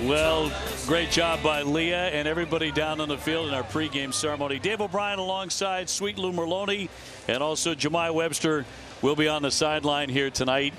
Well, great job by Leah and everybody down on the field in our pregame ceremony. Dave O'Brien alongside Sweet Lou Merlone, and also Jemai Webster will be on the sideline here tonight.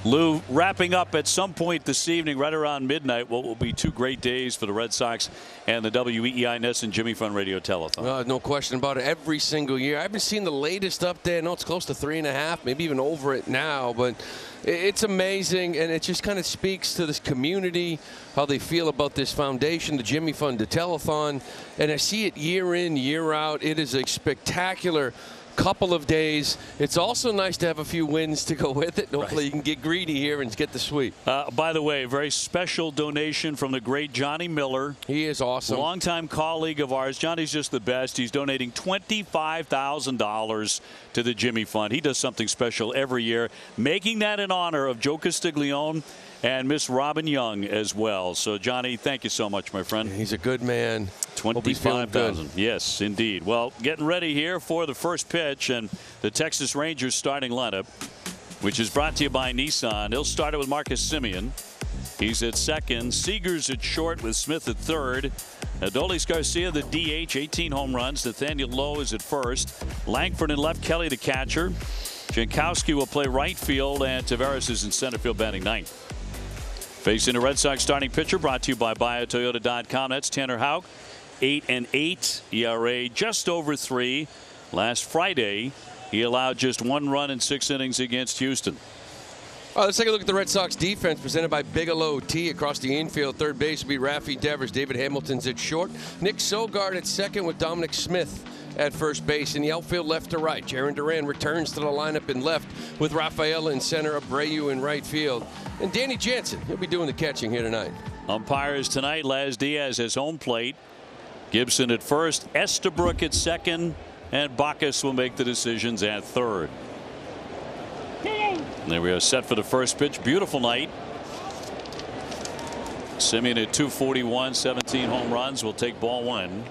Lou, wrapping up at some point this evening, right around midnight, what will be 2 great days for the Red Sox and the WEEI NESN Jimmy Fund Radio Telethon. No question about it. Every single year. I haven't seen the latest update. I know it's close to 3.5, maybe even over it now, but it's amazing, and it just kind of speaks to this community, how they feel about this foundation, the Jimmy Fund, the telethon, and I see it year in, year out. It is a spectacular couple of days. It's also nice to have a few wins to go with it. Hopefully you can get greedy here and get the sweep. By the way, very special donation from the great Johnny Miller. He is awesome. Longtime colleague of ours. Johnny's just the best. He's donating $25,000 to the Jimmy Fund. He does something special every year, making that in honor of Joe Castiglione and Miss Robin Young as well. So, Johnny, thank you so much, my friend. He's a good man. 25,000. Yes, indeed. Well, getting ready here for the first pitch, and the Texas Rangers starting lineup, which is brought to you by Nissan. They'll start it with Marcus Semien. He's at second. Seager's at short with Smith at third. Adolis Garcia, the DH, 18 home runs. Nathaniel Lowe is at first. Langford in left, Kelly the catcher. Jankowski will play right field, and Taveras is in center field batting ninth. Facing the Red Sox starting pitcher, brought to you by BuyAToyota.com. That's Tanner Houck, 8-8 ERA, just over 3. Last Friday, he allowed just 1 run in 6 innings against Houston. Let's take a look at the Red Sox defense presented by Bigelow Tea. Across the infield, third base will be Rafi Devers. David Hamilton's at short. Nick Sogard at second with Dominic Smith at first base. In the outfield, left to right, Jarren Duran returns to the lineup in left with Rafaela in center, Abreu in right field. And Danny Jansen, he'll be doing the catching here tonight. Umpires tonight, Laz Diaz has home plate. Gibson at first, Estabrook at second, and Bacchus will make the decisions at third. There we are, set for the first pitch. Beautiful night. Semien at 241, 17 home runs. Will take ball 1.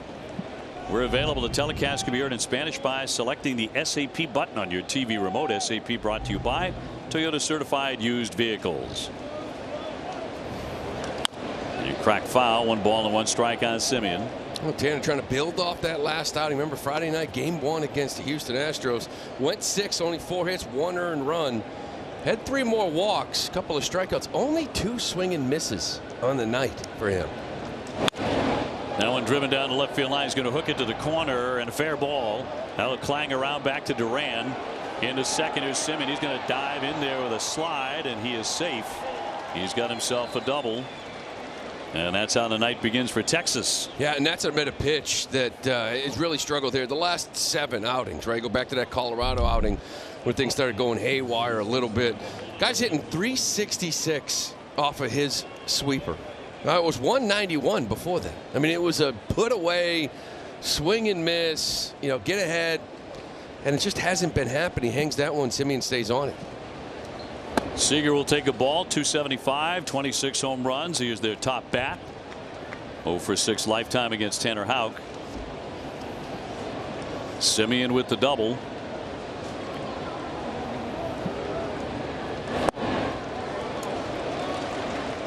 We're available. The telecast can be heard in Spanish by selecting the SAP button on your TV remote. SAP brought to you by Toyota Certified Used Vehicles. And you crack foul. 1 ball and 1 strike on Semien. Well, Tanner trying to build off that last outing. Remember Friday night, game 1 against the Houston Astros. Went 6, only 4 hits, 1 earned run. Had 3 more walks, a couple of strikeouts. Only 2 swing and misses on the night for him. That one driven down the left field line. He's going to hook it to the corner, and a fair ball. That'll clang around back to Duran. Into second is Semien. He's going to dive in there with a slide, and he is safe. He's got himself a double. And that's how the night begins for Texas. Yeah, and that's a pitch that has really struggled here. The last 7 outings, right? Go back to that Colorado outing when things started going haywire a little bit. Guy's hitting 366 off of his sweeper. Now, it was 191 before that. I mean, it was a put away, swing and miss, get ahead. And it just hasn't been happening. He hangs that one. Semien stays on it. Seager will take a ball. 275, 26 home runs. He is their top bat. 0 for 6 lifetime against Tanner Houck. Semien with the double.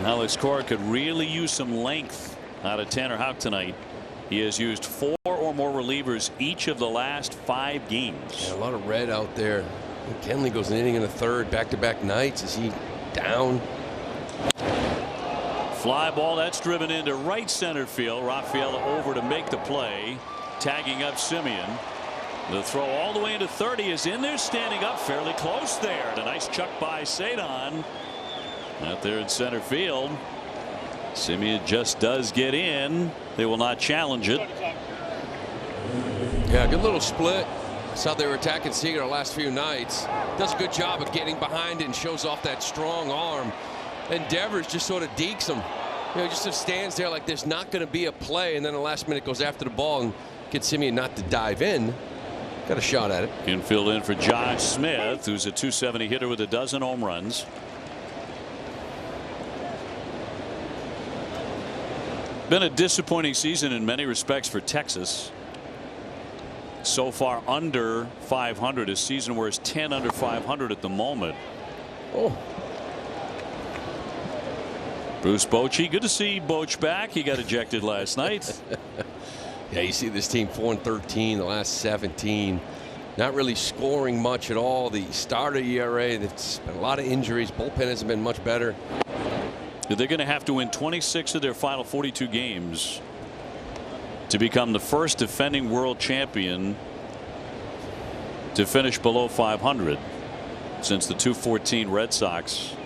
Alex Cora could really use some length out of Tanner Houck tonight. He has used 4 or more relievers each of the last 5 games. Yeah, a lot of red out there. Kenley goes an inning and a third, back-to-back nights. Is he down? Fly ball, that's driven into right center field. Rafaela over to make the play, tagging up Semien. The throw all the way into third. He is in there, standing up, fairly close there. And a nice chuck by Cedon out there in center field. Semien just does get in. They will not challenge it. Yeah, good little split. That's how they were attacking Seager the last few nights. Does a good job of getting behind it and shows off that strong arm. And Devers just sort of dekes him. Just sort of stands there like there's not going to be a play, and then the last minute goes after the ball and gets Semien not to dive in. Got a shot at it. Infield in for Josh Smith, who's a 270 hitter with a dozen home runs. Been a disappointing season in many respects for Texas. So far under 500. His season where it's 10 under 500 at the moment. Oh. Bruce Bochy, good to see Boch back. He got ejected last night. Yeah, you see this team 4-13 the last 17. Not really scoring much at all. The starter ERA, it's been a lot of injuries. Bullpen hasn't been much better. They're going to have to win 26 of their final 42 games to become the first defending world champion to finish below 500 since the 214 Red Sox.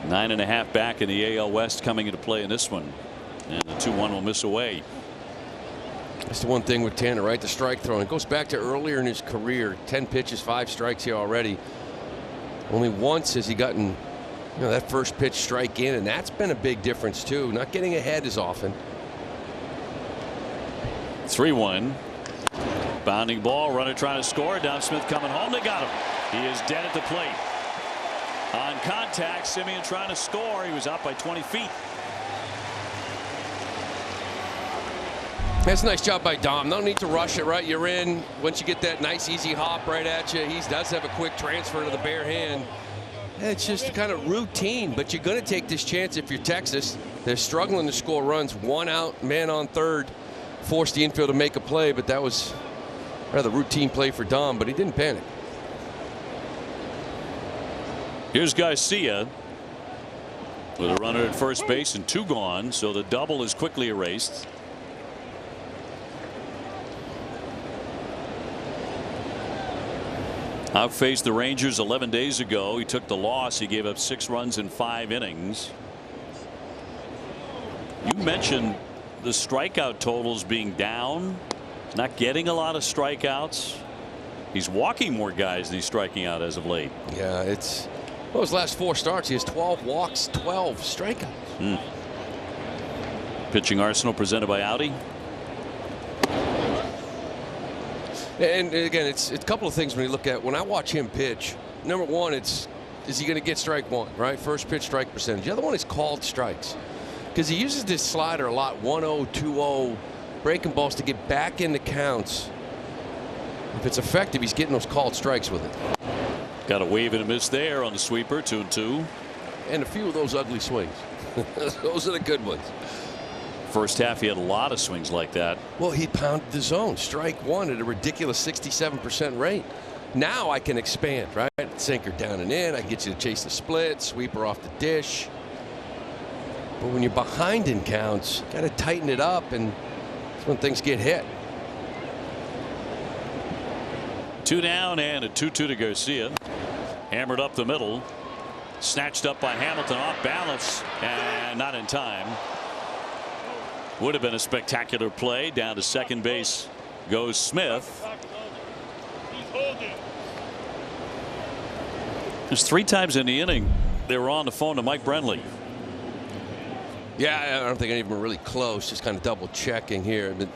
9.5 back in the AL West coming into play in this one. And the 2-1 will miss away. That's the one thing with Tanner, right? The strike throwing. It goes back to earlier in his career. 10 pitches, 5 strikes here already. Only once has he gotten that first pitch strike in, and that's been a big difference too. Not getting ahead as often. 3-1. Bounding ball, runner trying to score. Dom Smith coming home. They got him. He is dead at the plate. On contact, Semien trying to score. He was out by 20 feet. That's a nice job by Dom. No need to rush it, right? You're in. Once you get that nice easy hop right at you, he does have a quick transfer to the bare hand. It's just kind of routine, but you're going to take this chance if you're Texas. They're struggling to score runs. 1 out, man on third. Forced the infield to make a play, but that was rather routine play for Dom, but he didn't panic. Here's Garcia with a runner at first base and 2 gone, so the double is quickly erased. Houck faced the Rangers 11 days ago. He took the loss. He gave up 6 runs in 5 innings. You mentioned the strikeout totals being down, not getting a lot of strikeouts. He's walking more guys than he's striking out as of late. Yeah, it's his last 4 starts. He has 12 walks, 12 strikeouts. Pitching arsenal presented by Audi. And again, it's a couple of things when you look at when I watch him pitch. Number one, is he going to get strike one, right? First pitch strike percentage. The other one is called strikes, because he uses this slider a lot, 1-0, 2-0, breaking balls to get back into counts. If it's effective, he's getting those called strikes with it. Got a wave and a miss there on the sweeper, 2-2. And a few of those ugly swings. Those are the good ones. First half, he had a lot of swings like that. Well, he pounded the zone. Strike one at a ridiculous 67% rate. Now I can expand, right? Sinker down and in. I can get you to chase the split, sweeper off the dish. But when you're behind in counts, got to tighten it up, and that's when things get hit. 2 down and a 2-2 to Garcia. Hammered up the middle. Snatched up by Hamilton, off balance and not in time. Would have been a spectacular play. Down to second base goes Smith. There's 3 times in the inning they were on the phone to Mike Brenly. Yeah, I don't think any of them are really close. Just kind of double checking here. But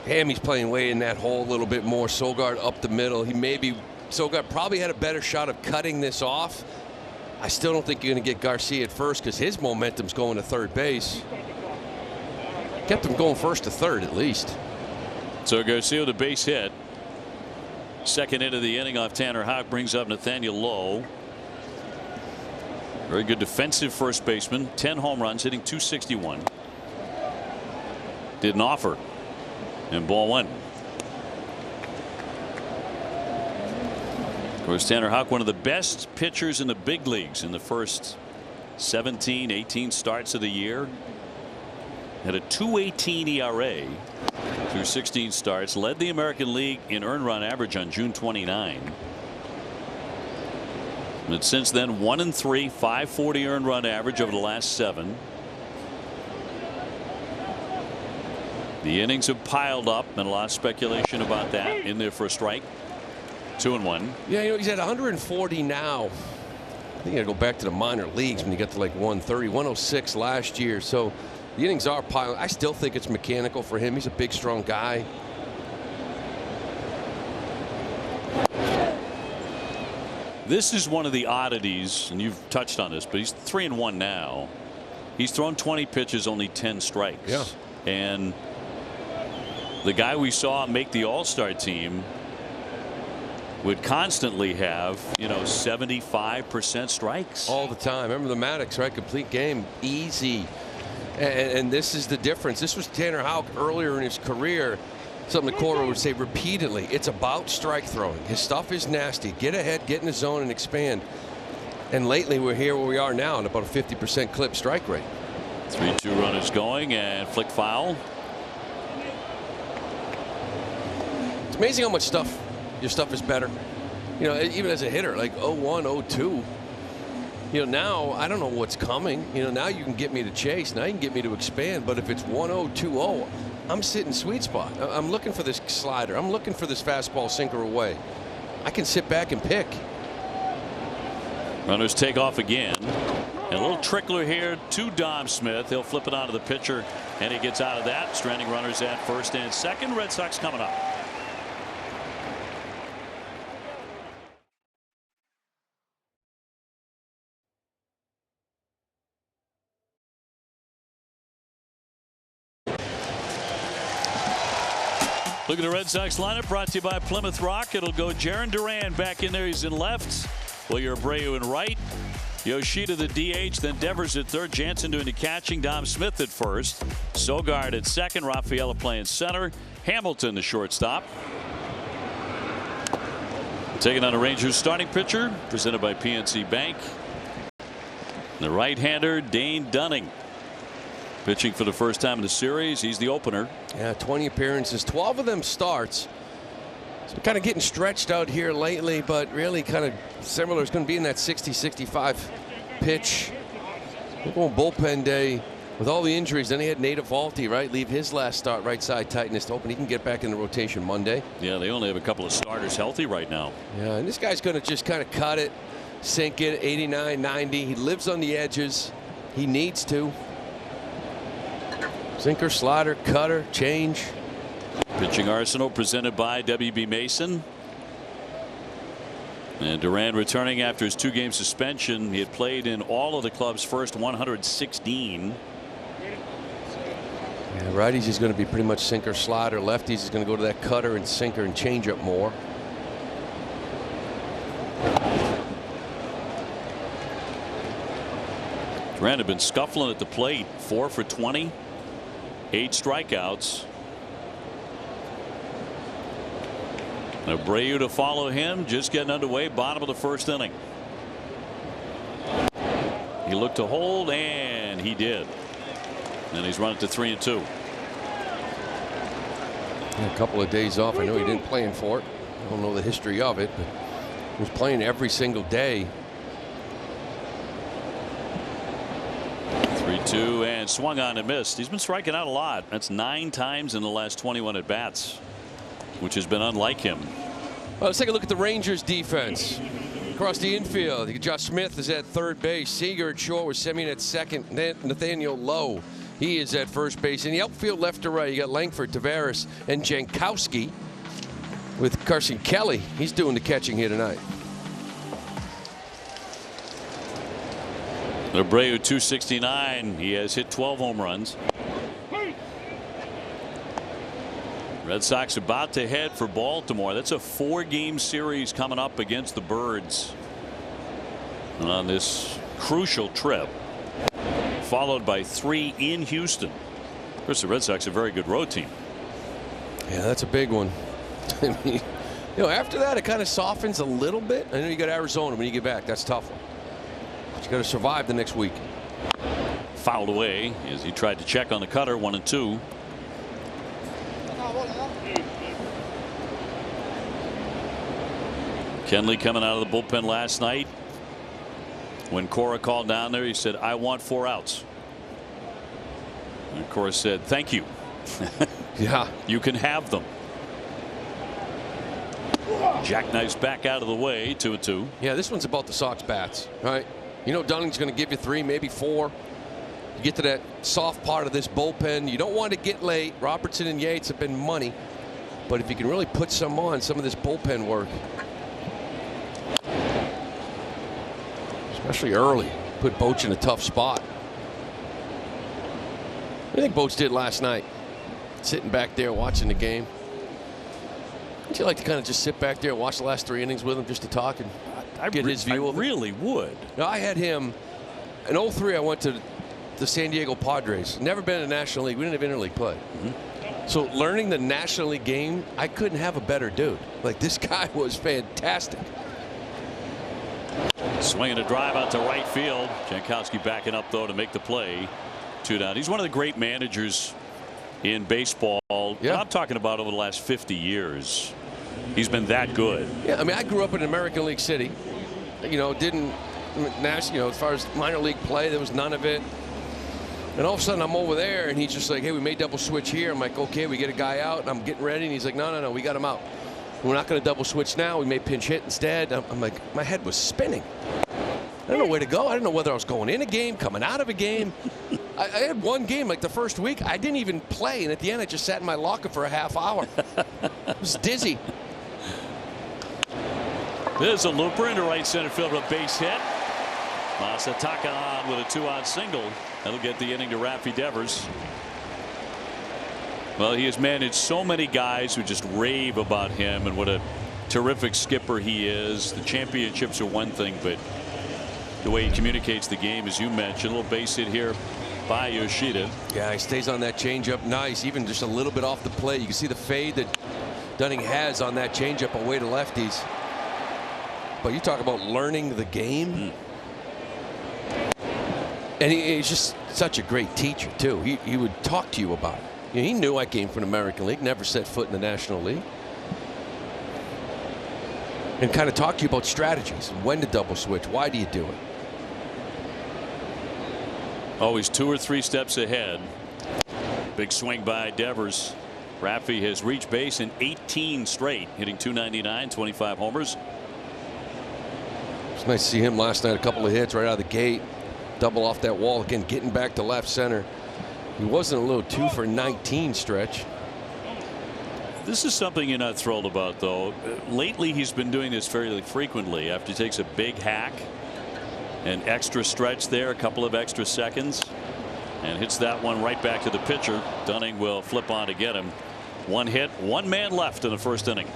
Hammy's playing way in that hole a little bit more. Sogard up the middle. Sogard probably had a better shot of cutting this off. I still don't think you're going to get Garcia at first, because his momentum's going to third base. Kept him going first to third at least. So Garcia with a base hit. Second hit of the inning off Tanner Houck brings up Nathaniel Lowe. Very good defensive first baseman. 10 home runs, hitting .261. Didn't offer. And ball 1. Of course, Tanner Houck, one of the best pitchers in the big leagues in the first 17, 18 starts of the year. Had a .218 ERA through 16 starts. Led the American League in earned run average on June 29. But since then, 1-3, 540 earned run average over the last 7. The innings have piled up, and a lot of speculation about that in there for a strike. 2-1. Yeah, he's at 140 now. I think you got to go back to the minor leagues when you get to like 130, 106 last year. So the innings are piling. I still think it's mechanical for him. He's a big, strong guy. This is one of the oddities, and you've touched on this, but he's 3-1 now. He's thrown 20 pitches, only 10 strikes. Yeah. And the guy we saw make the All-Star team would constantly have 75% strikes all the time. Remember the Maddox, right? Complete game, easy. And this is the difference. This was Tanner Houck earlier in his career. Something the Cora would say repeatedly. It's about strike throwing. His stuff is nasty. Get ahead, get in the zone, and expand. And lately, we're here where we are now at about a 50% clip strike rate. 3-2 runners going and flick foul. It's amazing how much your stuff is better. Even as a hitter, like 0-1, 0-2. Now I don't know what's coming. Now you can get me to chase. Now you can get me to expand. But if it's 1-0, 2-0, I'm sitting sweet spot. I'm looking for this slider. I'm looking for this fastball sinker away. I can sit back and pick. Runners take off again. And a little trickler here to Dom Smith. He'll flip it onto the pitcher, and he gets out of that. Stranding runners at first and second. Red Sox coming up. Look at the Red Sox lineup brought to you by Plymouth Rock. It'll go Jarren Duran back in there. He's in left. Wilyer Abreu in right. Yoshida the DH, then Devers at third. Jansen doing the catching. Dom Smith at first. Sogard at second. Rafaela playing center. Hamilton the shortstop. Taking on the Rangers starting pitcher, presented by PNC Bank. The right-hander Dane Dunning. Pitching for the first time in the series. He's the opener. Yeah, 20 appearances, 12 of them starts. So kind of getting stretched out here lately, but really kind of similar. It's going to be in that 60-65 pitch. We're going bullpen day with all the injuries. Then he had Nate Eovaldi, right? Leave his last start right side tightness to open. He can get back in the rotation Monday. Yeah, they only have a couple of starters healthy right now. Yeah, and this guy's going to just kind of cut it, sink it, 89, 90. He lives on the edges. He needs to. Sinker, slider, cutter, change. Pitching arsenal presented by WB Mason. And Duran returning after his 2-game suspension. He had played in all of the club's first 116. Yeah, righties is going to be pretty much sinker, slider. Lefties is going to go to that cutter and sinker and change up more. Duran had been scuffling at the plate. 4 for 20. 8 strikeouts. Abreu to follow him, just getting underway, bottom of the first inning. He looked to hold, and he did. And he's run it to 3-2. A couple of days off. I know he didn't play in for it. I don't know the history of it, but he was playing every single day. 3-2 and swung on and missed. He's been striking out a lot. That's 9 times in the last 21 at bats, which has been unlike him. Well, let's take a look at the Rangers defense. Across the infield, Josh Smith is at third base. Seager at short with Semien at second. Nathaniel Lowe, he is at first base. In the outfield, left to right, you got Langford, Tavares, and Jankowski with Carson Kelly. He's doing the catching here tonight. Abreu 269. He has hit 12 home runs. Red Sox about to head for Baltimore. That's a 4-game series coming up against the Birds on this crucial trip, followed by 3 in Houston. Of course, the Red Sox are a very good road team. Yeah, that's a big one. I mean, after that, it kind of softens a little bit. I know you got Arizona when you get back. That's a tough one. But you got to survive the next week. Fouled away as he tried to check on the cutter. 1-2. Kenley coming out of the bullpen last night. When Cora called down there, he said, "I want 4 outs." And Cora said, "Thank you." Yeah, you can have them. Jackknife's back out of the way. 2-2. Yeah, this one's about the Sox bats, right? Dunning's going to give you 3, maybe 4. You get to that soft part of this bullpen. You don't want to get late. Robertson and Yates have been money, but if you can really put some on some of this bullpen work, especially early, put Boch in a tough spot. What do you think Boch did last night? Sitting back there watching the game. Do you like to kind of just sit back there and watch the last 3 innings with him just to talk and get his view of it? I really would. Now, I had him in 03. I went to the San Diego Padres. Never been in the National League. We didn't have interleague play. So learning the National League game, I couldn't have a better dude. Like, this guy was fantastic. Swinging a drive out to right field. Jankowski backing up though to make the play. 2 down. He's one of the great managers in baseball. Yeah. I'm talking about over the last 50 years. He's been that good. Yeah, I mean, I grew up in American League City. You know, didn't, as far as minor league play, there was none of it. And all of a sudden, I'm over there, and he's just like, hey, we may double switch here. I'm like, okay, we get a guy out, and I'm getting ready. And he's like, no, we got him out. We're not going to double switch now. We may pinch hit instead. I'm like, my head was spinning. I don't know where to go. I didn't know whether I was going in a game, coming out of a game. I had one game, like the first week. I didn't even play, and at the end, I just sat in my locker for a half hour. I was dizzy. There's a looper into right center field with a base hit. Masataka on with a 2-out single. That'll get the inning to Rafi Devers. Well, he has managed so many guys who just rave about him and what a terrific skipper he is. The championships are one thing, but the way he communicates the game, as you mentioned, a little base hit here by Yoshida. Yeah, he stays on that changeup nice, even just a little bit off the plate. You can see the fade that Dunning has on that changeup away to lefties. But you talk about learning the game. And he's just such a great teacher, too. He would talk to you about it. You know, he knew I came from the American League, never set foot in the National League. And kind of talk to you about strategies, when to double switch, why do you do it? Always 2 or 3 steps ahead. Big swing by Devers. Rafi has reached base in 18 straight, hitting .299, 25 homers. It's nice to see him last night. A couple of hits right out of the gate. Double off that wall again, getting back to left center. He wasn't a little 2 for 19 stretch. This is something you're not thrilled about, though. Lately, he's been doing this fairly frequently after he takes a big hack. An extra stretch there, a couple of extra seconds, and hits that one right back to the pitcher. Dunning will flip on to get him. 1 hit, 1 man left in the first inning.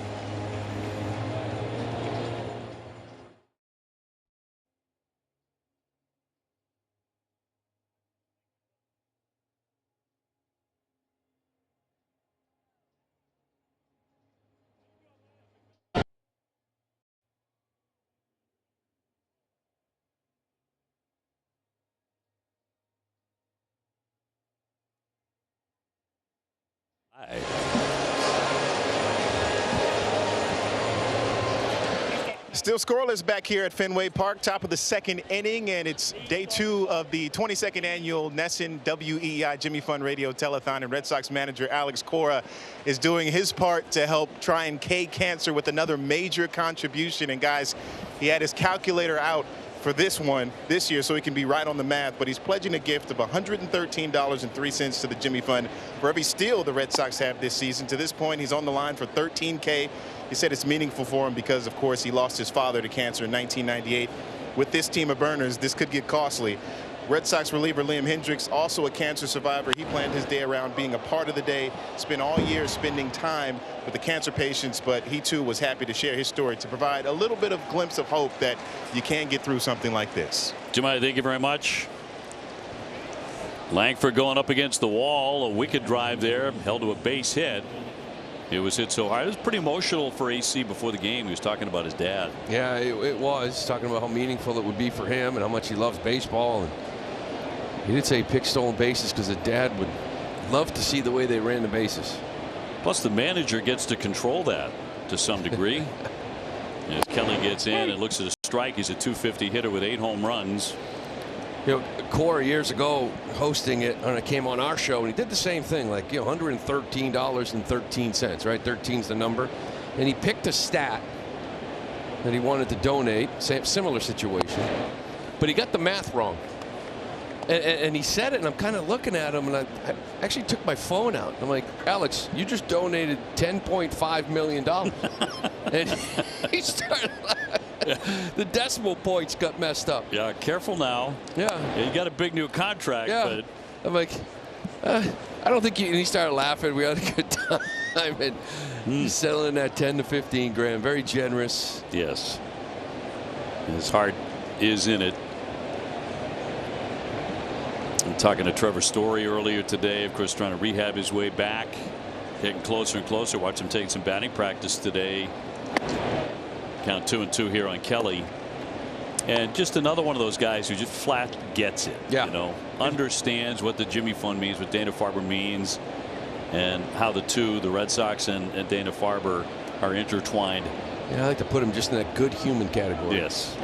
Still scoreless back here at Fenway Park, top of the 2nd inning, and it's day 2 of the 22nd annual NESN WEEI Jimmy Fund Radio Telethon, and Red Sox manager Alex Cora is doing his part to help try and K cancer with another major contribution. And guys, he had his calculator out for this one this year so he can be right on the math, but he's pledging a gift of $113.03 to the Jimmy Fund for every steal the Red Sox have this season. To this point, he's on the line for $13K. He said it's meaningful for him because, of course, he lost his father to cancer in 1998. With this team of burners, this could get costly. Red Sox reliever Liam Hendriks, also a cancer survivor. He planned his day around being a part of the day, spent all year spending time with the cancer patients, but he too was happy to share his story to provide a little bit of glimpse of hope that you can get through something like this. Jimmy, thank you very much. Langford going up against the wall, a wicked drive there, held to a base hit. It was hit so hard. It was pretty emotional for AC before the game. He was talking about his dad. Yeah, it was. Talking about how meaningful it would be for him and how much he loves baseball. And he did say he picked stolen bases because the dad would love to see the way they ran the bases. Plus, the manager gets to control that to some degree. As Kelly gets in and looks at a strike, he's a .250 hitter with 8 home runs. You know, Cora years ago hosting it, and it came on our show, and he did the same thing, like, you know, $113.13, right? 13's the number. And he picked a stat that he wanted to donate, similar situation, but he got the math wrong. And he said it, and I'm kind of looking at him, and I actually took my phone out. I'm like, Alex, you just donated $10.5 million. And he started laughing. The decimal points got messed up. Yeah, careful now. Yeah. You got a big new contract. Yeah. But I'm like, I don't think you. And he started laughing. We had a good time. retirement. He's settling at 10 to 15 grand. Very generous. Yes. His heart is in it. I'm talking to Trevor Story earlier today, of course, trying to rehab his way back, getting closer and closer. Watch him take some batting practice today. Count 2-2 here on Kelly. And just another one of those guys who just flat gets it. Yeah. You know, understands what the Jimmy Fund means, what Dana-Farber means, and how the Red Sox and Dana-Farber are intertwined. Yeah, I like to put him just in that good human category. Yes.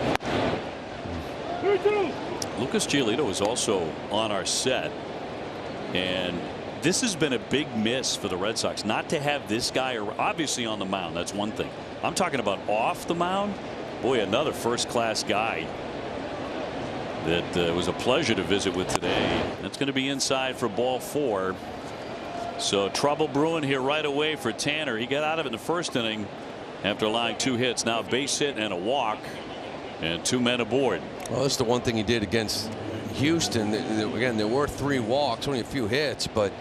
Lucas Giolito was also on our set, and this has been a big miss for the Red Sox not to have this guy, obviously on the mound. That's one thing. I'm talking about off the mound. Boy, another first-class guy that was a pleasure to visit with today. That's going to be inside for ball 4. So trouble brewing here right away for Tanner. He got out of it in the first inning after allowing 2 hits. Now base hit and a walk, and 2 men aboard. Well, that's the one thing he did against Houston. Again, there were 3 walks, only a few hits, but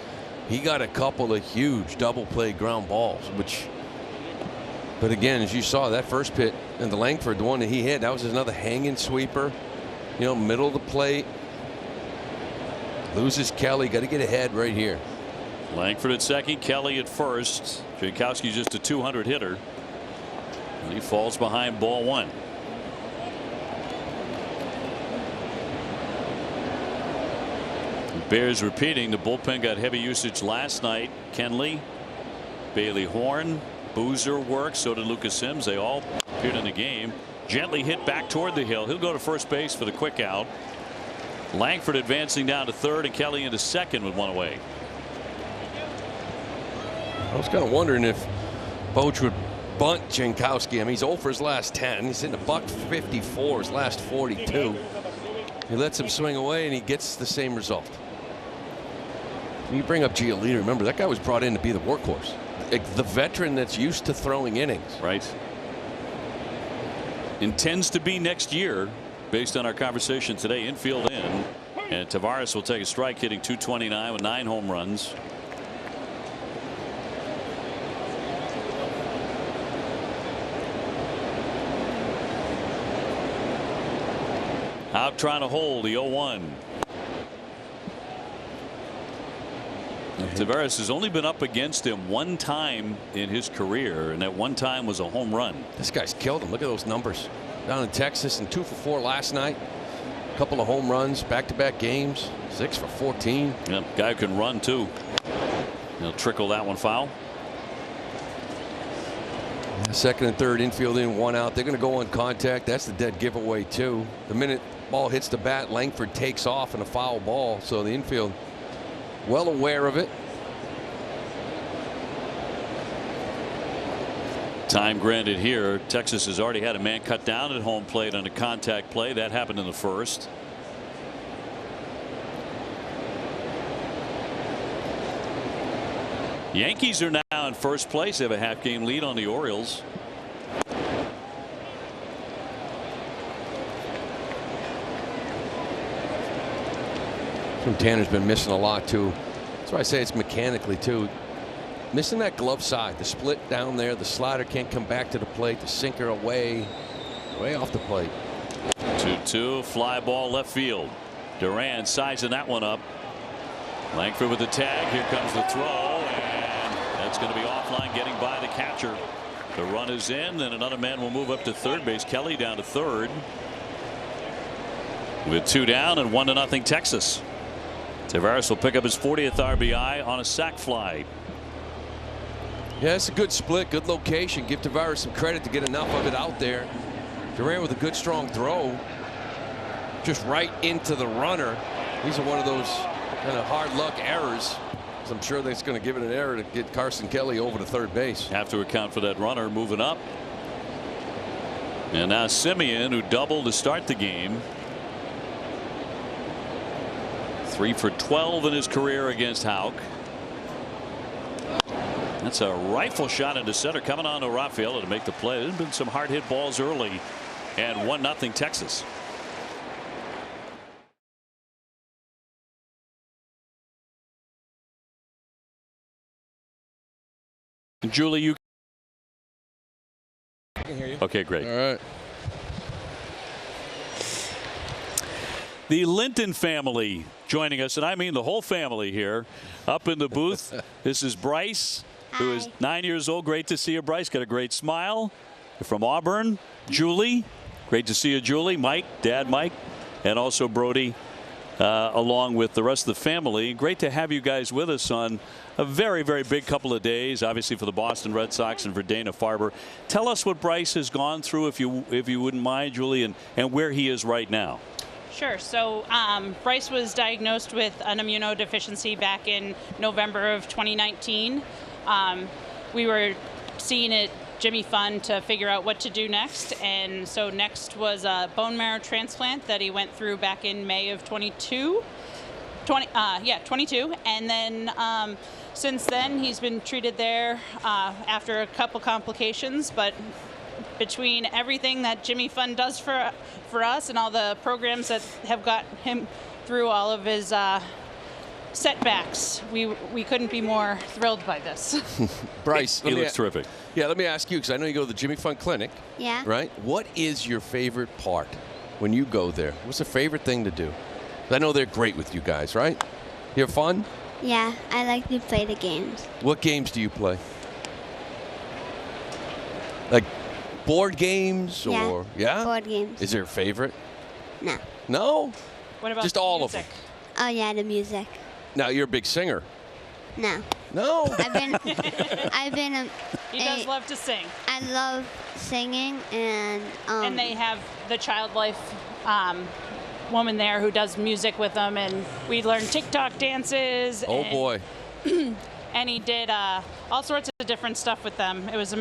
he got a couple of huge double play ground balls, but again, as you saw, that first hit and the Langford, the one that he hit, that was another hanging sweeper, you know, middle of the plate. Loses Kelly. Got to get ahead right here. Langford at second, Kelly at first. Jankowski's just a 200 hitter. And he falls behind ball 1. Bears repeating. The bullpen got heavy usage last night. Kenley, Bailey Horn, Boozer worked. So did Lucas Sims. They all appeared in the game. Gently hit back toward the hill. He'll go to first base for the quick out. Langford advancing down to third, and Kelly into second with 1 away. I was kind of wondering if Boch would bunt Jankowski. I mean, he's 0 for his last 10. He's hitting $154 his last 42. He lets him swing away, and he gets the same result. You bring up Giolito. Remember, that guy was brought in to be the workhorse, the veteran that's used to throwing innings. Right. Intends to be next year, based on our conversation today. Infield in, and Tavares will take a strike, hitting .229 with 9 home runs. Out trying to hold the 0-1. Tavares has only been up against him 1 time in his career, and that 1 time was a home run. This guy's killed him. Look at those numbers down in Texas, and 2 for 4 last night. A couple of home runs, back-to-back games, 6 for 14. Yeah, guy who can run too. He'll trickle that one foul. Second and third, infield in, 1 out. They're going to go on contact. That's the dead giveaway too. The minute ball hits the bat, Langford takes off in a foul ball. So the infield well aware of it. Time granted here. Texas has already had a man cut down at home plate on a contact play. That happened in the first. Yankees are now in first place. They have a half-game lead on the Orioles. Tanner's been missing a lot too. That's why I say it's mechanically too. Missing that glove side, the split down there, the slider can't come back to the plate, the sinker away off the plate. 2-2, fly ball left field. Duran sizing that one up. Langford with the tag. Here comes the throw, and that's going to be offline, getting by the catcher. The run is in, and another man will move up to third base. Kelly down to third. With 2 down and 1-0 Texas. Tavares will pick up his 40th RBI on a sac fly. Yeah, it's a good split, good location. Give Tavares some credit to get enough of it out there. Durant with a good strong throw, just right into the runner. These are one of those kind of hard luck errors. So I'm sure that's going to give it an error to get Carson Kelly over to third base. Have to account for that runner moving up. And now Semien, who doubled to start the game. 3 for 12 in his career against Houck. That's a rifle shot into center, coming on to Rafaela to make the play. There's been some hard hit balls early, and 1-0 Texas. Julie, you can hear you. Okay, great. All right. The Linton family joining us, and I mean the whole family here, up in the booth. This is Bryce, who is 9 years old. Great to see you, Bryce. Got a great smile. You're from Auburn. Julie, great to see you, Julie. Mike, Dad Mike, and also Brody, along with the rest of the family. Great to have you guys with us on a very, very big couple of days, obviously for the Boston Red Sox and for Dana-Farber. Tell us what Bryce has gone through, if you wouldn't mind, Julie, and where he is right now. Sure. So Bryce was diagnosed with an immunodeficiency back in November of 2019. We were seeing it Jimmy Fund to figure out what to do next, and so next was a bone marrow transplant that he went through back in May of 22, and then since then he's been treated there after a couple complications, but between everything that Jimmy Fund does for us and all the programs that have got him through all of his setbacks, we couldn't be more thrilled by this. Bryce, he looks terrific. Yeah, let me ask you, because I know you go to the Jimmy Fund Clinic. Yeah. Right? What is your favorite part when you go there? What's the favorite thing to do? I know they're great with you guys, right? You have fun? Yeah, I like to play the games. What games do you play? Like board games or Board games. Is there a favorite? No. No? What about Just all music? of them. Oh yeah, the music. Now you're a big singer. No. No. I've been He does love to sing. I love singing and And they have the Child Life woman there who does music with them, and we learned TikTok dances. Oh and, boy. And he did all sorts of different stuff with them. It was.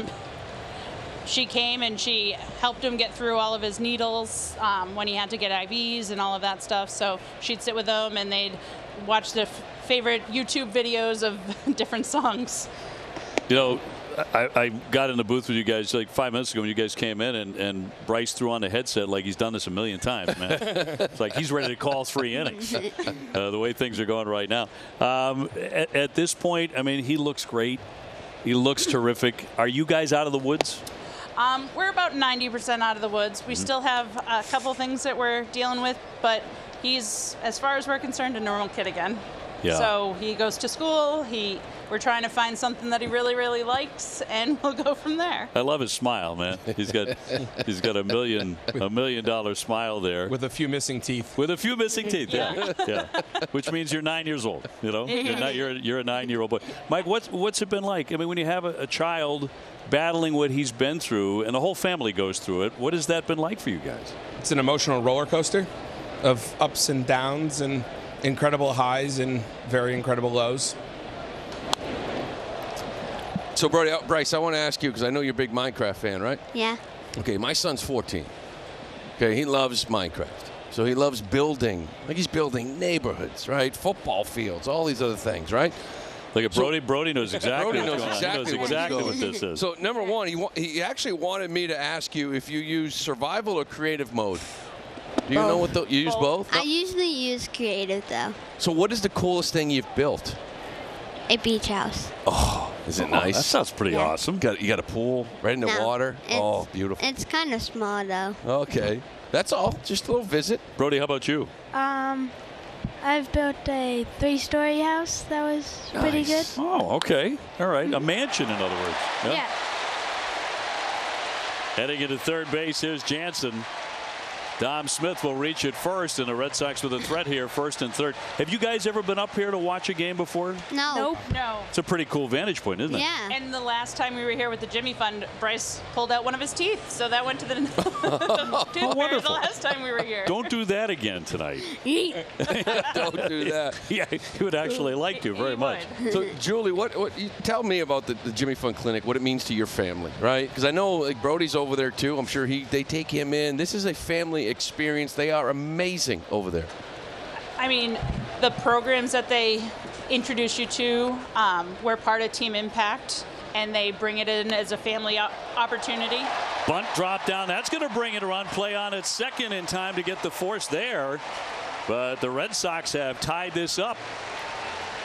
She came and she helped him get through all of his needles when he had to get IVs and all of that stuff. So she'd sit with him and they'd watch the favorite YouTube videos of different songs. You know, I got in the booth with you guys like 5 minutes ago when you guys came in, and Bryce threw on the headset like he's done this a million times, man. It's like he's ready to call 3 innings, the way things are going right now. At this point, I mean, he looks great. He looks terrific. Are you guys out of the woods? We're about 90% out of the woods. We still have a couple things that we're dealing with, but he's, as far as we're concerned, a normal kid again. Yeah. So he goes to school. We're trying to find something that he really, really likes, and we'll go from there. I love his smile, man. He's got a $1 million smile there. With a few missing teeth. With a few missing teeth, yeah. Which means you're 9 years old. You know, you're a 9-year-old boy. Mike, what's it been like? I mean, when you have a child battling what he's been through, and the whole family goes through it, what has that been like for you guys? It's an emotional roller coaster of ups and downs and incredible highs and very incredible lows. So, Brody, Bryce, I want to ask you, because I know you're a big Minecraft fan, right? Yeah. Okay, my son's 14. Okay, he loves Minecraft. So he loves building. Like he's building neighborhoods, right? Football fields, all these other things, right? Look at Brody. Brody knows exactly Brody what's knows going on. He knows exactly what this is. So, number one, he actually wanted me to ask you if you use survival or creative mode. Do you know what you use both? I usually use creative though. So what is the coolest thing you've built? A beach house. Oh, is it nice? That sounds pretty Yeah. awesome. You got a pool right in the No, water? it's- Oh, beautiful. It's kind of small though. Okay. That's all. Just a little visit. Brody, how about you? I've built a 3-story house that was pretty good. Nice. Oh, okay. All right. A mansion, in other words. Yep. Yeah. Heading into third base, here's Jansen. Dom Smith will reach it first, and the Red Sox with a threat here, first and third. Have you guys ever been up here to watch a game before? No. Nope. No. It's a pretty cool vantage point, isn't it? Yeah. And the last time we were here with the Jimmy Fund, Bryce pulled out one of his teeth, so that went to the tooth fairy the wonderful. last time we were here. Don't do that again tonight. Don't do that. Yeah, he would actually like to very He much. would. So, Julie, you tell me about the Jimmy Fund Clinic, what it means to your family, right? Because I know like Brody's over there too. I'm sure they take him in. This is a family experience. They are amazing over there. I mean, the programs that they introduce you to, we're part of Team Impact, and they bring it in as a family opportunity. Bunt drop down. That's going to bring it around. Play on its second in time to get the force there. But the Red Sox have tied this up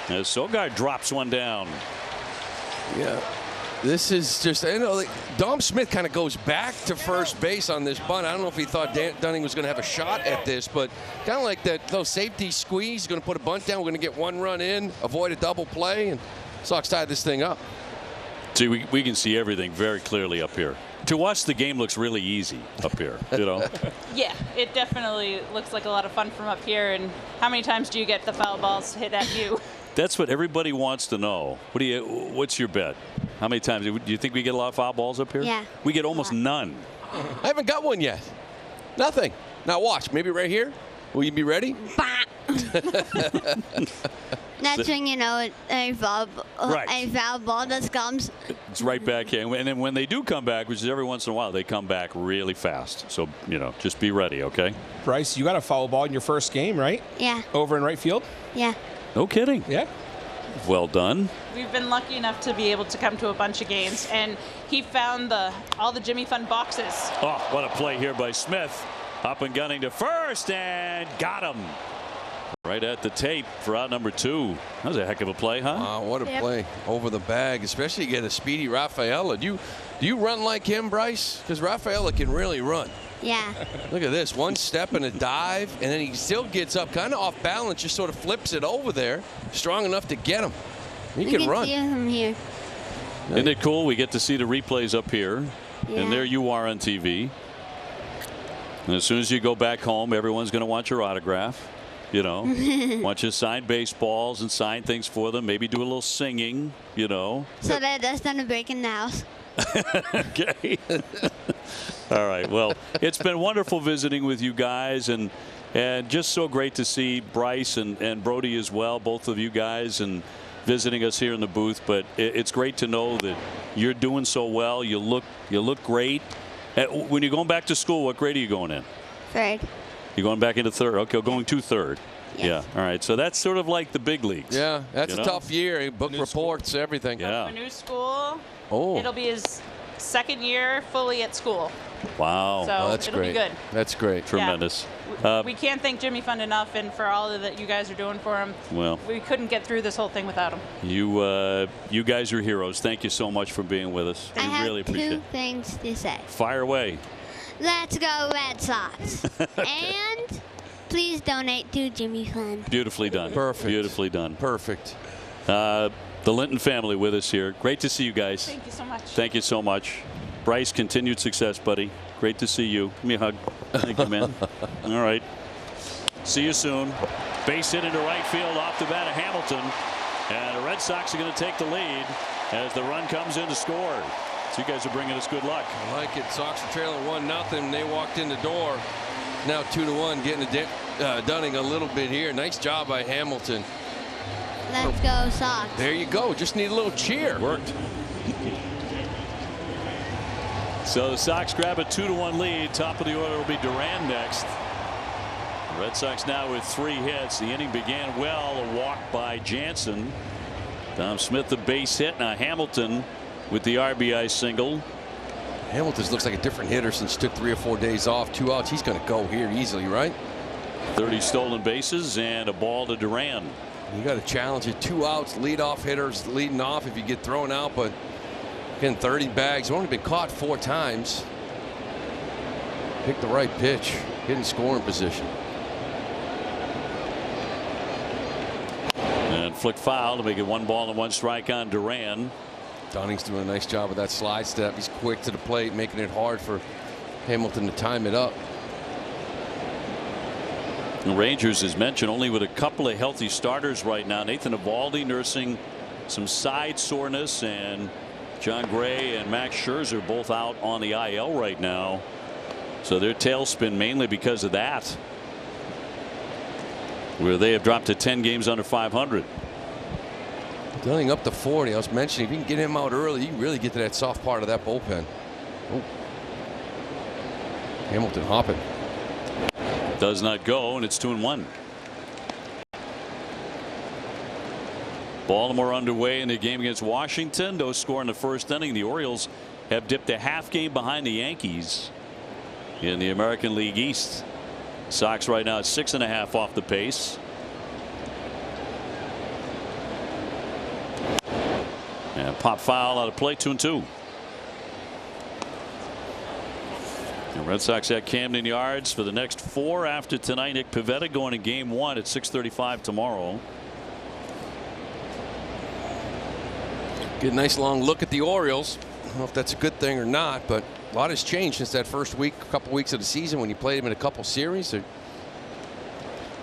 as Sogard drops one down. Yeah. This is just, like, Dom Smith kind of goes back to first base on this bunt. I don't know if he thought Dunning was going to have a shot at this, but kind of like that little safety squeeze. Going to put a bunt down. We're going to get one run in, avoid a double play, and Sox tie this thing up. See, we can see everything very clearly up here. To watch the game looks really easy up here, you know. Yeah, it definitely looks like a lot of fun from up here. And how many times do you get the foul balls hit at you? That's what everybody wants to know. What's your bet? How many times do you think we get a lot of foul balls up here? Yeah. We get almost none. I haven't got one yet. Nothing. Now watch. Maybe right here. Will you be ready? That's when you know a foul ball just comes. It's right back here. And then when they do come back, which is every once in a while, they come back really fast. So, just be ready, okay? Bryce, you got a foul ball in your first game, right? Yeah. Over in right field? Yeah. No kidding. Yeah. Well done. We've been lucky enough to be able to come to a bunch of games, and he found all the Jimmy Fund boxes. Oh, what a play here by Smith. Up and gunning to first, and got him. Right at the tape for out number 2. That was a heck of a play, huh? Wow, what a play over the bag, especially get a speedy Rafaela. Do you run like him, Bryce? Because Rafaela can really run. Yeah. Look at this. One step and a dive, and then he still gets up kind of off balance, just sort of flips it over there. Strong enough to get him. He can run. See him here. Isn't it cool? We get to see the replays up here. Yeah. And there you are on TV. And as soon as you go back home, everyone's going to want your autograph. Want you to sign baseballs and sign things for them. Maybe do a little singing, So that that's not a break in the house. Okay. All right. Well, it's been wonderful visiting with you guys, and just so great to see Bryce and Brody as well, both of you guys, and visiting us here in the booth. But it's great to know that you're doing so well. You look great. When you're going back to school, what grade are you going in? Third. You're going back into third. Okay, going to third. Yes. Yeah. All right. So that's sort of like the big leagues. Yeah, that's a tough year. Book reports, everything. Yeah. A new school. Oh. It'll be his second year fully at school. Wow. So that's it'll great. be good. That's great. Tremendous. We can't thank Jimmy Fund enough, and for all that you guys are doing for him. Well, we couldn't get through this whole thing without him. You guys are heroes. Thank you so much for being with us. I have really appreciate it. 2 things to say. Fire away. Let's go Red Sox. And please donate to Jimmy Fund. Beautifully done. Perfect. Beautifully done. Perfect. The Linton family with us here. Great to see you guys. Thank you so much. Thank you so much. Bryce, continued success, buddy. Great to see you. Give me a hug. Thank you, man. All right. See you soon. Base hit into right field off the bat of Hamilton. And the Red Sox are going to take the lead as the run comes in to score. So you guys are bringing us good luck. I like it. Sox are trailing 1-0. They walked in the door. Now 2-1, getting Dunning a little bit here. Nice job by Hamilton. Let's go Sox. There you go. Just need a little cheer. Worked. So the Sox grab a 2-1 lead. Top of the order will be Duran next. The Red Sox now with 3 hits. The inning began well. A walk by Jansen. Dom Smith the base hit. Now Hamilton with the RBI single. Hamilton looks like a different hitter since took 3 or 4 days off. 2 outs. He's going to go here easily, right? 30 stolen bases and a ball to Duran. You got to challenge it. 2 outs. Leadoff hitters leading off if you get thrown out, but getting 30 bags. Only been caught 4 times. Pick the right pitch. Get in scoring position. And flick foul to make it 1 ball and 1 strike on Duran. Dunning's doing a nice job with that slide step. He's quick to the plate, making it hard for Hamilton to time it up. The Rangers, as mentioned, only with a couple of healthy starters right now. Nathan Eovaldi nursing some side soreness, and John Gray and Max Scherzer both out on the IL right now. So their tailspin mainly because of that, where they have dropped to 10 games under 500. Dunning up to 40. I was mentioning if you can get him out early, you can really get to that soft part of that bullpen. Oh. Hamilton hopping. Does not go, and it's 2-1. Baltimore underway in the game against Washington. No score in the first inning. The Orioles have dipped a half game behind the Yankees in the American League East. Sox right now at 6.5 off the pace. And pop foul out of play, 2-2. The Red Sox at Camden Yards for the next 4 after tonight. Nick Pivetta going to game 1 at 6:35 tomorrow. Get a nice long look at the Orioles. I don't know if that's a good thing or not, but a lot has changed since that first week, a couple weeks of the season when you played them in a couple series. They're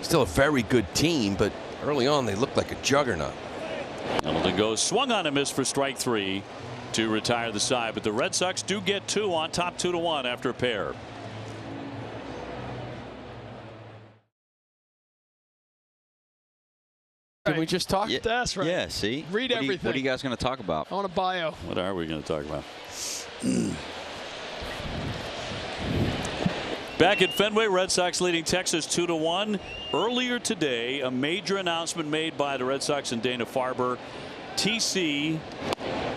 still a very good team, but early on they looked like a juggernaut. Hamilton goes swung on a miss for strike 3 to retire the side, but the Red Sox do get 2 on top, 2-1 after a pair. Can we just talk? Yeah, that's right. Yeah, see? Read everything. What are you guys going to talk about? I want a bio. What are we going to talk about? Back at Fenway, Red Sox leading Texas 2-1. Earlier today, a major announcement made by the Red Sox and Dana Farber. TC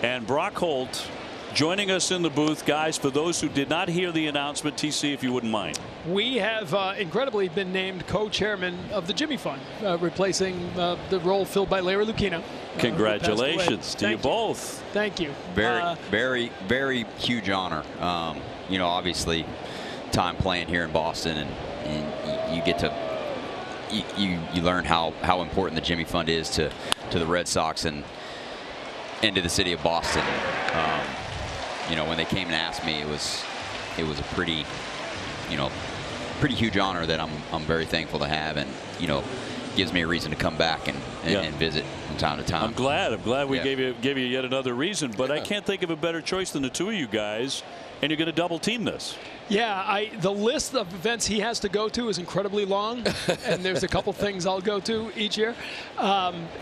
and Brock Holt joining us in the booth. Guys, for those who did not hear the announcement, TC, if you wouldn't mind. We have incredibly been named co-chairman of the Jimmy Fund, replacing the role filled by Larry Lucchino. Congratulations to you both. Thank you. Very, very huge honor. You know, obviously, time playing here in Boston, and you get to you learn how important the Jimmy Fund is to the Red Sox and to the city of Boston. You know, when they came and asked me, it was a pretty huge honor that I'm very thankful to have, and gives me a reason to come back and visit from time to time. I'm glad we gave you yet another reason, but I can't think of a better choice than the two of you guys, and you're going to double team this. Yeah, the list of events he has to go to is incredibly long, and there's a couple things I'll go to each year.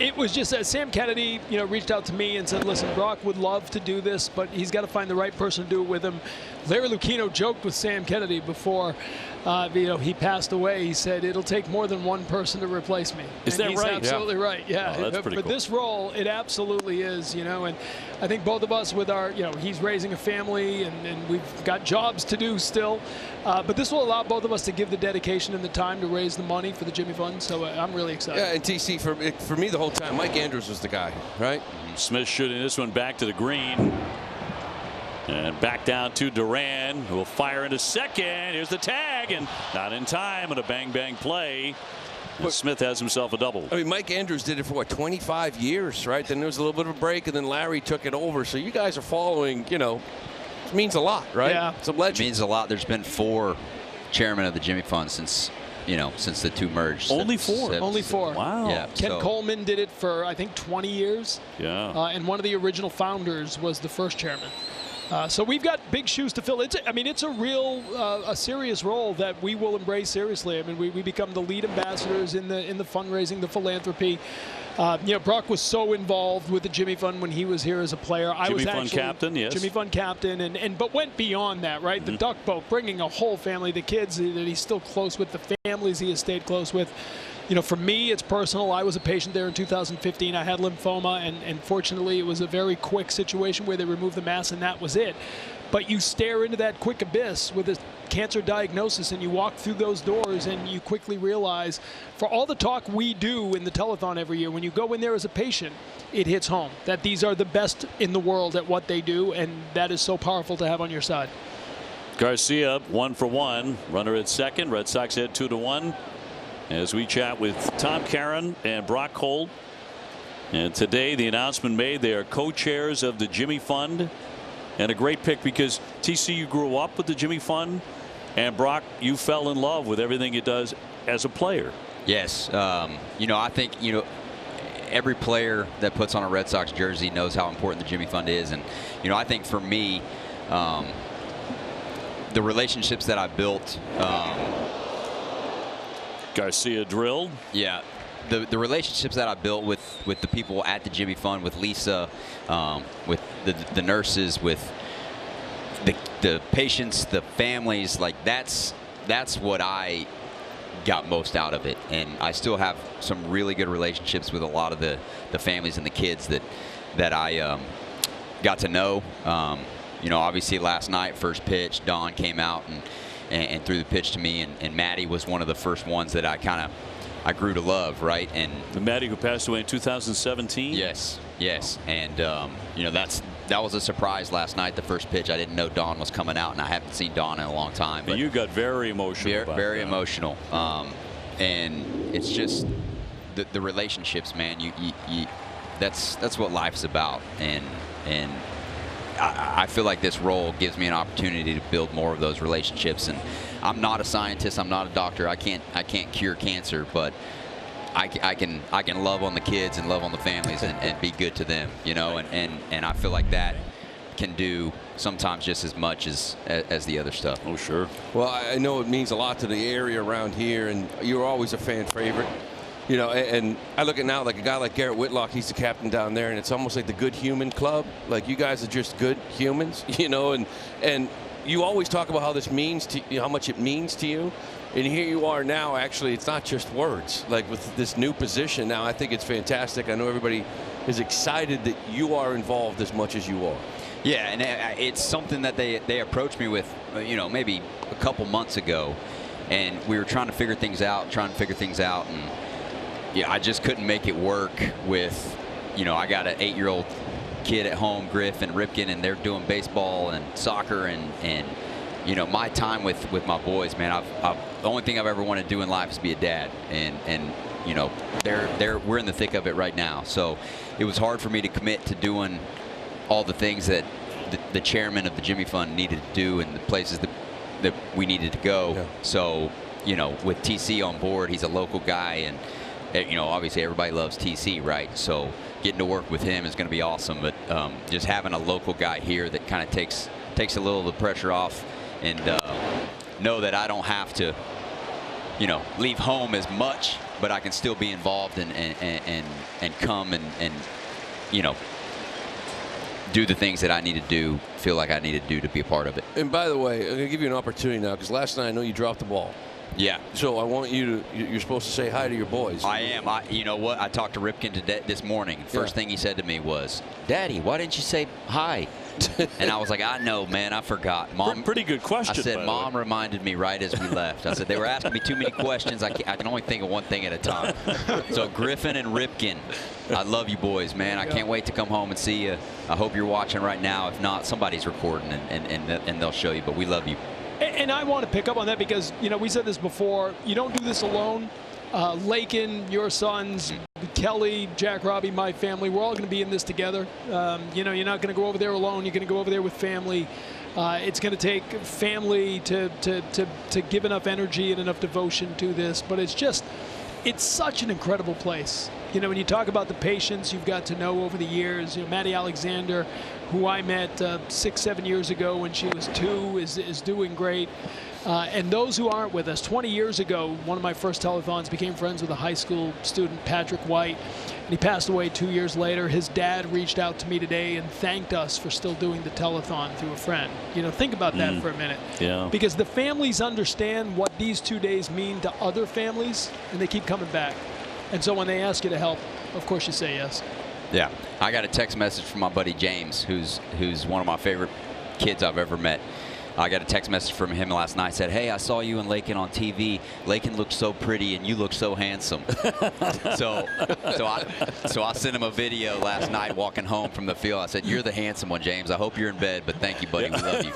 It was just that Sam Kennedy, reached out to me and said, listen, Brock would love to do this, but he's got to find the right person to do it with him. Larry Lucchino joked with Sam Kennedy before he passed away. He said, it'll take more than one person to replace me. Is that he's right? Absolutely right. Yeah. Oh, that's pretty but cool. this role, it absolutely is, and I think both of us with our, he's raising a family and we've got jobs to do still. But this will allow both of us to give the dedication and the time to raise the money for the Jimmy Fund. So I'm really excited. Yeah, and TC, for me the whole time, Mike Andrews was the guy, right? Smith shooting this one back to the green. And back down to Duran, who will fire into second. Here's the tag, and not in time, and a bang-bang play. And Smith has himself a double. I mean, Mike Andrews did it for, 25 years, right? Then there was a little bit of a break, and then Larry took it over. So you guys are following, it means a lot, right? Yeah. It's a legend. It means a lot. There's been 4 chairmen of the Jimmy Fund since the two merged. Only 4? Only 4. Wow. Yeah. Ken Coleman did it for, I think, 20 years. Yeah. And one of the original founders was the first chairman. So we've got big shoes to fill. It's a real, a serious role that we will embrace seriously. I mean, we become the lead ambassadors in the fundraising, the philanthropy. Brock was so involved with the Jimmy Fund when he was here as a player. Jimmy Fund captain, yes. Jimmy Fund captain, but went beyond that, right? The Duck Boat, bringing a whole family, the kids that he's still close with, the families he has stayed close with. For me, it's personal. I was a patient there in 2015. I had lymphoma, and fortunately, it was a very quick situation where they removed the mass, and that was it. But you stare into that quick abyss with a cancer diagnosis, and you walk through those doors, and you quickly realize, for all the talk we do in the telethon every year, when you go in there as a patient, it hits home that these are the best in the world at what they do, and that is so powerful to have on your side. Garcia, 1 for 1. Runner at second. Red Sox head 2-1. As we chat with Tom Caron and Brock Holt. And today the announcement made they are co-chairs of the Jimmy Fund. And a great pick because TC, you grew up with the Jimmy Fund, and Brock, you fell in love with everything it does as a player. Yes. I think, every player that puts on a Red Sox jersey knows how important the Jimmy Fund is. And, I think for me, the relationships that I built, Garcia drilled. Yeah. The relationships that I built with the people at the Jimmy Fund, with Lisa, with the nurses, with the patients, the families, like that's what I got most out of it. And I still have some really good relationships with a lot of the families and the kids that I got to know. Obviously last night, first pitch, Don came out and threw the pitch to me, and Maddie was one of the first ones that I kind of I grew to love, right? And the Maddie who passed away in 2017. Yes, yes, and you know, that was a surprise last night. The first pitch, I didn't know Dawn was coming out, and I haven't seen Dawn in a long time. But you got very emotional. Very emotional, and it's just the relationships, man. That's what life's about, and I feel like this role gives me an opportunity to build more of those relationships. And I'm not a scientist, I'm not a doctor, I can't cure cancer, but I can love on the kids and love on the families and be good to them, you know, and I feel like that can do sometimes just as much as the other stuff. Oh, sure. Well, I know it means a lot to the area around here, and you're always a fan favorite. You know, and I look at now like a guy like Garrett Whitlock, he's the captain down there, and it's almost like the good human club. Like, you guys are just good humans, you know, and you always talk about how this means to you, how much it means to you. And here you are now, actually, it's not just words. Like, with this new position now, I think it's fantastic. I know everybody is excited that you are involved as much as you are. Yeah, and it's something that they approached me with, you know, maybe a couple months ago, and we were trying to figure things out, and yeah, I just couldn't make it work with, you know, I got an 8-year-old kid at home, Griff and Ripken, and they're doing baseball and soccer, and you know, my time with my boys, man, the only thing I've ever wanted to do in life is be a dad, and you know, we're in the thick of it right now. So it was hard for me to commit to doing all the things that the chairman of the Jimmy Fund needed to do and the places that we needed to go. Yeah. So, you know, with TC on board, he's a local guy, and you know, obviously everybody loves TC, right? So getting to work with him is going to be awesome. But just having a local guy here that kind of takes a little of the pressure off, and know that I don't have to, you know, leave home as much, but I can still be involved and come and you know, do the things that I need to do, feel like I need to do to be a part of it. And by the way, I'm going to give you an opportunity now, because last night I know you dropped the ball. Yeah. So I want you to, you're supposed to say hi to your boys. I am. You know what? I talked to Ripken this morning. First thing he said to me was, "Daddy, why didn't you say hi?" And I was like, I know, man, I forgot. Mom. Pretty good question. I said, Mom reminded me right as we left. I said, they were asking me too many questions. I can only think of one thing at a time. So Griffin and Ripken, I love you boys, man. I can't wait to come home and see you. I hope you're watching right now. If not, somebody's recording and they'll show you. But we love you. And I want to pick up on that because, you know, we said this before. You don't do this alone. Lakin, your sons, Kelly, Jack, Robbie, my family, we're all going to be in this together. You know, you're not going to go over there alone. You're going to go over there with family. It's going to take family to give enough energy and enough devotion to this. But it's such an incredible place. You know, when you talk about the patients you've got to know over the years, you know, Maddie Alexander, who I met 6-7 years ago when she was 2, is doing great. And those who aren't with us, 20 years ago, one of my first telethons, became friends with a high school student, Patrick White, and he passed away 2 years later. His dad reached out to me today and thanked us for still doing the telethon through a friend. You know, think about that for a minute. Yeah. Because the families understand what these 2 days mean to other families, and they keep coming back. And so when they ask you to help, of course you say yes. Yeah. I got a text message from my buddy James, who's one of my favorite kids I've ever met. I got a text message from him last night. Said, "Hey, I saw you and Lakin on TV. Lakin looks so pretty, and you look so handsome." so I sent him a video last night walking home from the field. I said, "You're the handsome one, James. I hope you're in bed, but thank you, buddy. We love you."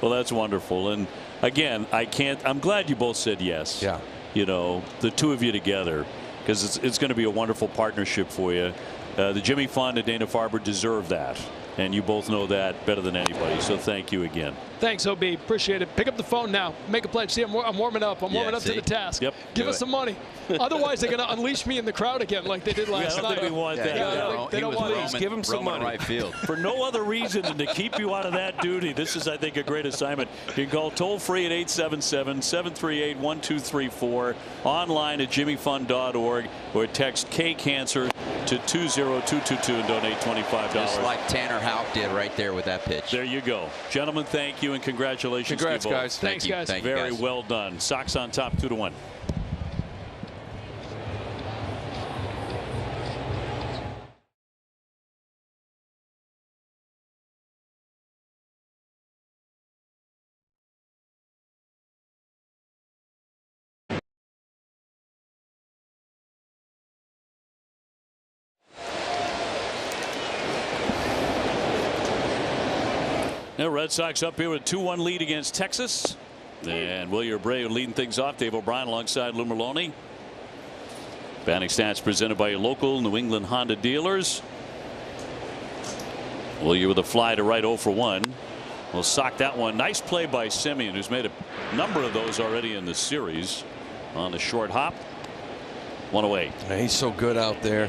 Well, that's wonderful. And again, I'm glad you both said yes. Yeah. You know, the two of you together, because it's going to be a wonderful partnership for you. The Jimmy Fund and Dana-Farber deserve that. And you both know that better than anybody. So thank you again. Thanks, OB. Appreciate it. Pick up the phone now. Make a pledge. See, I'm warming up. I'm warming up to the task. Yep. Give us some money. Otherwise, they're going to unleash me in the crowd again like they did last night. I don't think we want that. Yeah, they don't want to. Give them some money. Right field. For no other reason than to keep you out of that duty. This is, I think, a great assignment. You can call toll-free at 877-738-1234, online at jimmyfund.org, or text K-Cancer to 20222 and donate $25. Just like Tanner Houck did right there with that pitch. There you go. Gentlemen, thank you and congratulations. Congrats, to you both. guys. Thanks, guys. Thank you, Very guys. well done. Sox on top 2-1. The Red Sox up here with a 2-1 lead against Texas. And William Abreu leading things off. Dave O'Brien alongside Lou Merloni. Batting stats presented by your local New England Honda dealers. William with a fly to right, 0 for 1. We'll sock that one. Nice play by Semien, who's made a number of those already in the series. On the short hop. 1 away. Yeah, he's so good out there.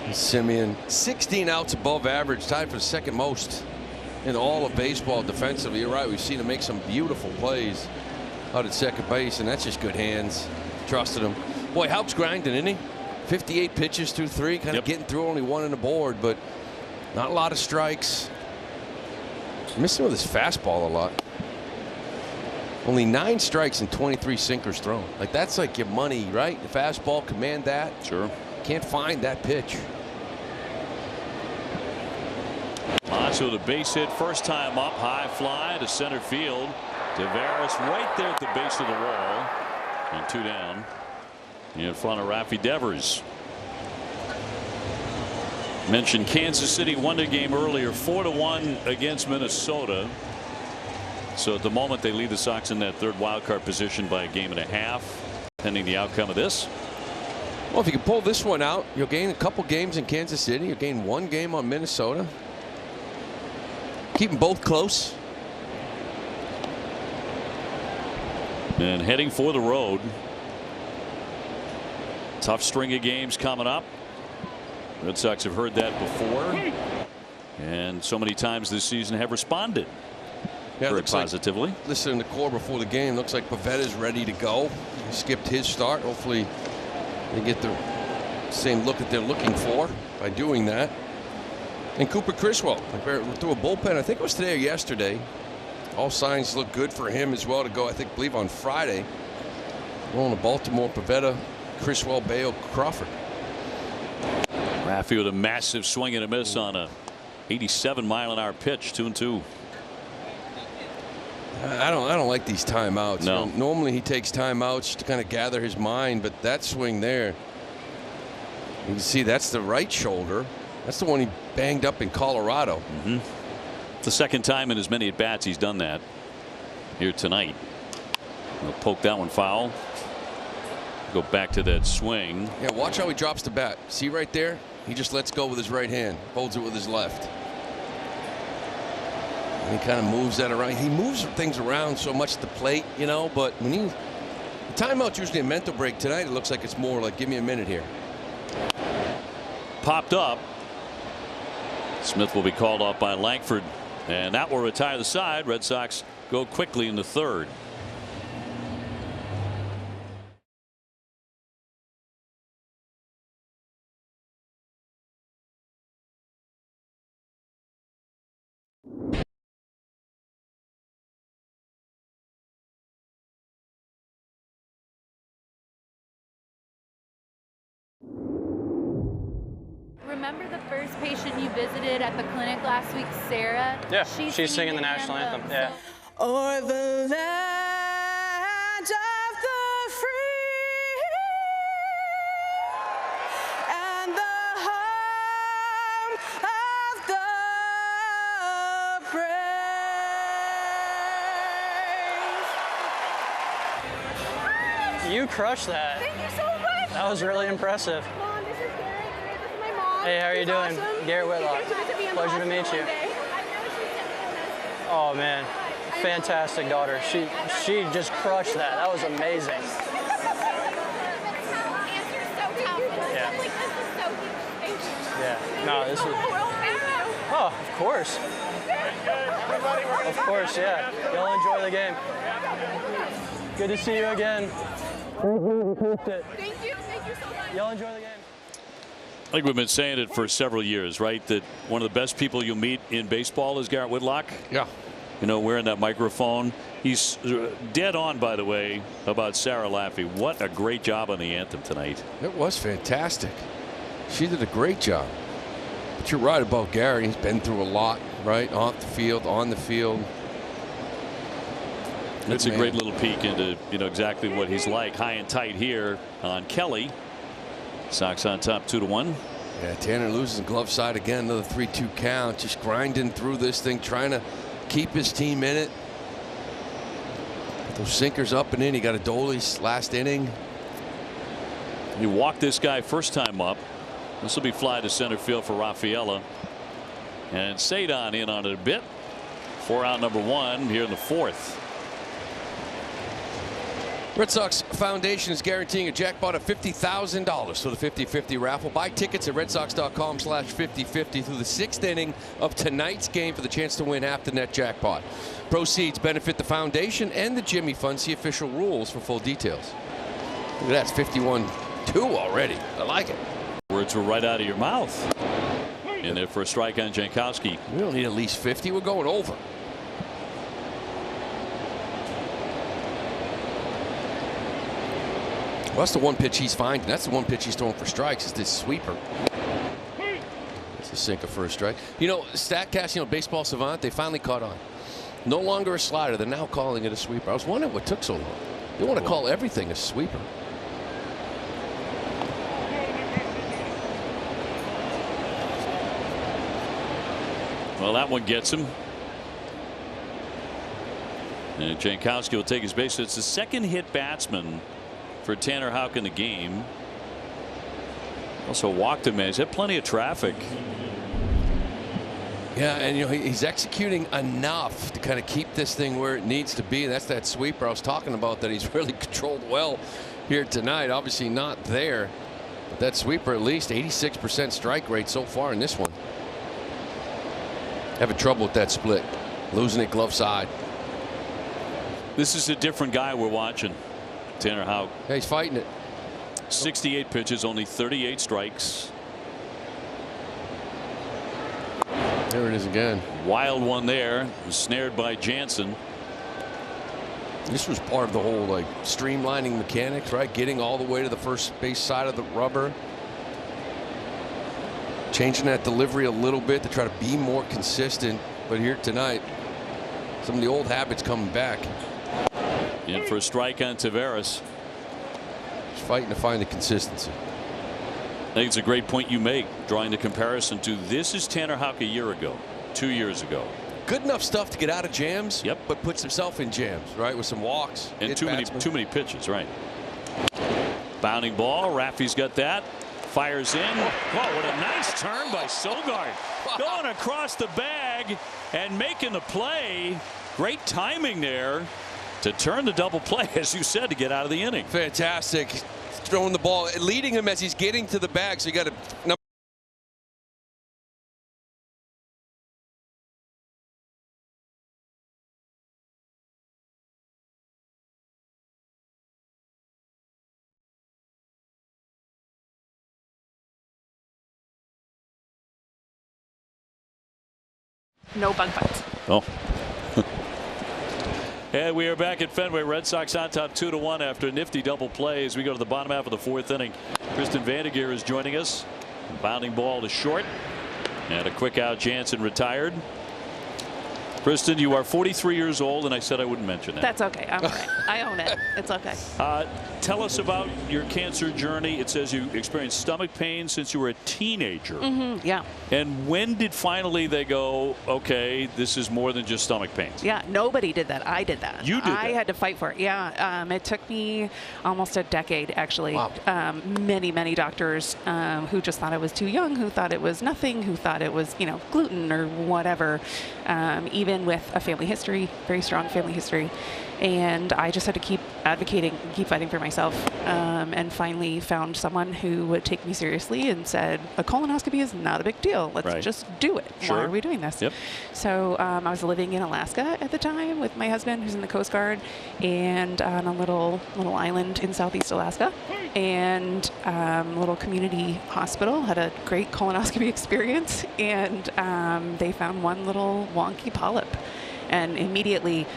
Semien, 16 outs above average, tied for the second most in all of baseball defensively. You're right. We've seen him make some beautiful plays out at second base, and that's just good hands. Trusted him. Boy, Haupt's grinding, isn't he? 58 pitches through 3, kind of getting through, only 1 on the board, but not a lot of strikes. Missing with his fastball a lot. Only 9 strikes and 23 sinkers thrown. Like, that's like your money, right? The fastball, command that. Sure. Can't find that pitch. So the base hit, first time up, high fly to center field. Taveras right there at the base of the wall. And 2 down. In front of Rafi Devers. Mentioned Kansas City won the game earlier, 4-1 against Minnesota. So at the moment they lead the Sox in that third wild card position by a game and a half, pending the outcome of this. Well, if you can pull this one out, you'll gain a couple games in Kansas City. You'll gain 1 game on Minnesota. Keep them both close. And heading for the road. Tough string of games coming up. Red Sox have heard that before. And so many times this season have responded very positively. Like, listening to Core before the game, looks like Pavetta's ready to go. He skipped his start. Hopefully they get the same look that they're looking for by doing that. And Cooper Criswell threw a bullpen, I think it was today or yesterday. All signs look good for him as well to go, I believe on Friday. Going to Baltimore, Pavetta, Criswell, Bale, Crawford. Rafi with a massive swing and a miss on a 87-mile-an-hour pitch, 2-2. I don't like these timeouts. No. Normally he takes timeouts to kind of gather his mind, but that swing there, you can see that's the right shoulder. That's the one he banged up in Colorado. The second time in as many at bats he's done that here tonight. He'll poke that one foul. Go back to that swing. Yeah, watch how he drops the bat. See right there? He just lets go with his right hand, holds it with his left. And he kind of moves that around. He moves things around so much at the plate, you know, but when the timeout's usually a mental break. Tonight it looks like it's more like, give me a minute here. Popped up. Smith will be called off by Langford, and that will retire the side. Red Sox go quickly in the third. Remember the first patient you visited at the clinic last week, Sarah? Yeah, she's singing the national anthem. Yeah. O'er the land of the free and the home of the brave. You crushed that. Thank you so much. That was really impressive. Mom, this is Garrett. This is my mom. Hey, how are you doing? Awesome. Garrett Whitlock. Pleasure to meet you. Oh man, fantastic daughter. She just crushed that. That was amazing. Yeah. Yeah. No, this is. Oh, of course. Of course, yeah. Y'all enjoy the game. Good to see you again. Thank you. Thank you so much. Y'all enjoy the game. I think we've been saying it for several years, right? That one of the best people you'll meet in baseball is Garrett Whitlock. Yeah. You know, wearing that microphone. He's dead on, by the way, about Sarah Laffey. What a great job on the anthem tonight. It was fantastic. She did a great job. But you're right about Gary. He's been through a lot, right? Off the field, on the field. That's a great little peek into, you know, exactly what he's like. High and tight here on Kelly. Sox on top 2-1. Yeah, Tanner loses glove side again. Another 3-2 count. Just grinding through this thing, trying to keep his team in it. Those sinkers up and in. He got Adolis last inning. He walked this guy first time up. This will be fly to center field for Rafaela. And Cedon in on it a bit. 4-out number 1 here in the 4th. Red Sox Foundation is guaranteeing a jackpot of $50,000 for the 50-50 raffle. Buy tickets at redsox.com/5050 through the 6th inning of tonight's game for the chance to win half the net jackpot. Proceeds benefit the foundation and the Jimmy Fund. See official rules for full details. Look at that, it's 51-2 already. I like it. Words were right out of your mouth. In there for a strike on Jankowski. We don't need at least 50. We're going over. Well, that's the one pitch he's finding. That's the one pitch he's throwing for strikes. Is this sweeper? It's a sinker for a strike. You know, Statcast, Baseball Savant, they finally caught on. No longer a slider. They're now calling it a sweeper. I was wondering what took so long. They want to call everything a sweeper. Well, that one gets him. And Jankowski will take his base. It's the second hit batsman for Tanner Houck in the game. Also walked him. He's had plenty of traffic. Yeah, and he's executing enough to kind of keep this thing where it needs to be. That's that sweeper I was talking about that he's really controlled well here tonight. Obviously not there, but that sweeper at least 86% strike rate so far in this one. Having trouble with that split, losing it glove side. This is a different guy we're watching. Tanner Houck. Yeah, he's fighting it. 68 pitches, only 38 strikes. There it is again. Wild one there. Was snared by Jansen. This was part of the whole streamlining mechanics, right? Getting all the way to the first base side of the rubber. Changing that delivery a little bit to try to be more consistent. But here tonight, some of the old habits coming back. In for a strike on Taveras. He's fighting to find the consistency. I think it's a great point you make, drawing the comparison to this is Tanner Houck a year ago, 2 years ago. Good enough stuff to get out of jams. Yep. But puts himself in jams, right, with some walks and too many pitches, right? Bounding ball. Raffy's got that. Fires in. Whoa, what a nice turn by Sogard. Going across the bag and making the play. Great timing there to turn the double play, as you said, to get out of the inning. Fantastic. Throwing the ball, leading him as he's getting to the bag. So you got to. No bug fights. Oh. And we are back at Fenway. Red Sox on top 2-1 after a nifty double play as we go to the bottom half of the 4th inning. Kristen Vandergeer is joining us. Bounding ball to short. And a quick out. Jansen retired. Kristen, you are 43 years old, and I said I wouldn't mention that. That's okay. I'm all right. I own it. It's okay. Tell us about your cancer journey. It says you experienced stomach pain since you were a teenager. Yeah. And when did finally they go, okay, this is more than just stomach pains? Yeah, nobody did that. I did that. You did I had to fight for it. Yeah. It took me almost a decade, actually. Wow. Many doctors who just thought I was too young, who thought it was nothing, who thought it was, gluten or whatever. Even with a family history, very strong family history. And I just had to keep advocating, keep fighting for myself, and finally found someone who would take me seriously and said, a colonoscopy is not a big deal. Let's just do it. Sure. Why are we doing this? Yep. So I was living in Alaska at the time with my husband, who's in the Coast Guard, and on a little island in Southeast Alaska, and little community hospital. Had a great colonoscopy experience, and they found one little wonky polyp, and immediately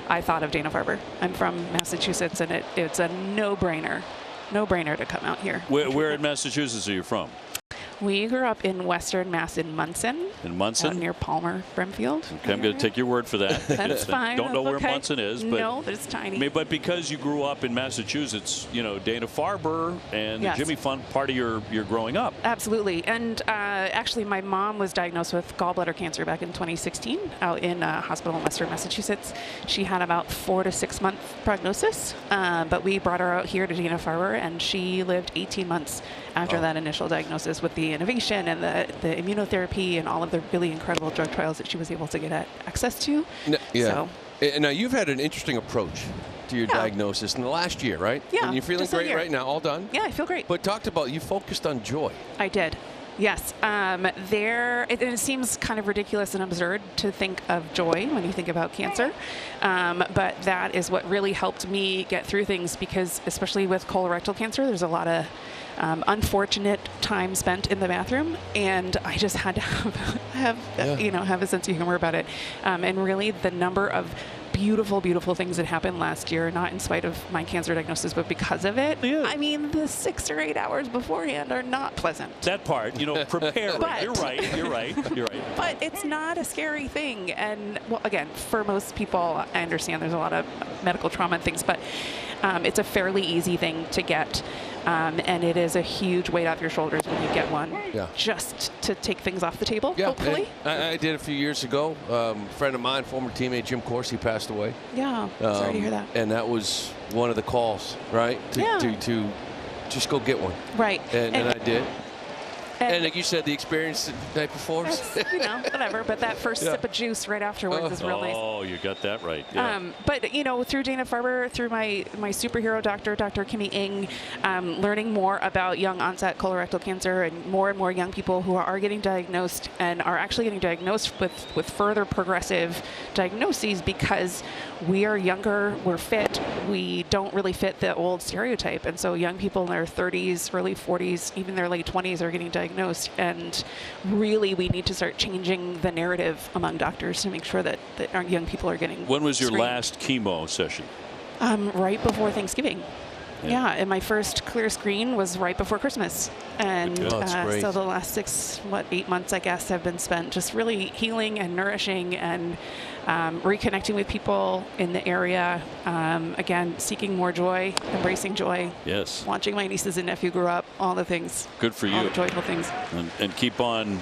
I thought of Dana-Farber. I'm from Massachusetts, and it's a no-brainer to come out here. Where in Massachusetts are you from? We grew up in Western Mass in Munson. In Munson? Out near Palmer, Brimfield. Okay, I'm going to take your word for that. That's fine. Don't know That's where okay. Munson is, but no, but it's tiny. I mean, but because you grew up in Massachusetts, you know, Dana-Farber and Yes. the Jimmy Fund part of your growing up. Absolutely. And actually, my mom was diagnosed with gallbladder cancer back in 2016 out in a hospital in Western Massachusetts. She had about 4 to 6 month prognosis, but we brought her out here to Dana-Farber, and she lived 18 months after that initial diagnosis with the innovation and the immunotherapy and all of the really incredible drug trials that she was able to get access to. Yeah. So, And now you've had an interesting approach to your diagnosis in the last year, right? Yeah, And you're feeling just a great year. right now, all done? Yeah, I feel great. But talked about, you focused on joy. I did. Yes. It seems kind of ridiculous and absurd to think of joy when you think about cancer. But that is what really helped me get through things, because especially with colorectal cancer, there's a lot of unfortunate time spent in the bathroom, and I just had to have a sense of humor about it. And really, the number of beautiful, beautiful things that happened last year, not in spite of my cancer diagnosis, but because of it. Yeah. I mean, the 6 or 8 hours beforehand are not pleasant. That part, you know, preparing. You're right. But it's not a scary thing. And, well, again, for most people, I understand there's a lot of medical trauma and things, but it's a fairly easy thing to get. And it is a huge weight off your shoulders when you get one, just to take things off the table, hopefully. I did a few years ago. A friend of mine, former teammate Jim Corsi, passed away. Yeah, sorry to hear that. And that was one of the calls, right? To just go get one. Right. And I did. And like you said, the experience the night before. You know, whatever. But that first sip of juice right afterwards is real nice. Oh, you got that right. Yeah. But, you know, through Dana-Farber, through my superhero doctor, Dr. Kimmy Ng, learning more about young onset colorectal cancer and more young people who are getting diagnosed and are actually getting diagnosed with further progressive diagnoses, because we are younger, we're fit, we don't really fit the old stereotype. And so young people in their 30s, early 40s, even their late 20s are getting diagnosed. And really, we need to start changing the narrative among doctors to make sure that our young people are getting When was your screened. last chemo session? Right before Thanksgiving. Yeah. And my first clear screen was right before Christmas. And that's great. so the last 8 months, I guess, have been spent just really healing and nourishing and reconnecting with people in the area. Again, seeking more joy, embracing joy. Yes. Watching my nieces and nephew grow up, all the things. Good for All you. the joyful things. And keep on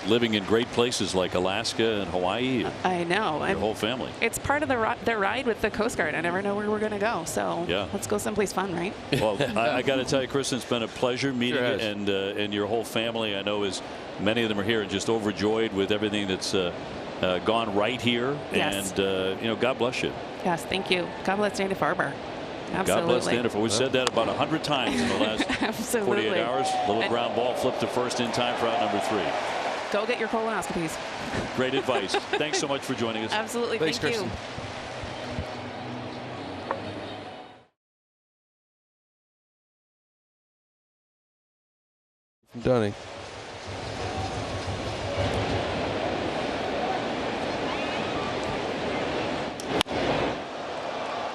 living in great places like Alaska and Hawaii. And I know. your whole family. It's part of the ride with the Coast Guard. I never know where we're going to go. So let's go someplace fun, right? Well, I got to tell you, Kristen, it's been a pleasure meeting Sure you and your whole family. I know as many of them are here and just overjoyed with everything that's gone right here. Yes. And, you know, God bless you. Yes, thank you. God bless Dana-Farber. Absolutely. God bless Dana-Farber. We said that about 100 times in the last Absolutely. 48 hours. Little ground ball flipped to first in time for out number 3. Go get your colonoscopies. Great advice. Thanks so much for joining us. Absolutely. Thanks, Thank Kristen. you. Dunning.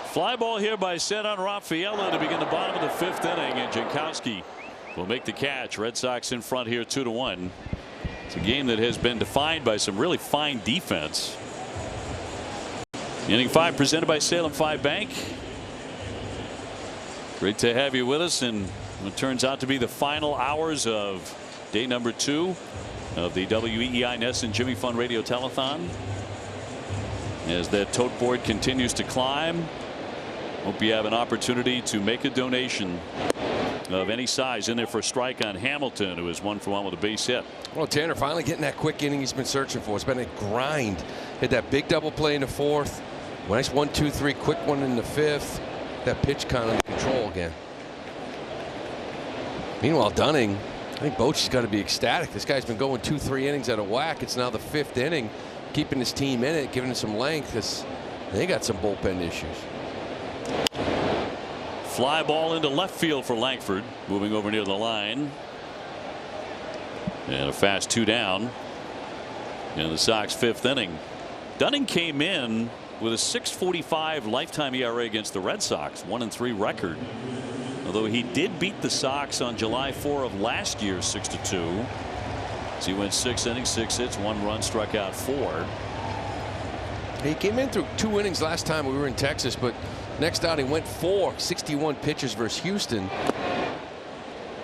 Fly ball here by Cedar Rafaela to begin the bottom of the 5th inning, and Jankowski will make the catch. Red Sox in front here 2-1. It's a game that has been defined by some really fine defense. Inning 5 presented by Salem 5 Bank. Great to have you with us, and what turns out to be the final hours of day number 2 of the WEEI NESN Jimmy Fund Radio Telethon. As that tote board continues to climb, hope you have an opportunity to make a donation of any size in there for a strike on Hamilton, who is 1 for 1 with a base hit. Well, Tanner finally getting that quick inning he's been searching for. It's been a grind. Hit that big double play in the 4th. Nice 1-2-3 quick one in the 5th. That pitch kind of in control again. Meanwhile, Dunning, I think Bochy's got to be ecstatic. This guy's been going 2-3 innings out of whack. It's now the 5th inning, keeping his team in it, giving it some length, because they got some bullpen issues. Fly ball into left field for Langford, moving over near the line. And a fast 2 down in the Sox 5th inning. Dunning came in with a 6.45 lifetime ERA against the Red Sox, 1-3 record. Although he did beat the Sox on July 4 of last year 6-2. So he went 6 innings, 6 hits, 1 run, struck out 4. He came in through 2 innings last time we were in Texas, but next out he went 61 pitches versus Houston.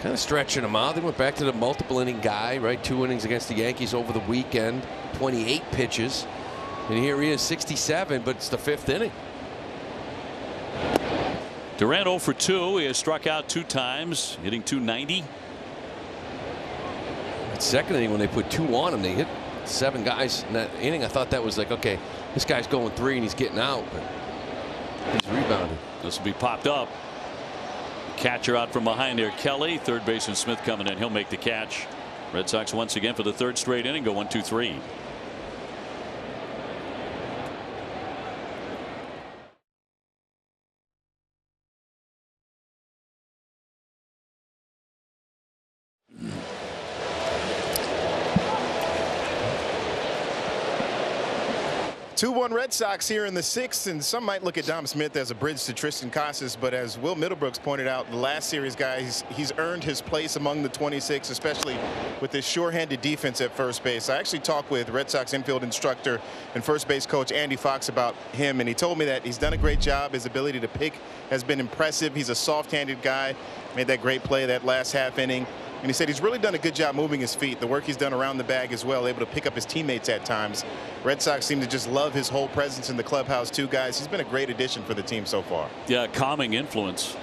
Kind of stretching him out. They went back to the multiple inning guy, right? 2 innings against the Yankees over the weekend, 28 pitches. And here he is, 67, but it's the 5th inning. Durant 0 for 2. He has struck out 2 times, hitting .290. That second inning, when they put 2 on him, they hit 7 guys in that inning. I thought that was like, okay, this guy's going 3 and he's getting out, but he's rebounded. This will be popped up. Catcher out from behind there, Kelly. Third baseman Smith coming in. He'll make the catch. Red Sox once again for the 3rd straight inning go 1-2-3. Two-1 Red Sox here in the 6th, and some might look at Dom Smith as a bridge to Tristan Casas, but as Will Middlebrooks pointed out, the last series, guys, he's earned his place among the 26, especially with his sure-handed defense at first base. I actually talked with Red Sox infield instructor and first base coach Andy Fox about him, and he told me that he's done a great job. His ability to pick has been impressive. He's a soft-handed guy. Made that great play that last half inning. And he said he's really done a good job moving his feet. The work he's done around the bag as well, able to pick up his teammates at times. Red Sox seem to just love his whole presence in the clubhouse too, guys. He's been a great addition for the team so far. Yeah, calming influence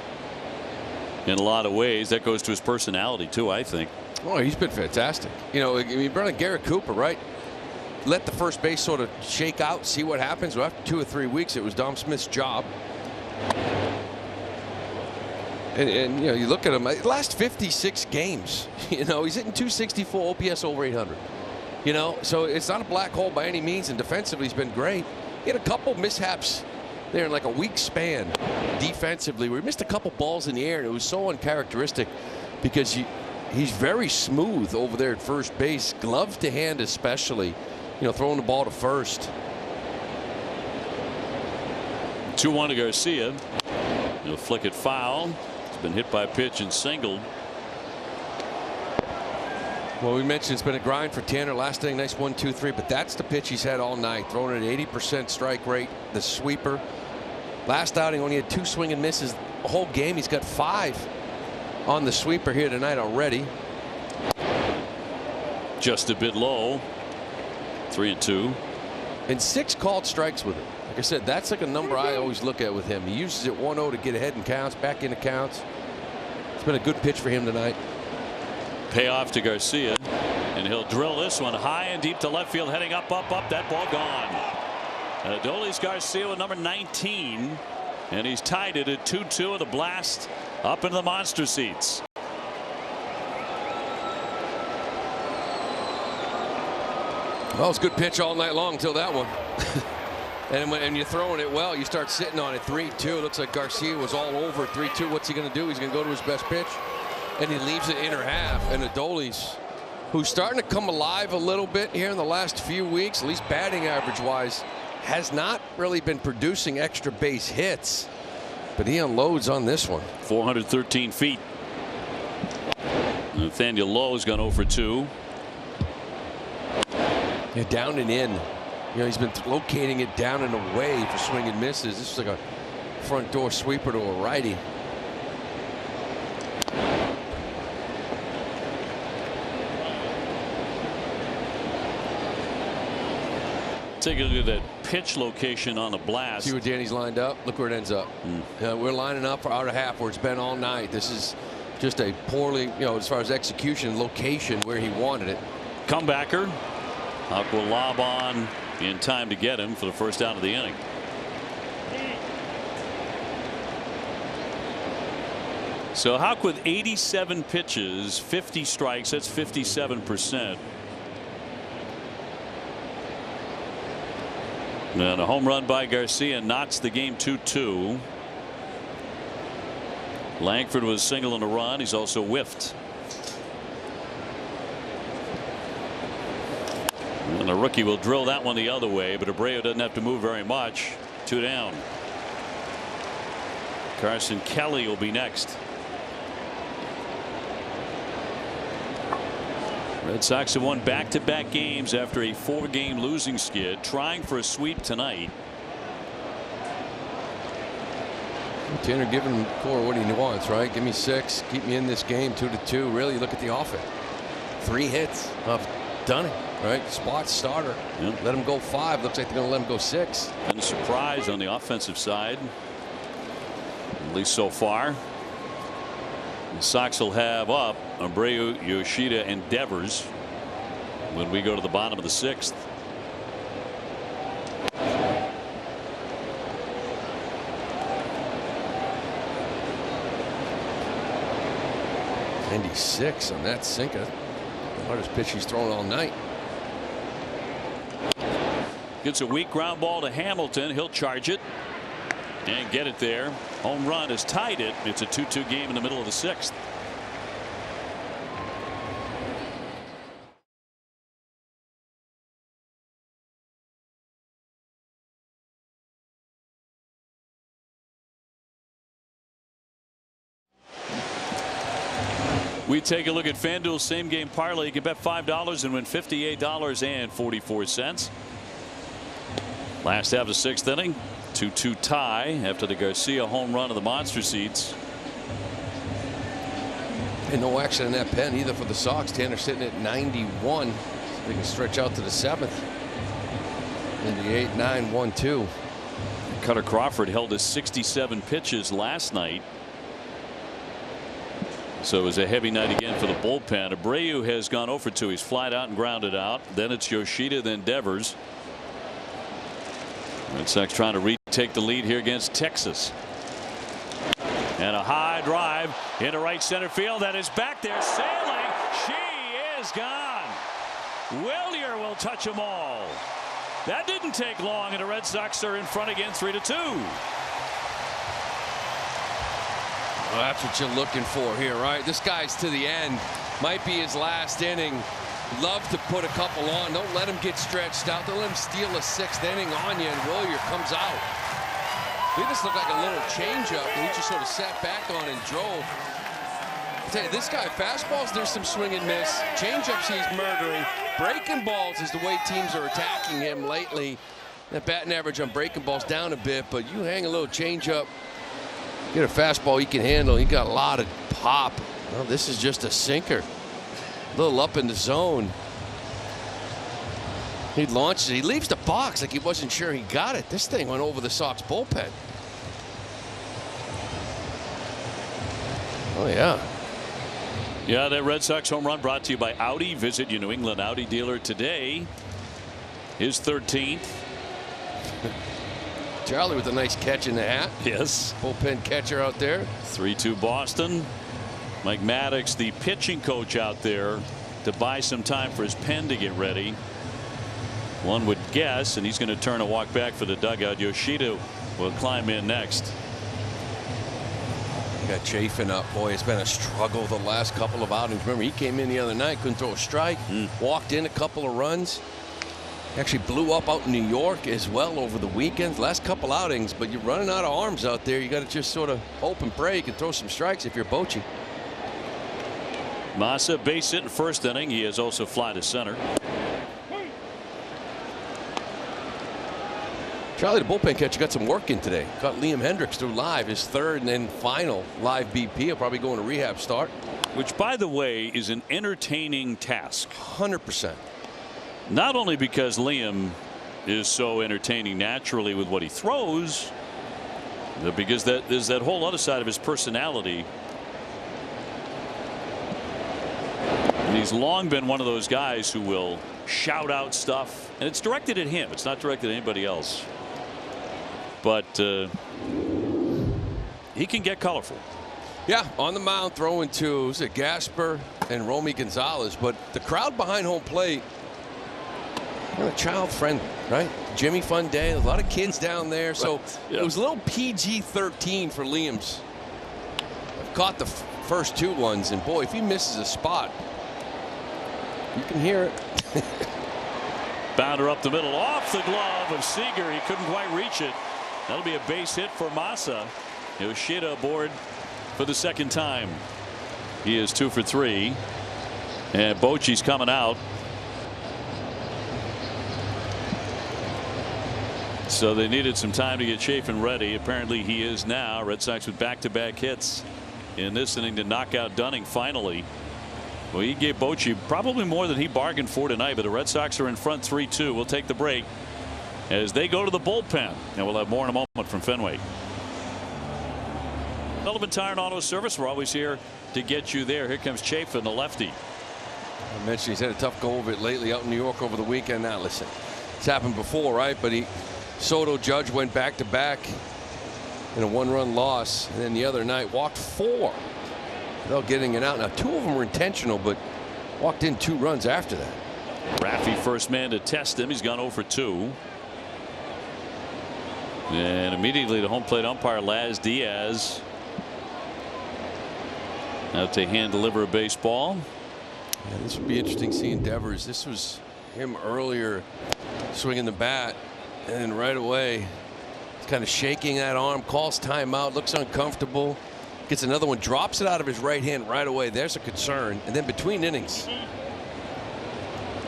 in a lot of ways. That goes to his personality too, I think. Oh, he's been fantastic. You know, I mean, brought in Garrett Cooper, right? Let the first base sort of shake out, see what happens. Well, after 2 or 3 weeks, it was Dom Smith's job. And you know, you look at him, last 56 games, you know, he's hitting .264, OPS over 800. You know, so it's not a black hole by any means, and defensively he's been great. He had a couple mishaps there in like a week span defensively where he missed a couple balls in the air, and it was so uncharacteristic because he's very smooth over there at first base, glove to hand especially, you know, throwing the ball to first. 2-1 to Garcia. He'll flick it foul. Been hit by a pitch and singled. Well, we mentioned it's been a grind for Tanner. Last inning, nice 1-2-3, but that's the pitch he's had all night, throwing at 80% strike rate. The sweeper. Last outing only had 2 swing and misses the whole game. He's got 5 on the sweeper here tonight already. Just a bit low. 3-2. And 6 called strikes with it. Like I said, that's like a number I always look at with him. He uses it 1-0 to get ahead in counts, back into counts. It's been a good pitch for him tonight. Payoff to Garcia, and he'll drill this one high and deep to left field, heading up. That ball gone. Adolis Garcia with number 19, and he's tied it at 2-2 with a blast up into the monster seats. Well, it's a good pitch all night long until that one. And when you're throwing it well, you start sitting on it. 3-2. Looks like Garcia was all over 3-2. What's he going to do? He's going to go to his best pitch, and he leaves it inner half. And Adolis, who's starting to come alive a little bit here in the last few weeks, at least batting average wise, has not really been producing extra base hits, but he unloads on this one. 413 feet. Nathaniel Lowe's gone 0 for 2. Yeah, down and in. You know, he's been locating it down and away for swing and misses. This is like a front door sweeper to a righty. Take a look at that pitch location on the blast. See where Danny's lined up? Look where it ends up. We're lining up for outer half where it's been all night. This is just a poorly, you know, as far as execution, location where he wanted it. Comebacker. Houck will lob on in time to get him for the first out of the inning. So Houck with 87 pitches, 50 strikes. That's 57%. And a home run by Garcia knocks the game 2-2. Langford was single in a run. He's also whiffed. And the rookie will drill that one the other way, but Abreu doesn't have to move very much. 2 down. Carson Kelly will be next. Red Sox have won back-to-back games after a 4-game losing skid, trying for a sweep tonight. Tanner giving Cora what he wants, right? Give me 6, keep me in this game, 2-2. Really, look at the offense. 3 hits of Dunning, right? Spot starter. Yep. Let him go 5. Looks like they're going to let him go 6. Been a surprise on the offensive side, at least so far. The Sox will have up Abreu, Yoshida, and Devers when we go to the bottom of the 6th. '96 on that sinker. The hardest pitch he's thrown all night. Gets a weak ground ball to Hamilton. He'll charge it and get it there. Home run has tied it. It's a 2-2 game in the middle of the 6th. We take a look at FanDuel's same game parlay. You can bet $5 and win $58.44. Last half of the 6th inning, 2-2 tie after the Garcia home run of the Monster Seats. And no action in that pen either for the Sox. Tanner sitting at 91. They can stretch out to the 7th. In the 8-9-1-2. Cutter Crawford held his 67 pitches last night. So it was a heavy night again for the bullpen. Abreu has gone 0 for 2. He's flied out and grounded out. Then it's Yoshida, then Devers. Red Sox trying to retake the lead here against Texas. And a high drive into right center field. That is back there sailing. She is gone. Willier will touch them all. That didn't take long, and the Red Sox are in front again 3-2. Well, that's what you're looking for here, right? This guy's to the end. Might be his last inning. Love to put a couple on. Don't let him get stretched out. Don't let him steal a 6th inning on you, and Willier comes out. He just looked like a little changeup, and he just sort of sat back on and drove. I tell you, this guy, fastballs, there's some swing and miss. Changeups, he's murdering. Breaking balls is the way teams are attacking him lately. That batting average on breaking balls down a bit, but you hang a little changeup, get a fastball he can handle. He got a lot of pop. Well, this is just a sinker. A little up in the zone. He launches it. He leaves the box like he wasn't sure he got it. This thing went over the Sox bullpen. Oh, yeah. Yeah, that Red Sox home run brought to you by Audi. Visit your New England Audi dealer today. His 13th. Charlie with a nice catch in the hat. Yes. Bullpen catcher out there. 3-2 Boston. Mike Maddox, the pitching coach out there, to buy some time for his pen to get ready. One would guess, and he's going to turn and walk back for the dugout. Yoshida will climb in next. He got Chafin up. Boy, it's been a struggle the last couple of outings. Remember, he came in the other night, couldn't throw a strike, walked in a couple of runs. Actually blew up out in New York as well over the weekend. Last couple outings, but you're running out of arms out there. You got to just sort of hope and pray you can throw some strikes if you're Bochy. Massa base hit in first inning. He has also fly to center. Charlie, the bullpen catcher, got some work in today. Caught Liam Hendricks through live, his 3rd and then final live BP. He'll probably go in a rehab start. Which, by the way, is an entertaining task. 100%. Not only because Liam is so entertaining naturally with what he throws, but because there's that whole other side of his personality. And he's long been one of those guys who will shout out stuff, and it's directed at him. It's not directed at anybody else. But he can get colorful. Yeah, on the mound throwing to, was it Gasper and Romy Gonzalez, but the crowd behind home plate, you know, child friendly, right? Jimmy Fun Day, a lot of kids down there, so it was a little PG-13 for Liam's. I've caught the first 2 ones, and boy, if he misses a spot, you can hear it. Bounder up the middle, off the glove of Seager. He couldn't quite reach it. That'll be a base hit for Massa. Yoshida aboard for the 2nd time. He is 2 for 3. And Bochy's coming out. So they needed some time to get Chafin ready. Apparently he is now. Red Sox with back-to-back hits in this inning to knock out Dunning finally. Well, he gave Bochy probably more than he bargained for tonight, but the Red Sox are in front 3-2. We'll take the break as they go to the bullpen, and we'll have more in a moment from Fenway. Sullivan Tire and Auto Service, we're always here to get you there. Here comes Chafin, the lefty. I mentioned he's had a tough go of it lately out in New York over the weekend. Now listen, it's happened before, right? But Soto, Judge went back-to-back in a one-run loss, and then the other night walked 4 without getting it out. Now 2 of them were intentional, but walked in 2 runs after that. Raffy first man to test him. He's gone 0 for 2. And immediately the home plate umpire Laz Diaz out to hand deliver a baseball. Yeah, this would be interesting seeing Devers. This was him earlier swinging the bat, and then right away he's kind of shaking that arm, calls timeout, looks uncomfortable, gets another one, drops it out of his right hand right away. There's a concern. And then between innings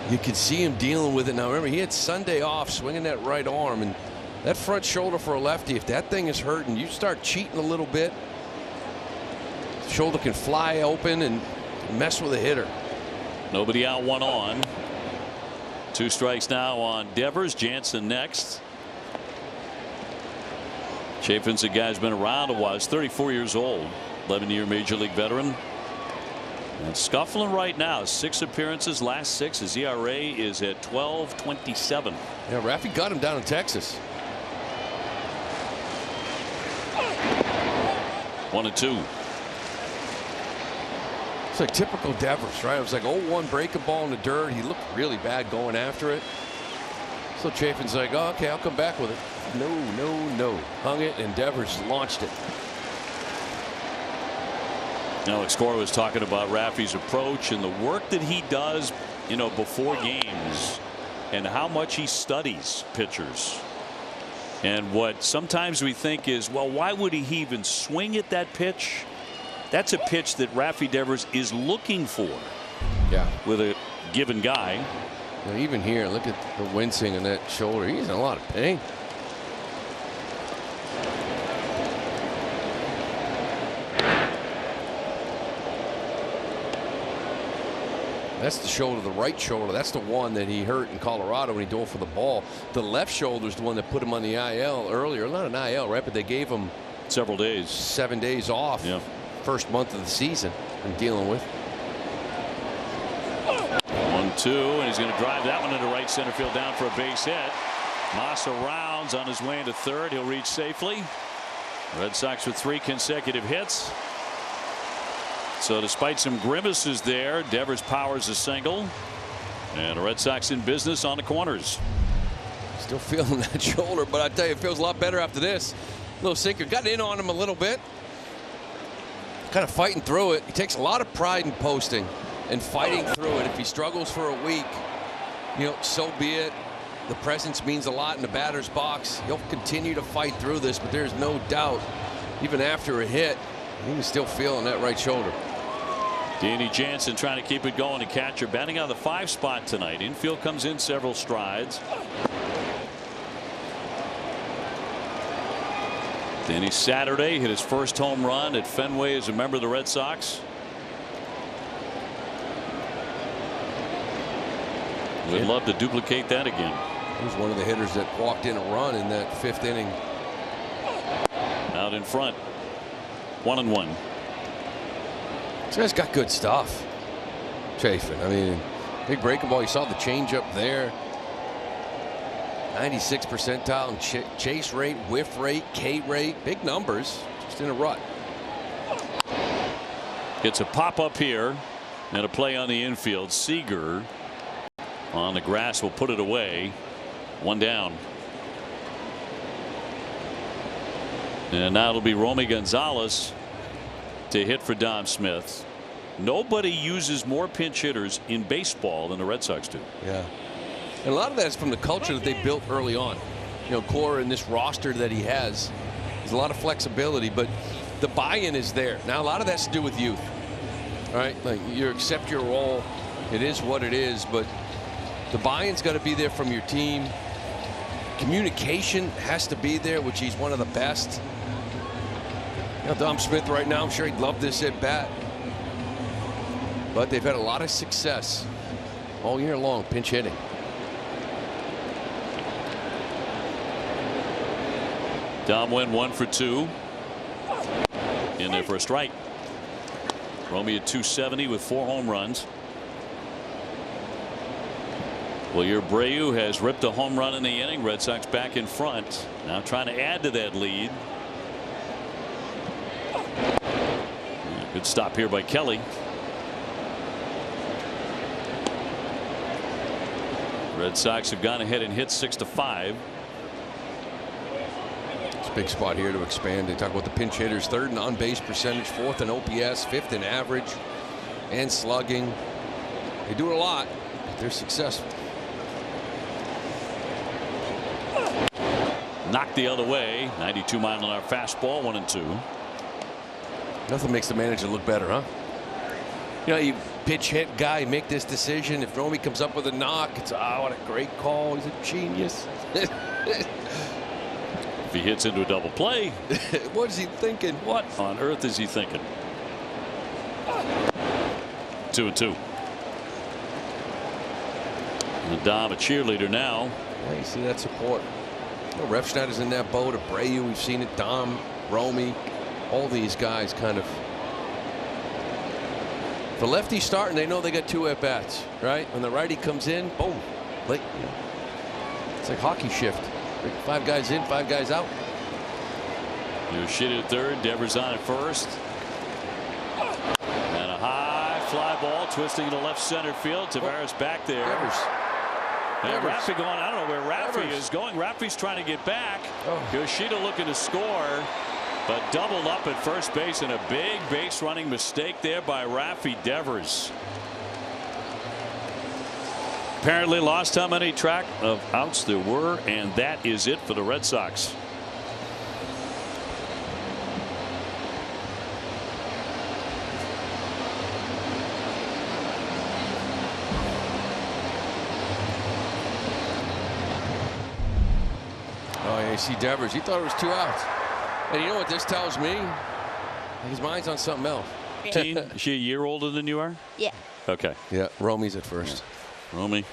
you can see him dealing with it. Now remember, he had Sunday off swinging that right arm, and that front shoulder for a lefty, if that thing is hurting, you start cheating a little bit, shoulder can fly open and mess with a hitter. Nobody out, 1 on. 2 strikes now on Devers. Jansen next. Chafin's a guy who's been around a while. He's 34 years old, 11-year major league veteran. And scuffling right now. 6 appearances, last 6. His ERA is at 12.27. Yeah, Raffy got him down in Texas. 1-2. It's like typical Devers, right? It was like 0-1 breaking ball in the dirt. He looked really bad going after it. So Chafin's like, oh, okay, I'll come back with it. No. Hung it, and Devers launched it. Alex Cora was talking about Raffy's approach and the work that he does, before games, and how much he studies pitchers. And what sometimes we think is, well, why would he even swing at that pitch? That's a pitch that Raffy Devers is looking for. Yeah. With a given guy. Now even here, look at the wincing in that shoulder. He's in a lot of pain. That's the shoulder, the right shoulder. That's the one that he hurt in Colorado when he dove for the ball. The left shoulder is the one that put him on the IL earlier. Not an IL, right? But they gave him several days, 7 days off. Yeah. First month of the season I'm dealing with. 1-2, and he's going to drive that one into right center field down for a base hit. Massa rounds on his way into third. He'll reach safely. Red Sox with 3 consecutive hits. So despite some grimaces there, Devers powers a single, and the Red Sox in business on the corners. Still feeling that shoulder, but I tell you, it feels a lot better after this. Little sinker got in on him a little bit. Kind of fighting through it. He takes a lot of pride in posting and fighting through it. If he struggles for a week, so be it. The presence means a lot in the batter's box. He'll continue to fight through this, but there's no doubt, even after a hit, he was still feeling that right shoulder. Danny Jansen trying to keep it going. The catcher batting out of the 5 spot tonight. Infield comes in several strides. Danny Saturday hit his first home run at Fenway as a member of the Red Sox. We'd love to duplicate that again. He was one of the hitters that walked in a run in that 5th inning. Out in front. 1-1. This guy's got good stuff. Chafin. I mean, big breaking ball. You saw the changeup there. 96 percentile in chase rate, whiff rate, K rate. Big numbers. Just in a rut. It's a pop up here and a play on the infield. Seager on the grass will put it away. 1 down. And now it'll be Romy Gonzalez to hit for Dom Smith. Nobody uses more pinch hitters in baseball than the Red Sox do. Yeah. And a lot of that is from the culture that they built early on. Cora in this roster that he has, there's a lot of flexibility, but the buy-in is there. Now, a lot of that's to do with youth. All right, like you accept your role It is what it is, but the buy-in's got to be there from your team. Communication has to be there, which he's one of the best. You know, Dom Smith right now, I'm sure he'd love this at bat. But they've had a lot of success all year long, pinch hitting. Dom went 1 for 2 in there for a strike. Romy at 270 with 4 home runs. Well, your Abreu has ripped a home run in the inning. Red Sox back in front. Now trying to add to that lead. Good stop here by Kelly. Red Sox have gone ahead and hit 6-5. It's a big spot here to expand. They talk about the pinch hitters, 3rd in on-base percentage, 4th in OPS, 5th in average and slugging. They do it a lot, but they're successful. Knocked the other way. 92-mile-an-hour fastball, 1-2. Nothing makes the manager look better, huh? You know, you pitch hit guy, make this decision. If Romy comes up with a knock, it's what a great call. He's a genius. If he hits into a double play, what is he thinking? What on earth is he thinking? 2-2. And Dom a cheerleader now. Yeah, you see that support. You know, Refschneider's in that boat. Abreu, we've seen it. Dom, Romy, all these guys kind of. The lefty starting, they know they got 2 at-bats, right? When the righty comes in, boom. It's like hockey shift. 5 guys in, 5 guys out. Yoshida at 3rd, Devers on at 1st. And a high fly ball twisting to left center field. Tavares back there. Devers. And Raffy going, I don't know where Raffy is going. Raffy's trying to get back. Yoshida looking to score, but doubled up at first base, and a big base running mistake there by Raffy Devers. Apparently lost how many track of outs there were, and that is it for the Red Sox. Oh, yeah, you see Devers. He thought it was 2 outs. And you know what this tells me? His mind's on something else. Is she a year older than you are? Yeah. Okay. Yeah, Romy's at first. Yeah. Romy.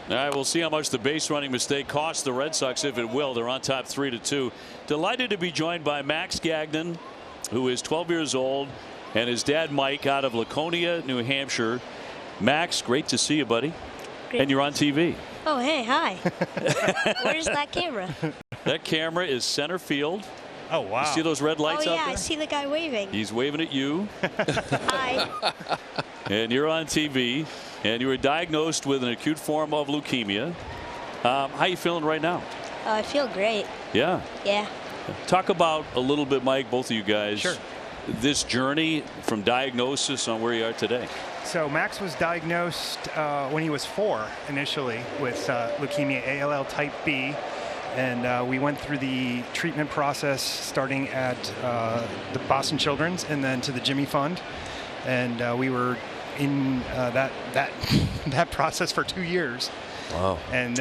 All right, we'll see how much the base running mistake costs the Red Sox, if it will. They're on top 3-2. Delighted to be joined by Max Gagnon, who is 12 years old, and his dad Mike out of Laconia, New Hampshire. Max, great to see you, buddy. Great. And you're on TV. Oh, hey, hi. Where's that camera? That camera is center field. Oh, wow. You see those red lights oh, out yeah, there? I see the guy waving. He's waving at you. Hi. And you're on TV, and you were diagnosed with an acute form of leukemia. How are you feeling right now? I feel great. Yeah. Yeah. Talk about a little bit, Mike, both of you guys. Sure. This journey from diagnosis on where you are today. So Max was diagnosed when he was 4 initially with leukemia, ALL type B. And we went through the treatment process starting at the Boston Children's and then to the Jimmy Fund. And we were in that process for 2 years. Wow. And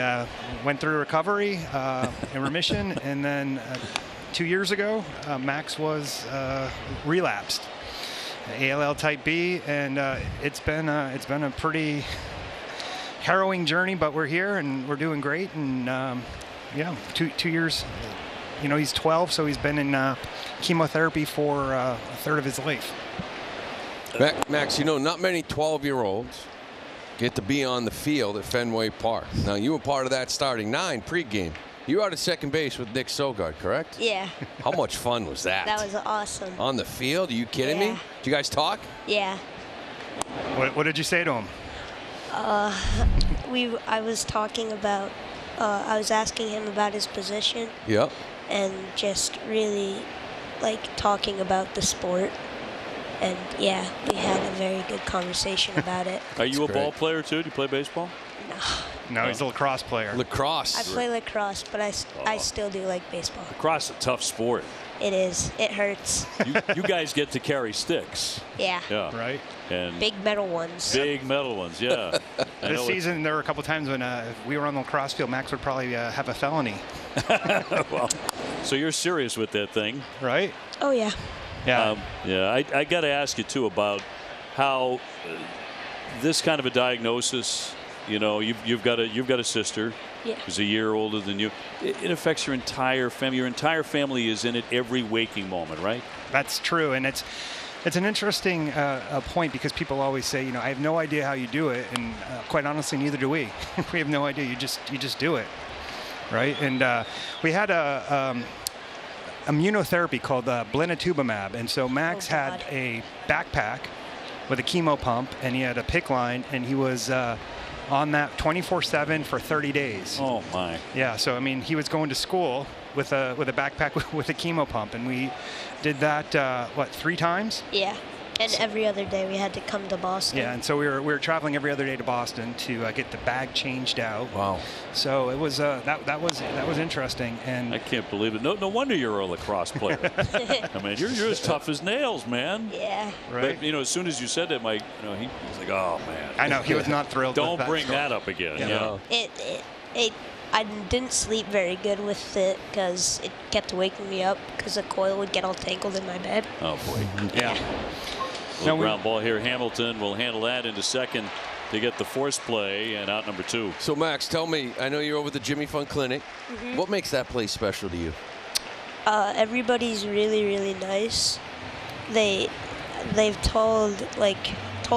went through recovery and remission. And then 2 years ago, Max was relapsed, ALL type B, and it's been a pretty harrowing journey. But we're here and we're doing great. And yeah, 2 years. You know, he's 12, so he's been in chemotherapy for a third of his life. Max, you know, not many 12-year-olds get to be on the field at Fenway Park. Now, you were part of that starting 9 pregame. You were out at second base with Nick Sogard, correct? Yeah. How much fun was that? That was awesome. On the field? Are you kidding me? Did you guys talk? Yeah. What did you say to him? I was talking about, I was asking him about his position. Yep. And just really, like, talking about the sport. And yeah, we had a very good conversation about it. Are you a ball player too? Do you play baseball? No, he's a lacrosse player. Lacrosse. I play lacrosse, but I still do like baseball. Lacrosse is a tough sport. It is. It hurts. You guys get to carry sticks. Yeah. Yeah. Right. And Big metal ones. big metal ones, yeah. I This know season, there were a couple times when if we were on the lacrosse field, Max would probably have a felony. Well, so you're serious with that thing, right? Oh yeah. Yeah. Yeah. I got to ask you too about how this kind of a diagnosis. You know, you've got a sister who's a year older than you. It affects your entire family. Your entire family is in it every waking moment, right? That's true, and it's an interesting point because people always say, you know, I have no idea how you do it, and quite honestly, neither do we. We have no idea. You just do it, right? And we had a immunotherapy called blinatumomab, and so Max had a backpack with a chemo pump, and he had a PICC line, and he was on that 24/7 for 30 days. Oh my! Yeah, so I mean, he was going to school with a backpack with a chemo pump, and we did that 3 times? Yeah. And every other day we had to come to Boston. Yeah, and so we were traveling every other day to Boston to get the bag changed out. Wow. So it was that was interesting, and I can't believe it. No wonder you're a lacrosse player. I mean, you're as tough as nails, man. Yeah. Right. But you know, as soon as you said that, Mike, you know, he was like, "Oh man." I know he was not thrilled. Don't with that bring story. that up again. Yeah. I didn't sleep very good with it because it kept waking me up because the coil would get all tangled in my bed. Oh boy. Yeah. Little ground ball here. Hamilton will handle that into second to get the force play and out number 2. So Max, tell me, I know you're over at the Jimmy Fund Clinic. What makes that place special to you? Everybody's really, really nice. They've told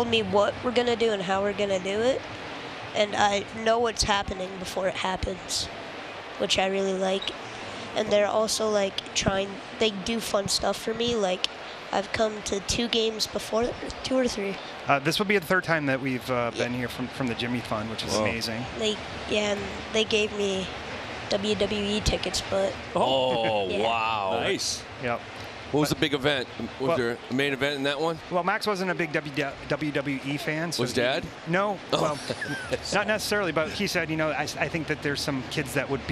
me what we're gonna do and how we're gonna do it, and I know what's happening before it happens, which I really like. And they're also they do fun stuff for me. Like, I've come to 2 games before, 2 or 3. This will be the 3rd time that we've been here from the Jimmy Fund, which is amazing. And they gave me WWE tickets, but Wow. Nice. Yep. What was the big event? Was there a main event in that one? Well, Max wasn't a big WWE fan. So Was Dad? No. Well, not necessarily, but he said, you know, I think that there's some kids that would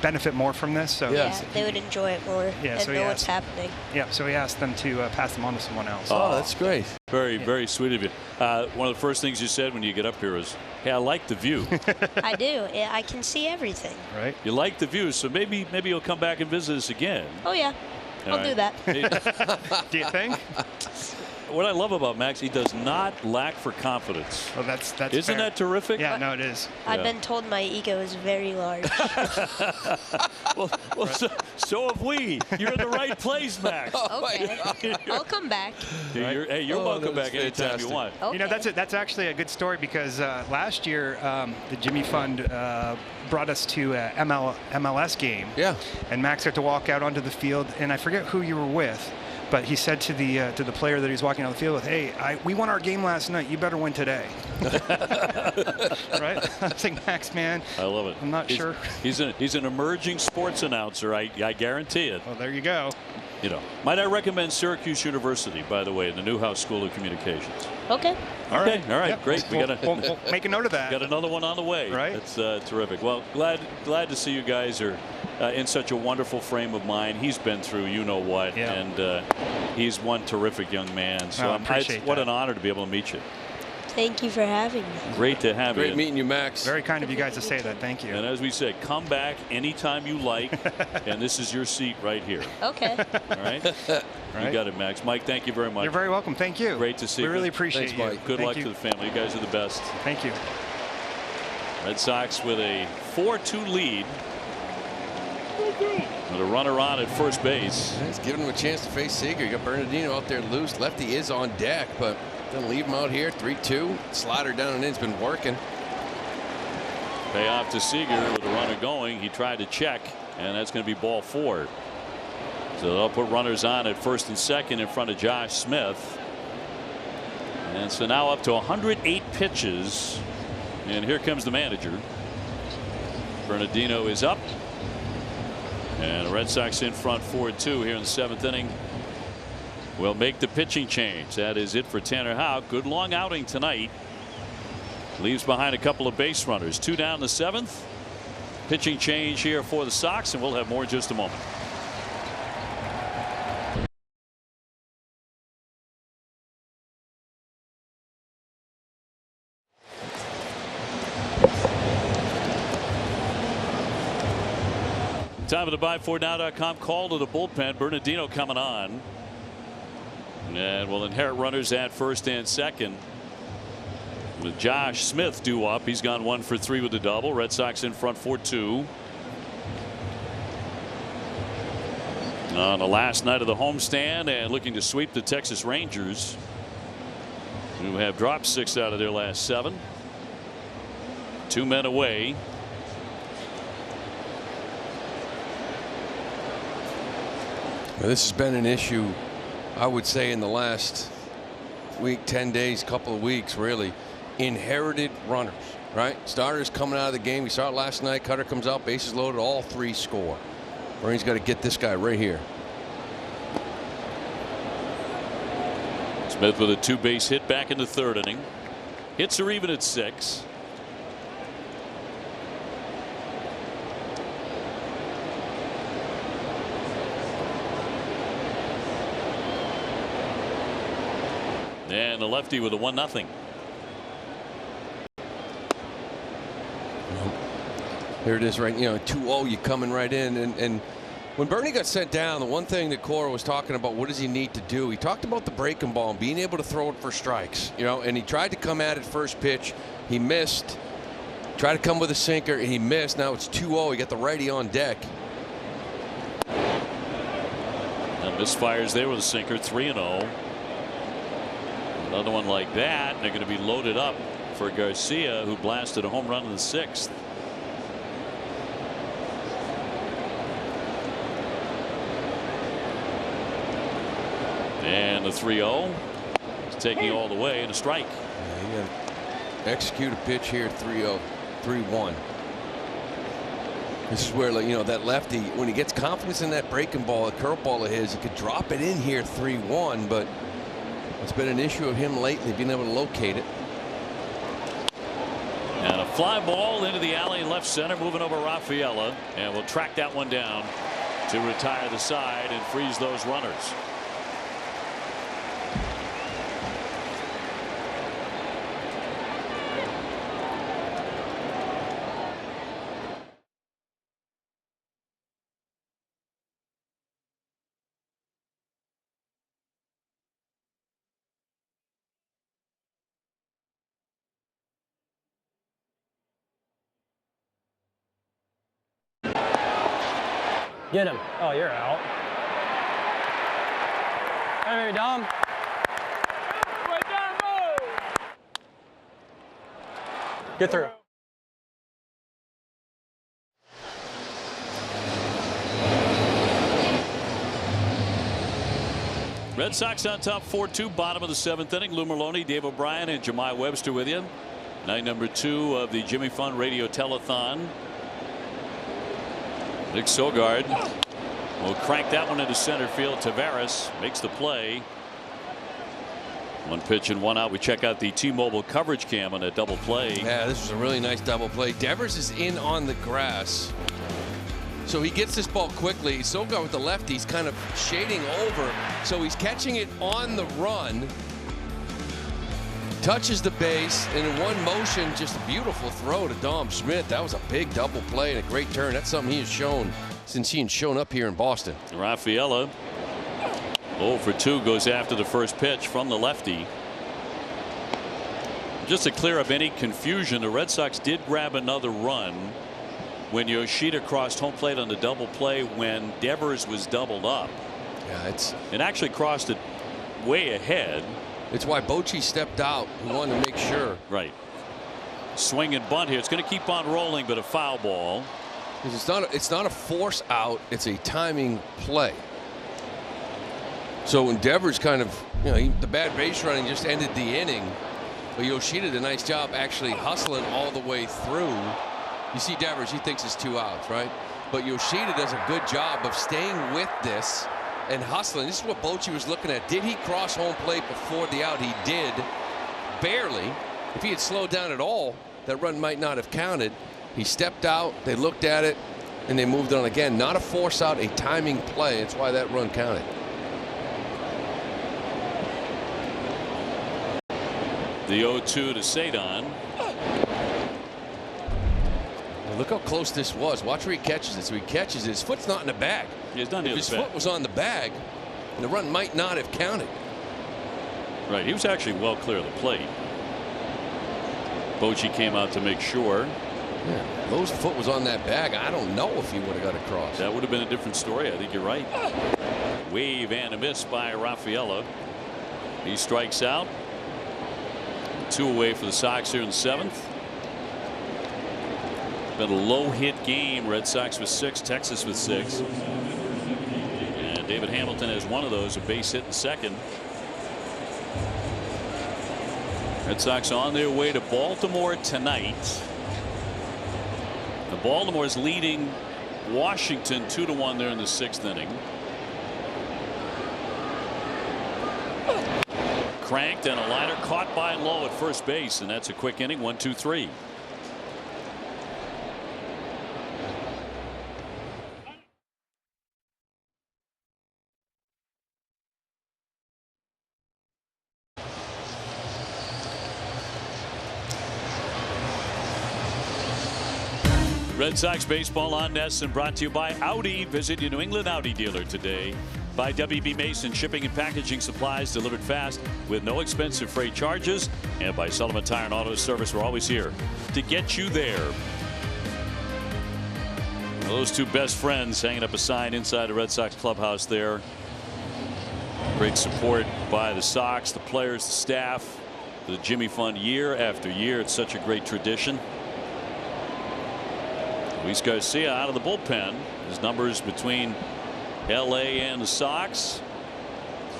benefit more from this. So they would enjoy it more and so know what's happening. Yeah, so he asked them to pass them on to someone else. Oh, that's great. Very, very sweet of you. One of the first things you said when you get up here is, "Hey, I like the view." I do. I can see everything. Right. You like the view, so maybe you'll come back and visit us again. Oh yeah, All I'll right. do that. Do you think? What I love about Max, he does not lack for confidence. Well, that's Isn't fair. that terrific? Yeah, no, it is. I've been told my ego is very large. Well, so have we. You're in the right place, Max. Okay, I'll come back. You're welcome back anytime you want. Okay. You know, that's actually a good story because last year the Jimmy Fund brought us to a MLS game. Yeah. And Max had to walk out onto the field, and I forget who you were with, but he said to the player that he was walking on the field with, "Hey, we won our game last night. You better win today." Right? I think Max, man. I love it. I'm not sure. He's an emerging sports announcer. I guarantee it. Well, there you go. You know, might I recommend Syracuse University, by the way, the Newhouse School of Communications. Okay. All right, Yep. great. We'll make a note of that. Got another one on the way. Right. That's terrific. Well, glad to see you guys are in such a wonderful frame of mind. He's been through you know what, and he's one terrific young man. So I appreciate what that. an honor to be able to meet you. Thank you for having me. Great to have you. Great meeting you, Max. Very kind of you guys to say that. Thank you. And as we said, come back anytime you like, and this is your seat right here. Okay. All right? You got it, Max. Mike, thank you very much. You're very welcome. Thank you. Great to see you. We really appreciate Thanks, you. Mike. Good Thank luck you. to the family. You guys are the best. Thank you. Red Sox with a 4-2 lead. With a runner on at first base. He's giving him a chance to face Seager. You got Bernardino out there loose. Lefty is on deck, but doesn't leave him out here. 3-2. Slider down and in. It's been working. Payoff to Seager with the runner going. He tried to check, and that's going to be ball 4. So they'll put runners on at first and second in front of Josh Smith. And so now up to 108 pitches. And here comes the manager. Bernardino is up. And the Red Sox in front 4-2 here in the 7th inning. will make the pitching change. That is it for Tanner Houck. Good long outing tonight. Leaves behind a couple of base runners. 2 down in the 7th. Pitching change here for the Sox, and we'll have more in just a moment. Time of the BuyFordNow.com call to the bullpen. Bernardino coming on. And will inherit runners at first and second. With Josh Smith due up, he's gone 1 for 3 with a double. Red Sox in front 4-2. On the last night of the homestand and looking to sweep the Texas Rangers, who have dropped 6 out of their last 7. 2 men away. This has been an issue, I would say, in the last week, 10 days, couple of weeks, really. Inherited runners, right? Starters coming out of the game. We saw it last night. Cutter comes out, bases loaded, all 3 score. Bernie's got to get this guy right here. Smith with a 2-base hit back in the 3rd inning. Hits are even at 6. And the lefty with a 1-0. Here it is, right? 2-0, you coming right in. And when Bernie got sent down, the one thing that Cora was talking about, what does he need to do? He talked about the breaking ball and being able to throw it for strikes. And he tried to come at it first pitch. He missed. Tried to come with a sinker, and he missed. Now it's 2-0. He got the righty on deck. And misfires there with a sinker. 3-0. Another one like that, and they're going to be loaded up for Garcia, who blasted a home run in the 6th. And the 3-0 is taking all the way and a strike. Yeah, you got to execute a pitch here. 3-0, 3-1. This is where, that lefty, when he gets confidence in that breaking ball, a curveball of his, he could drop it in here 3-1, but it's been an issue of him lately being able to locate it. And a fly ball into the alley in left center, moving over Rafaela, and we'll track that one down to retire the side and freeze those runners. Get him. Oh, you're out. Hey, Dom. Get through. Red Sox on top 4-2, bottom of the 7th inning. Lou Merloni, Dave O'Brien, and Jemai Webster with you. Night number 2 of the Jimmy Fund Radio Telethon. Nick Sogard will crank that one into center field. Taveras makes the play. 1 pitch and 1 out. We check out the T-Mobile coverage cam on a double play. Yeah, this was a really nice double play. Devers is in on the grass. So he gets this ball quickly. Sogard with the lefty, he's kind of shading over. So he's catching it on the run. Touches the base, and in one motion, just a beautiful throw to Dom Smith. That was a big double play and a great turn. That's something he has shown since he has shown up here in Boston. Rafaela 0 for 2 goes after the first pitch from the lefty. Just to clear up any confusion, the Red Sox did grab another run when Yoshida crossed home plate on the double play when Devers was doubled up. Yeah, it actually crossed it way ahead. It's why Bochy stepped out. He wanted to make sure. Right. Swing and bunt here. It's going to keep on rolling, but a foul ball. It's not a force out. It's a timing play. So when Devers kind of, the bad base running just ended the inning. But Yoshida did a nice job actually hustling all the way through. You see Devers, he thinks it's 2 outs, right? But Yoshida does a good job of staying with this and hustling. This is what Bochy was looking at. Did he cross home plate before the out? He did. Barely. If he had slowed down at all, that run might not have counted. He stepped out, they looked at it, and they moved on again. Not a force out, a timing play. That's why that run counted. The 0-2 to Cedon. Look how close this was. Watch where he catches it. So he catches it. His foot's not in the bag. He's not if his foot was on the bag, the run might not have counted. Right. He was actually well clear of the plate. Bochy came out to make sure. Yeah. Lowe's foot was on that bag. I don't know if he would have got across. That would have been a different story. I think you're right. Wave and a miss by Raffaella. He strikes out. 2 away for the Sox here in the 7th. Been a low hit game. Red Sox with 6, Texas with 6. And David Hamilton has one of those, a base hit in second. Red Sox on their way to Baltimore tonight. The Baltimore's leading Washington 2-1 there in the 6th inning. Cranked and a liner caught by Lowe at first base, and that's a quick inning. 1-2-3. Red Sox baseball on NESN, brought to you by Audi. Visit your New England Audi dealer today. By WB Mason, shipping and packaging supplies delivered fast with no expensive freight charges. And by Sullivan Tire and Auto Service, we're always here to get you there. Well, those two best friends hanging up a sign inside the Red Sox clubhouse there. Great support by the Sox, the players, the staff, the Jimmy Fund year after year. It's such a great tradition. Luis Garcia out of the bullpen. His numbers between LA and the Sox.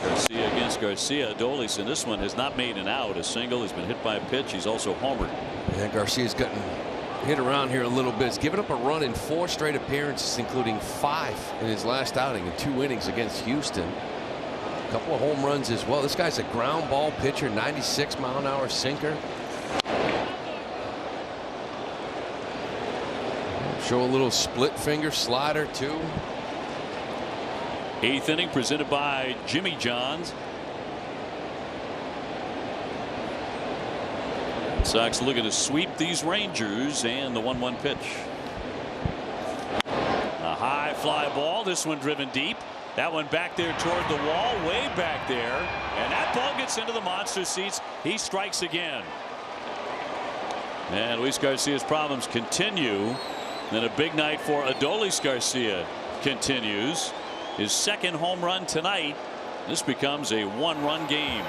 Garcia against Garcia. Adolis in this one has not made an out. A single, has been hit by a pitch. He's also homered. Yeah, Garcia's gotten hit around here a little bit. He's given up a run in 4 straight appearances, including 5 in his last outing in 2 innings against Houston. A couple of home runs as well. This guy's a ground ball pitcher, 96-mile-an-hour sinker. Show a little split finger slider too. 8th inning presented by Jimmy John's. Sox looking to sweep these Rangers, and the 1-1 pitch. A high fly ball. This one driven deep. That one back there toward the wall, way back there, and that ball gets into the monster seats. He strikes again. And Luis Garcia's problems continue. Then a big night for Adolis Garcia continues. His 2nd home run tonight. This becomes a 1-run game.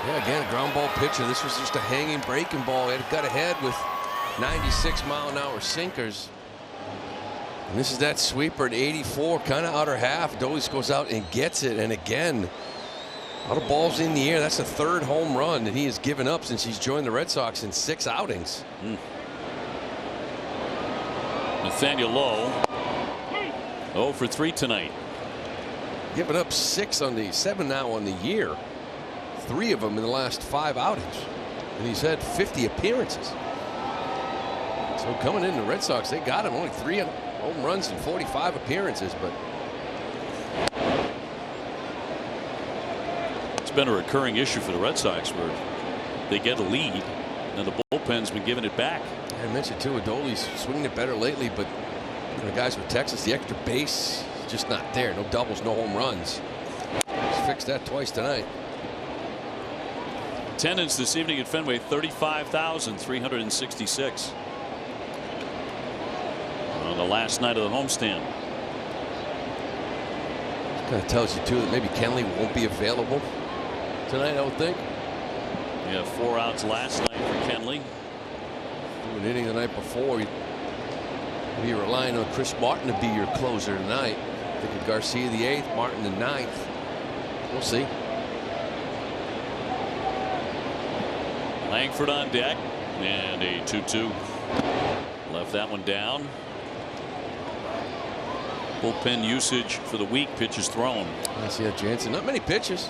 Yeah, again, a ground ball pitcher. This was just a hanging breaking ball. He had got ahead with 96-mile-an-hour sinkers. And this is that sweeper at 84, kind of outer half. Adolis goes out and gets it. And again, a lot of balls in the air. That's the 3rd home run that he has given up since he's joined the Red Sox in 6 outings. Nathaniel Lowe 0 for 3 tonight. Giving up 7 now on the year. 3 of them in the last 5 outings. And he's had 50 appearances. So coming in the Red Sox, they got him only 3 home runs and 45 appearances, but it's been a recurring issue for the Red Sox where they get a lead and the bullpen's been giving it back. I mentioned too, Adolis swinging it better lately, but the guys with Texas, the extra base just not there. No doubles, no home runs. He's fixed that twice tonight. Attendance this evening at Fenway, 35,366. On the last night of the homestand. Kind of tells you too that maybe Kenley won't be available tonight, I would think. Yeah, 4 outs last night for Kenley. An inning the night before. You're relying on Chris Martin to be your closer tonight. I think of Garcia the 8th, Martin the 9th. We'll see. Langford on deck, and a 2-2. Left that one down. Bullpen usage for the week. Pitches thrown. I see that Jansen. Not many pitches.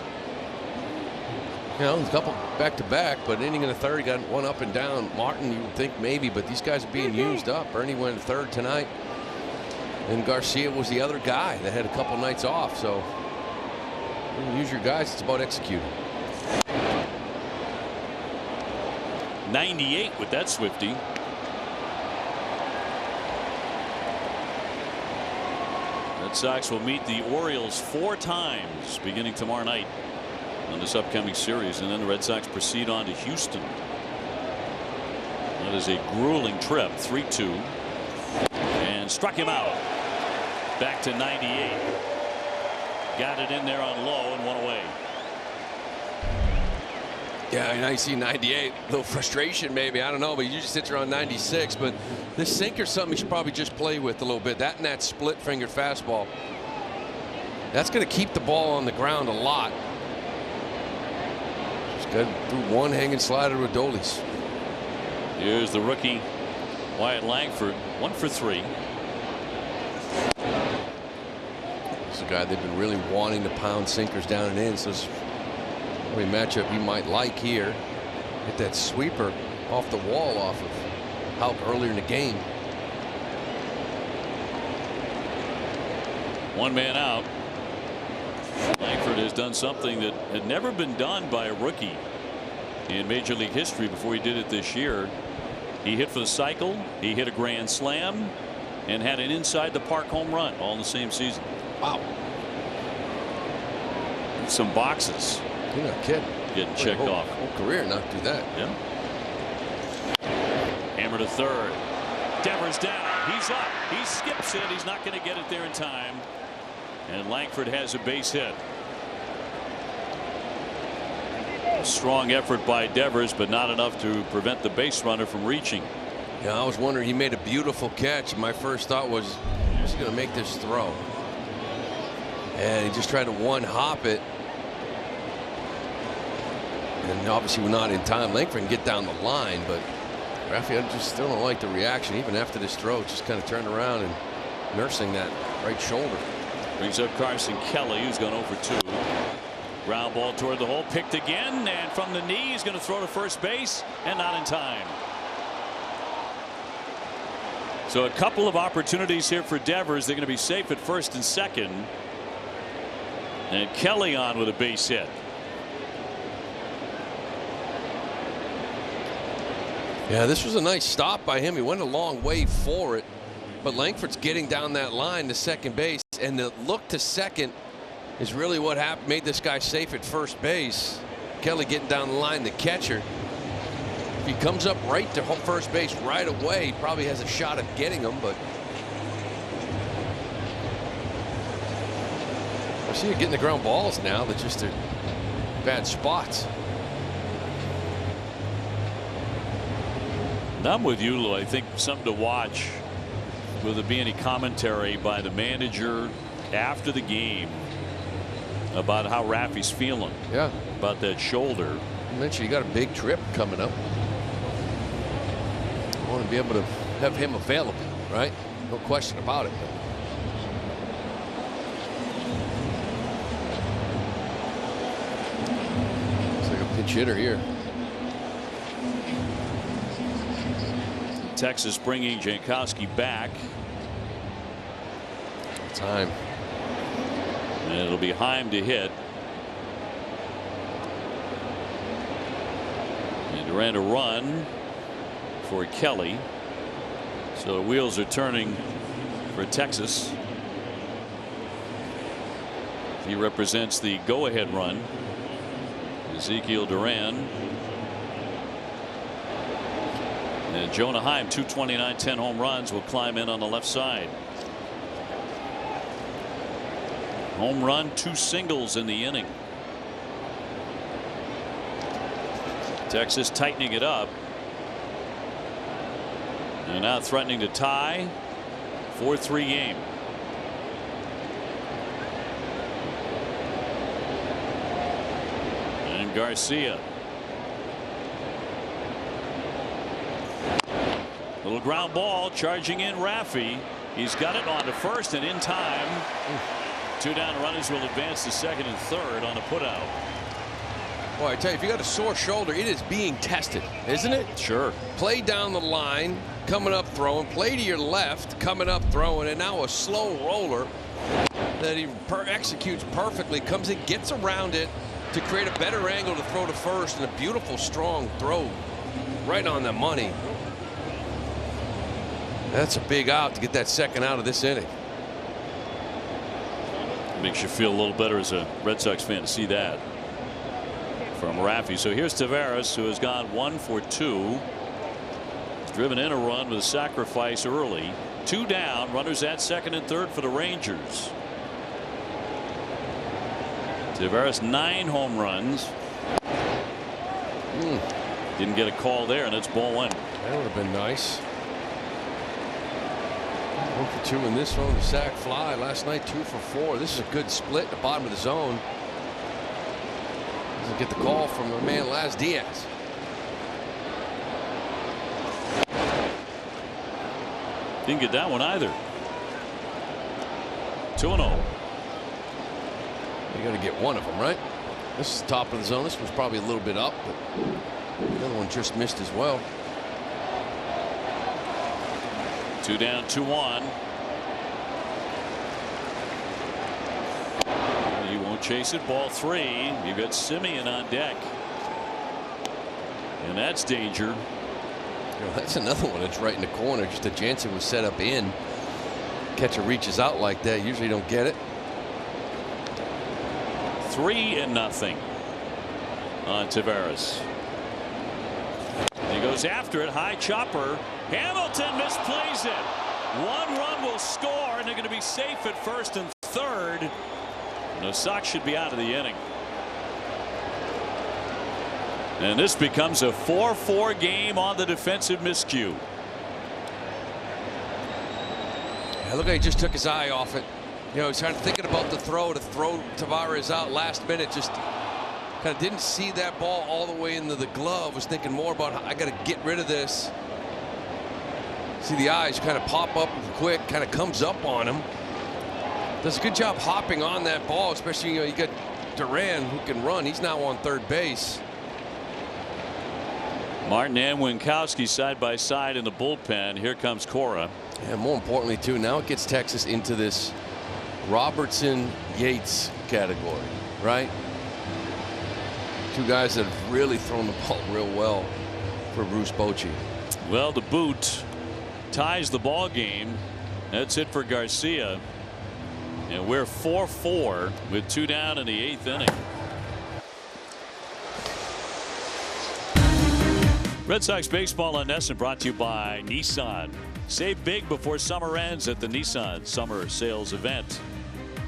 You know, a couple back to back, but inning in the third, he got one up and down. Martin, you would think maybe, but these guys are being used up. Ernie went third tonight, and Garcia was the other guy that had a couple nights off. So when you use your guys, it's about executing. 98 with that Swifty. Red Sox will meet the Orioles 4 times beginning tomorrow night on this upcoming series, and then the Red Sox proceed on to Houston. That is a grueling trip. 3-2, and struck him out. Back to 98. Got it in there on low and one away. Yeah, and I see 98. A little frustration maybe. I don't know, but he usually sits around 96. But this sinker's something you should probably just play with a little bit. That and that split finger fastball. That's going to keep the ball on the ground a lot. Just got through one hanging slider with Dolis. Here's the rookie Wyatt Langford, 1 for 3. This is a guy they've been really wanting to pound sinkers down and in. So it's probably a matchup you might like here. Hit that sweeper off the wall off of Houck earlier in the game. 1 man out. Langford has done something that had never been done by a rookie in Major League history before he did it this year. He hit for the cycle, he hit a grand slam, and had an inside the park home run all in the same season. Wow. Some boxes. You're not kidding. Getting checked off. Whole career not do that. Yeah. Hammer to third. Devers down. He's up. He skips it. He's not going to get it there in time. And Langford has a base hit. A strong effort by Devers, but not enough to prevent the base runner from reaching. Yeah, I was wondering. He made a beautiful catch. My first thought was, he's going to make this throw. And he just tried to one-hop it. And obviously we're not in time. Langford can get down the line, but Rafael just still don't like the reaction. Even after this throw, just kind of turned around and nursing that right shoulder. Brings up Carson Kelly, who's gone 0 for 2. Ground ball toward the hole, picked again, and from the knee, he's going to throw to first base, and not in time. So a couple of opportunities here for Devers. They're going to be safe at first and second. And Kelly on with a base hit. Yeah, this was a nice stop by him. He went a long way for it, but Langford's getting down that line to second base, and the look to second is really what happened, made this guy safe at first base. Kelly getting down the line, the catcher. If he comes up right to first base right away, he probably has a shot at getting him, but I see you getting the ground balls now. They're just bad spots. I'm with you, Lou. I think something to watch. Will there be any commentary by the manager after the game about how Raffy's feeling? Yeah. About that shoulder. You mentioned you got a big trip coming up. I want to be able to have him available, right? No question about it. Looks like a pinch hitter here. Texas bringing Jankowski back. Time. And it'll be Heim to hit. And Duran to run for Kelly. So the wheels are turning for Texas. He represents the go-ahead run. Ezekiel Duran. And Jonah Heim, 229, 10 home runs, will climb in on the left side. Home run, 2 singles in the inning. Texas tightening it up. And now threatening to tie. 4-3 game. And Garcia. Little ground ball charging in Raffy. He's got it on to first and in time. 2 down runners will advance to second and third on a putout. Boy, I tell you, if you got a sore shoulder, it is being tested, isn't it? Sure. Play down the line, coming up throwing, play to your left, coming up throwing, and now a slow roller that he executes perfectly, comes in, gets around it to create a better angle to throw to first, and a beautiful, strong throw right on the money. That's a big out to get that second out of this inning. Makes you feel a little better as a Red Sox fan to see that from Raffy. So here's Taveras, who has gone 1 for 2. Driven in a run with a sacrifice early. 2 down, runners at second and third for the Rangers. Taveras 9 home runs. Didn't get a call there, and it's ball 1. That would have been nice. 1 for 2 in this one. The sac fly last night. 2 for 4. This is a good split at the bottom of the zone. Doesn't get the call from the man Laz Diaz. Didn't get that one either. 2-0. You got to get one of them, right? This is the top of the zone. This one's probably a little bit up, but the other one just missed as well. 2 down, 2-1. He won't chase it. Ball 3. You've got Semien on deck. And that's danger. You know, that's another one that's right in the corner. Just that Jansen was set up in. Catcher reaches out like that. Usually don't get it. 3-0 on Taveras. He goes after it. High chopper. Hamilton misplays it. 1 run will score, and they're going to be safe at first and third. And the Sox should be out of the inning. And this becomes a 4-4 game on the defensive miscue. Yeah, look, he just took his eye off it. You know, he's trying to thinking about the throw to throw Taveras out last minute. Just kind of didn't see that ball all the way into the glove. Was thinking more about I got to get rid of this. See the eyes kind of pop up quick, kind of comes up on him. Does a good job hopping on that ball, especially, you know, you got Duran who can run. He's now on third base. Martin and Winkowski side by side in the bullpen. Here comes Cora. And more importantly, too, now it gets Texas into this Robertson Yates category, right? 2 guys that have really thrown the ball real well for Bruce Bochy. Well, the boot ties the ball game. That's it for Garcia. And we're 4-4 with 2 down in the 8th inning. Red Sox baseball on NESN brought to you by Nissan. Save big before summer ends at the Nissan Summer Sales Event.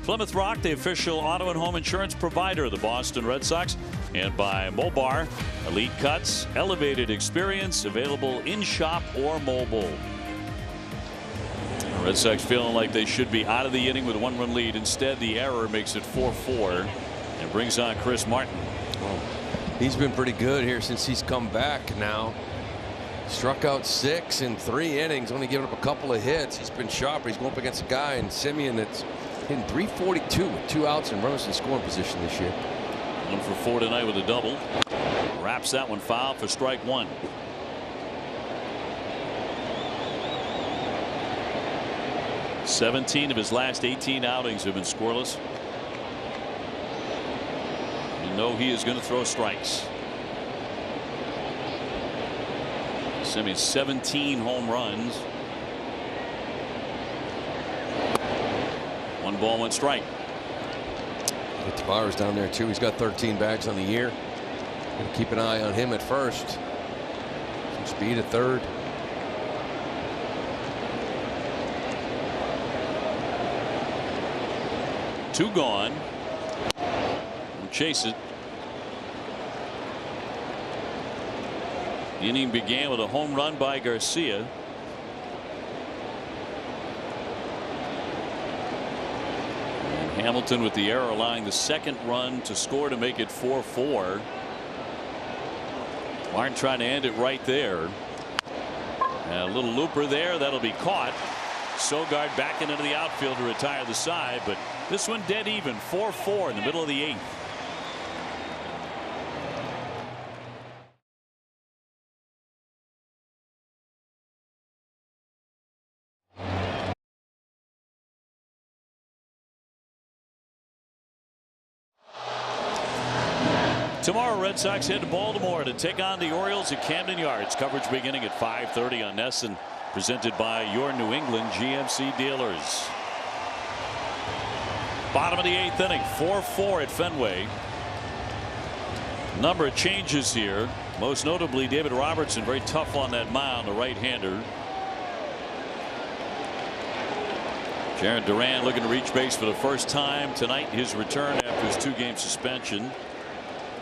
Plymouth Rock, the official auto and home insurance provider of the Boston Red Sox. And by Mobar, elite cuts, elevated experience, available in shop or mobile. The Red Sox feeling like they should be out of the inning with a 1-run lead. Instead, the error makes it 4-4 and brings on Chris Martin. Well, he's been pretty good here since he's come back now. Struck out 6 in 3 innings, only giving up a couple of hits. He's been sharp. He's going up against a guy in Semien that's hitting .342 with 2 outs and runners in scoring position this year. 1 for 4 tonight with a double. Wraps that one foul for strike 1. (17 of his last 18 outings have been scoreless. You know he is going to throw strikes. Semien 17 home runs. 1 ball, 1 strike. Taveras down there too. He's got 13 bags on the year. Gonna keep an eye on him at first. Some speed at third. Two gone. We'll chase it. The inning began with a home run by Garcia. And Hamilton with the error, allowing the second run to score to make it 4-4. Martin trying to end it right there. And a little looper there that'll be caught. Sogard backing into the outfield to retire the side, but this one dead even, 4-4 in the middle of the 8th. Tomorrow, Red Sox head to Baltimore to take on the Orioles at Camden Yards. Coverage beginning at 5:30 on NESN, presented by your New England GMC dealers. Bottom of the 8th inning, 4-4 at Fenway. Number of changes here, most notably David Robertson, very tough on that mound, the right-hander. Jarren Duran looking to reach base for the first time tonight, his return after his 2-game suspension.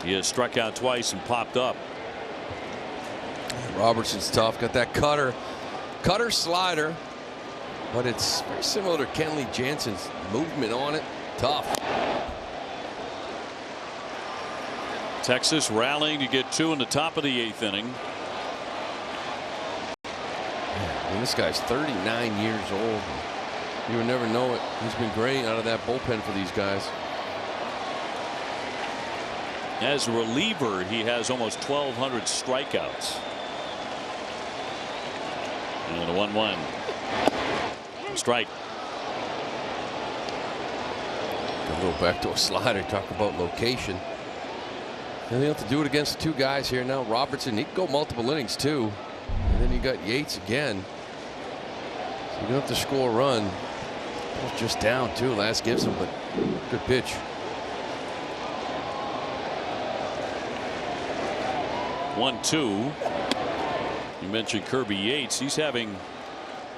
He has struck out twice and popped up. Robertson's tough. Got that cutter slider, but it's very similar to Kenley Jansen's movement on it. Tough. Texas rallying to get 2 in the top of the 8th inning. And this guy's 39 years old. You would never know it. He's been great out of that bullpen for these guys. As a reliever, he has almost 1,200 strikeouts. And a 1-1. Strike. Go back to a slider. Talk about location. And they have to do it against 2 guys here now. Robertson, he can go multiple innings too. And then you got Yates again. So you don't have to score a run. Just down too. Last gives him, but good pitch. 1-2. You mentioned Kirby Yates. He's having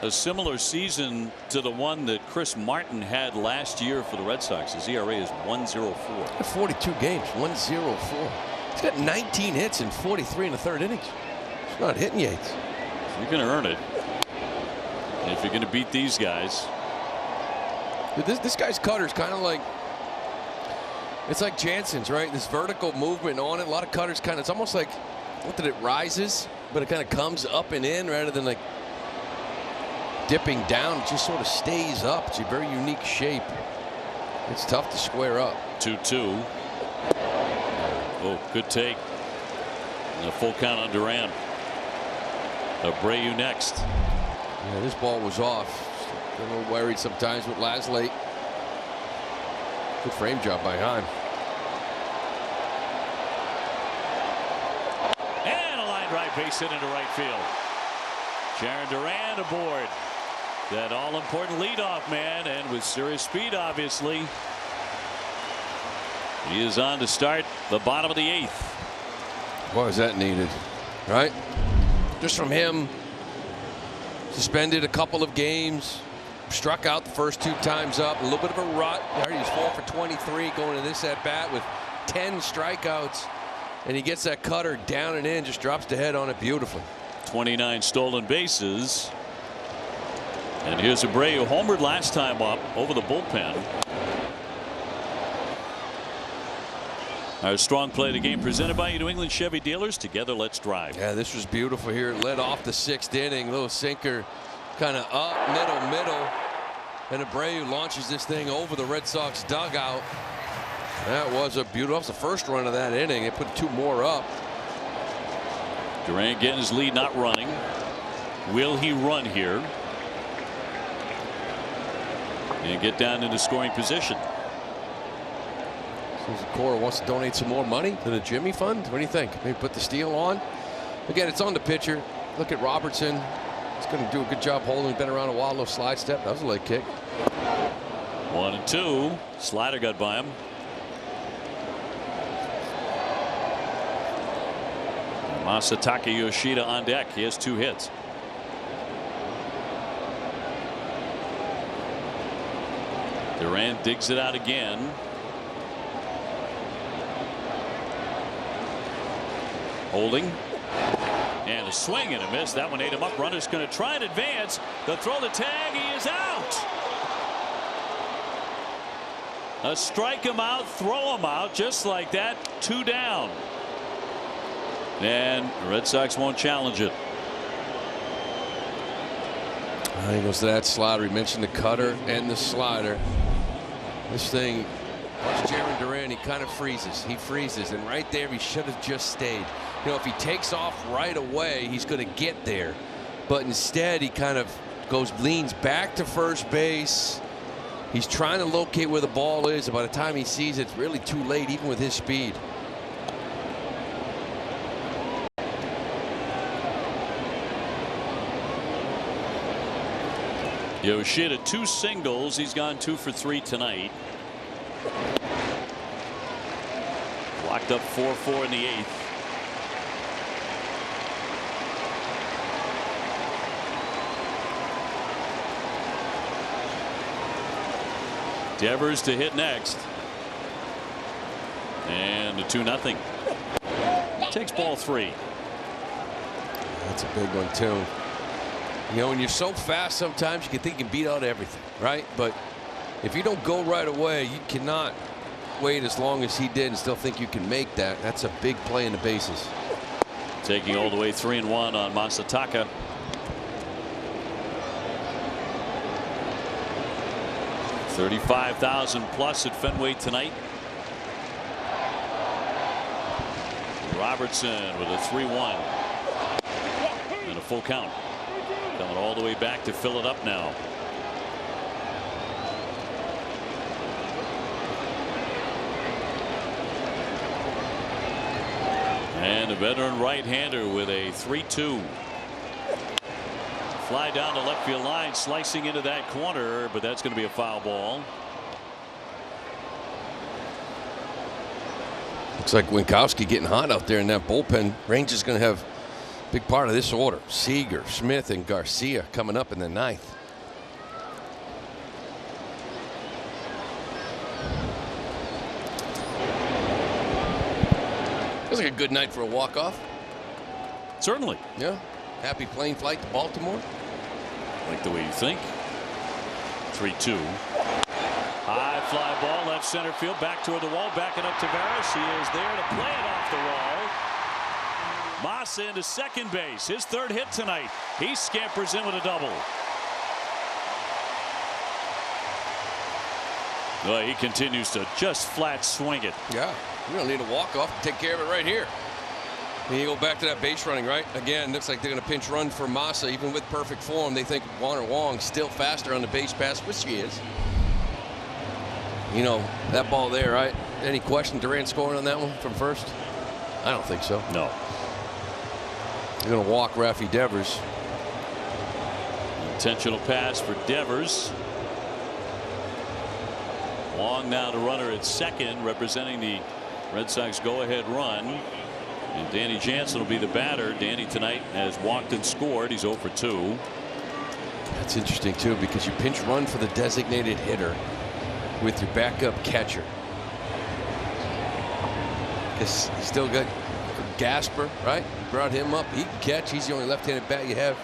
a similar season to the one that Chris Martin had last year for the Red Sox. His ERA is 1.04. 42 games, 1.04. He's got 19 hits in 43 in the 3rd innings. He's not hitting Yates. You're going to earn it. And if you're going to beat these guys. This guy's cutter's kind of like, it's like Jansen's, right? This vertical movement on it. A lot of cutters kind of, it's almost like, not that it rises, but it kind of comes up and in rather than like dipping down. It just sort of stays up. It's a very unique shape. It's tough to square up. 2-2. Oh, good take. And a full count on Duran. Abreu next. Yeah, this ball was off. A little worried sometimes with Lasley. Good frame job by Heim. And a line drive base hit into right field. Jarren Duran aboard. That all-important leadoff man, and with serious speed, obviously. He is on to start the bottom of the 8th. Boy, is that needed, right? Just from him, suspended a couple of games, struck out the first 2 times up, a little bit of a rut. He's 4 for 23 going to this at bat with 10 strikeouts, and he gets that cutter down and in, just drops the head on it beautifully. 29 stolen bases. And here's Abreu, homered last time up over the bullpen. Our strong play of the game presented by New England Chevy dealers. Together, let's drive. Yeah, this was beautiful here. It led off the 6th inning. Little sinker, kind of up, middle. And Abreu launches this thing over the Red Sox dugout. That was a beautiful. That was the first run of that inning. They put 2 more up. Duran getting his lead, not running. Will he run here? And get down into scoring position. Cora wants to donate some more money to the Jimmy Fund. What do you think? Maybe put the steal on. Again, it's on the pitcher. Look at Robertson. He's going to do a good job holding. Been around a while. Little slide step. That was a leg kick. 1-2. Slider got by him. Masataka Yoshida on deck. He has 2 hits. Duran digs it out again. Holding. And a swing and a miss. That one ate him up. Runner's going to try and advance. They'll throw the tag. He is out. A strike him out, throw him out just like that. 2 down. And the Red Sox won't challenge it. He goes to that slider. He mentioned the cutter and the slider. This thing, watch Jarren Duran, he kind of freezes. He freezes, and right there he should have just stayed. You know, if he takes off right away, he's going to get there. But instead, he kind of leans back to first base. He's trying to locate where the ball is, and by the time he sees it, it's really too late, even with his speed. Yoshida 2 singles. He's gone 2 for 3 tonight. Locked up 4-4 in the 8th. Devers to hit next. And a 2-0. Takes ball 3. That's a big one, too. You know, when you're so fast, sometimes you can think you can beat out everything, right? But if you don't go right away, you cannot wait as long as he did and still think you can make that. That's a big play in the bases. Taking all the way 3-1 on Masataka. $35,000 plus at Fenway tonight. Robertson with a 3-1 and a full count. Coming all the way back to fill it up now. And a veteran right-hander with a 3-2. Fly down the left field line, slicing into that corner, but that's going to be a foul ball. Looks like Winkowski getting hot out there in that bullpen. Rangers going to have a big part of this order. Seager, Smith, and Garcia coming up in the 9th. Feels like a good night for a walk-off. Certainly. Yeah. Happy plane flight to Baltimore. Like the way you think. 3-2. High fly ball left center field, back toward the wall, backing up Taveras. He is there to play it off the wall. Massa into second base, his 3rd hit tonight. He scampers in with a double. Well, he continues to just flat swing it. Yeah, we don't need a walk-off. Take care of it right here. And you go back to that base running, right? Again, looks like they're going to pinch run for Massa, even with perfect form. They think Warner Wong still faster on the base pass, which he is. You know, that ball there, right? Any question Duran scoring on that one from first? I don't think so. No. They're going to walk Rafi Devers. Intentional pass for Devers. Wong now the runner at second, representing the Red Sox go-ahead run. And Danny Jansen will be the batter. Danny tonight has walked and scored. He's 0 for 2. That's interesting, too, because you pinch run for the designated hitter with your backup catcher. Because you still got Gasper, right? You brought him up. He can catch. He's the only left-handed bat you have.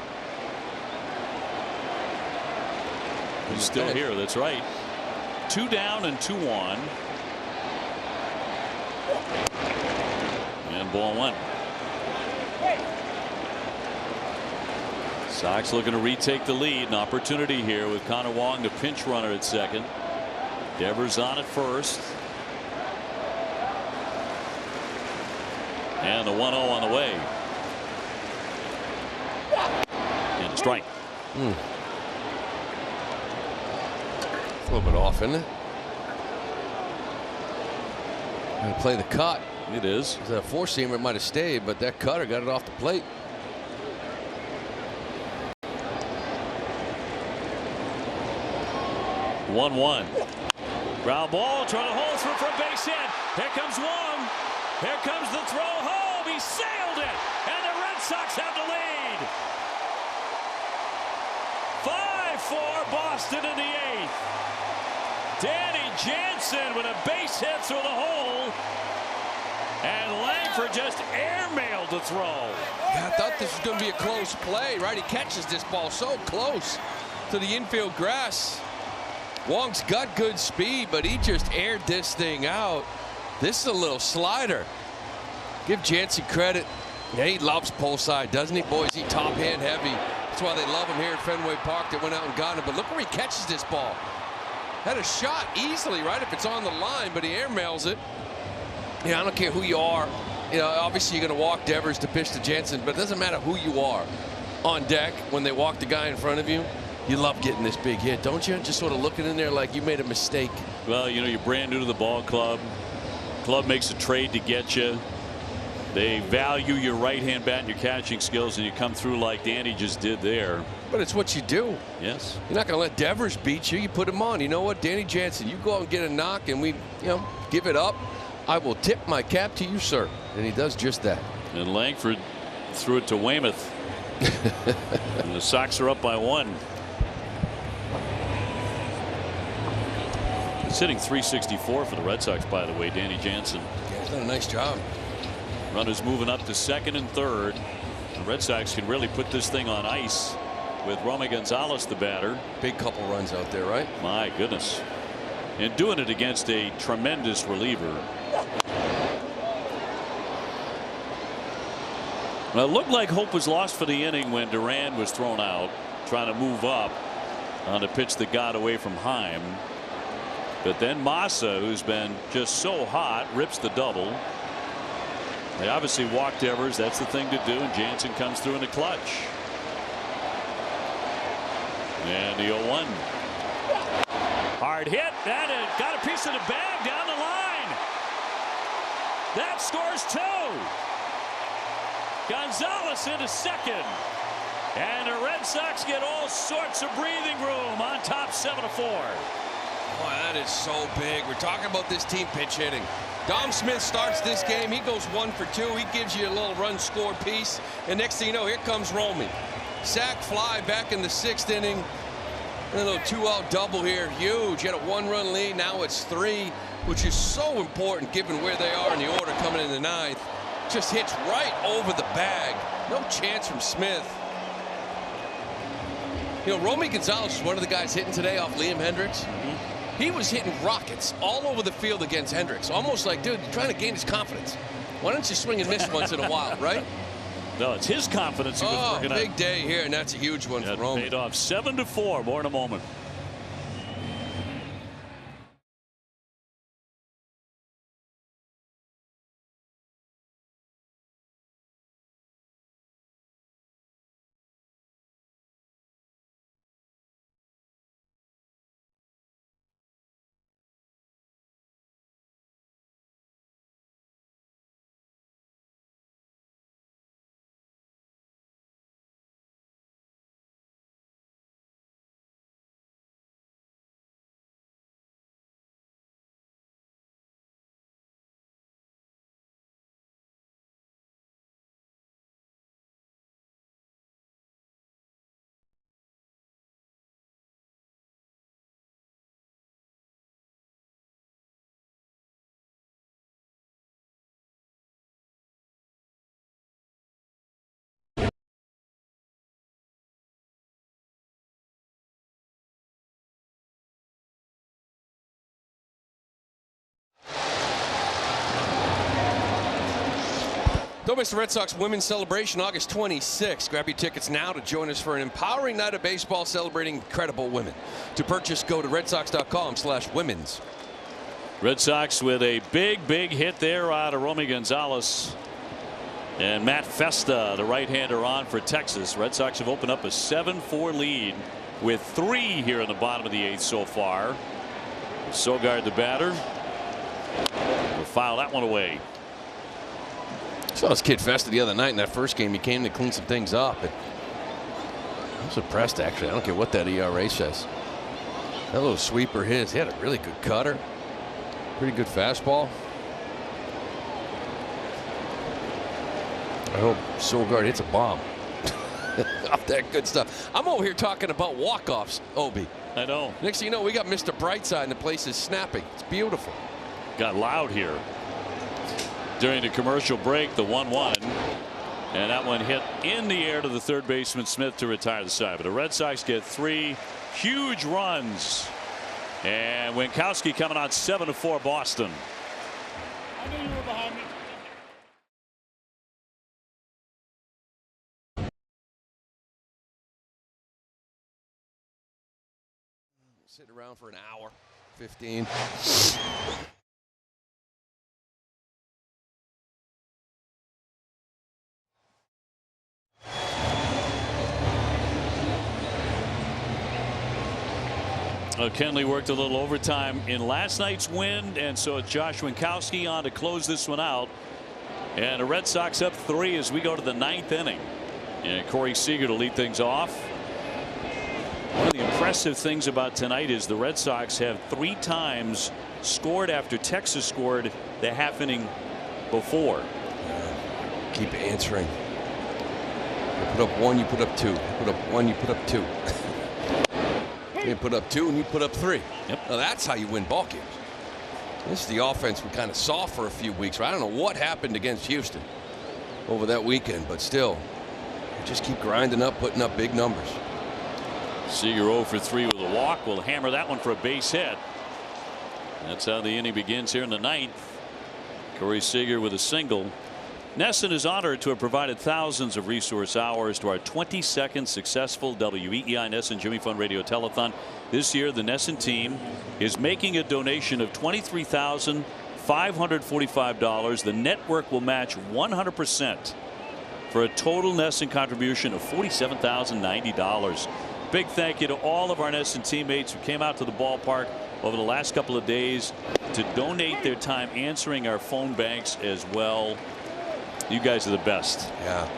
He's still here. That's right. 2 down and 2 on. And ball 1. Sox looking to retake the lead. An opportunity here with Connor Wong, the pinch runner at second. Devers on at first. And the 1-0 on the way. And a strike. A little bit off, isn't it? Gonna play the cut. It is. That 4-seamer might have stayed, but that cutter got it off the plate. One. Ground ball, trying to hold through from base hit. Here comes Wong. Here comes the throw home. He sailed it, and the Red Sox have the lead. 5-4 Boston in the 8th. Danny Jansen with a base hit through the hole. And Langford just airmailed the throw. Yeah, I thought this was going to be a close play, right? He catches this ball so close to the infield grass. Wong's got good speed, but he just aired this thing out. This is a little slider. Give Jansen credit. Yeah, he loves pull side, doesn't he, boys? He top hand heavy. That's why they love him here at Fenway Park. They went out and got him. But look where he catches this ball. Had a shot easily, right, if it's on the line, but he airmails it. Yeah, I don't care who you are. You know, obviously you're going to walk Devers to pitch to Jansen, but it doesn't matter who you are on deck when they walk the guy in front of you. You love getting this big hit, don't you? Just sort of looking in there like you made a mistake. Well, you know, you're brand new to the ball club. Club makes a trade to get you. They value your right-hand bat and your catching skills, and you come through like Danny just did there. But it's what you do. Yes. You're not going to let Devers beat you. You put him on. You know what, Danny Jansen, you go out and get a knock, and we, you know, give it up. I will tip my cap to you, sir. And he does just that. And Langford threw it to Weymouth. And the Sox are up by 1. He's hitting .364 for the Red Sox, by the way, Danny Jansen. Yeah, he's done a nice job. Runners moving up to second and third. The Red Sox can really put this thing on ice with Romy Gonzalez, the batter. Big couple runs out there, right? My goodness. And doing it against a tremendous reliever. Well, it looked like hope was lost for the inning when Duran was thrown out, trying to move up on a pitch that got away from Heim. But then Massa, who's been just so hot, rips the double. They obviously walked Devers. That's the thing to do. And Jansen comes through in the clutch. And the 0-1. Hard hit. That got a piece of the bag down the line. That scores 2. Gonzalez into second. And the Red Sox get all sorts of breathing room on top 7-4. Boy, that is so big. We're talking about this team pitch hitting. Dom Smith starts this game. He goes 1 for 2. He gives you a little run score piece. And next thing you know, here comes Romy. Sack fly back in the 6th inning. And a little 2-out double here. Huge. He had a 1-run lead. Now it's 3, which is so important given where they are in the order coming in the 9th. Just hits right over the bag. No chance from Smith. You know, Romy Gonzalez is one of the guys hitting today off Liam Hendricks. He was hitting rockets all over the field against Hendricks. Almost like, dude, you're trying to gain his confidence. Why don't you swing and miss once in a while, right? No, it's his confidence he was working on. Big day here, and that's a huge one for Romy. Paid off 7-4. More in a moment. Don't miss the Red Sox women's celebration August 26th. Grab your tickets now to join us for an empowering night of baseball celebrating incredible women. To purchase, go to redsox.com/women's. Red Sox with a big hit there out of Romy Gonzalez. And Matt Festa, the right-hander, on for Texas. Red Sox have opened up a 7-4 lead with 3 here in the bottom of the 8th so far. Sogard, the batter, will foul that one away. Saw this kid Festa the other night in that first game. He came to clean some things up. I'm impressed, actually. I don't care what that ERA says. That little sweeper hit. He had a really good cutter. Pretty good fastball. I hope Sogard hits a bomb. Off that good stuff. I'm over here talking about walk-offs, Obi. I know. Next thing you know, we got Mr. Brightside and the place is snapping. It's beautiful. Got loud here during the commercial break. The 1-1, and that one hit in the air to the third baseman Smith to retire the side. But the Red Sox get 3 huge runs, and Winkowski coming out 7-4 Boston. I knew you were behind me. Sitting around for an hour, 15. Kenley worked a little overtime in last night's win, and so it's Josh Winkowski on to close this one out. And the Red Sox up 3 as we go to the 9th inning. And Corey Seager to lead things off. One of the impressive things about tonight is the Red Sox have 3 times scored after Texas scored the half inning before. Keep answering. You put up 1, you put up 2. You put up 1, you put up 2. You put up 2 and you put up 3. Yep. Now that's how you win ball games. This is the offense we kind of saw for a few weeks. I don't know what happened against Houston over that weekend, but still, you just keep grinding up, putting up big numbers. Seager 0 for 3 with a walk. Will hammer that one for a base hit. That's how the inning begins here in the 9th. Corey Seager with a single. NESN is honored to have provided thousands of resource hours to our 22nd successful WEEI NESN Jimmy Fund Radio Telethon. This year, the NESN team is making a donation of $23,545. The network will match 100% for a total NESN contribution of $47,090. Big thank you to all of our NESN teammates who came out to the ballpark over the last couple of days to donate their time answering our phone banks as well. You guys are the best. Yeah,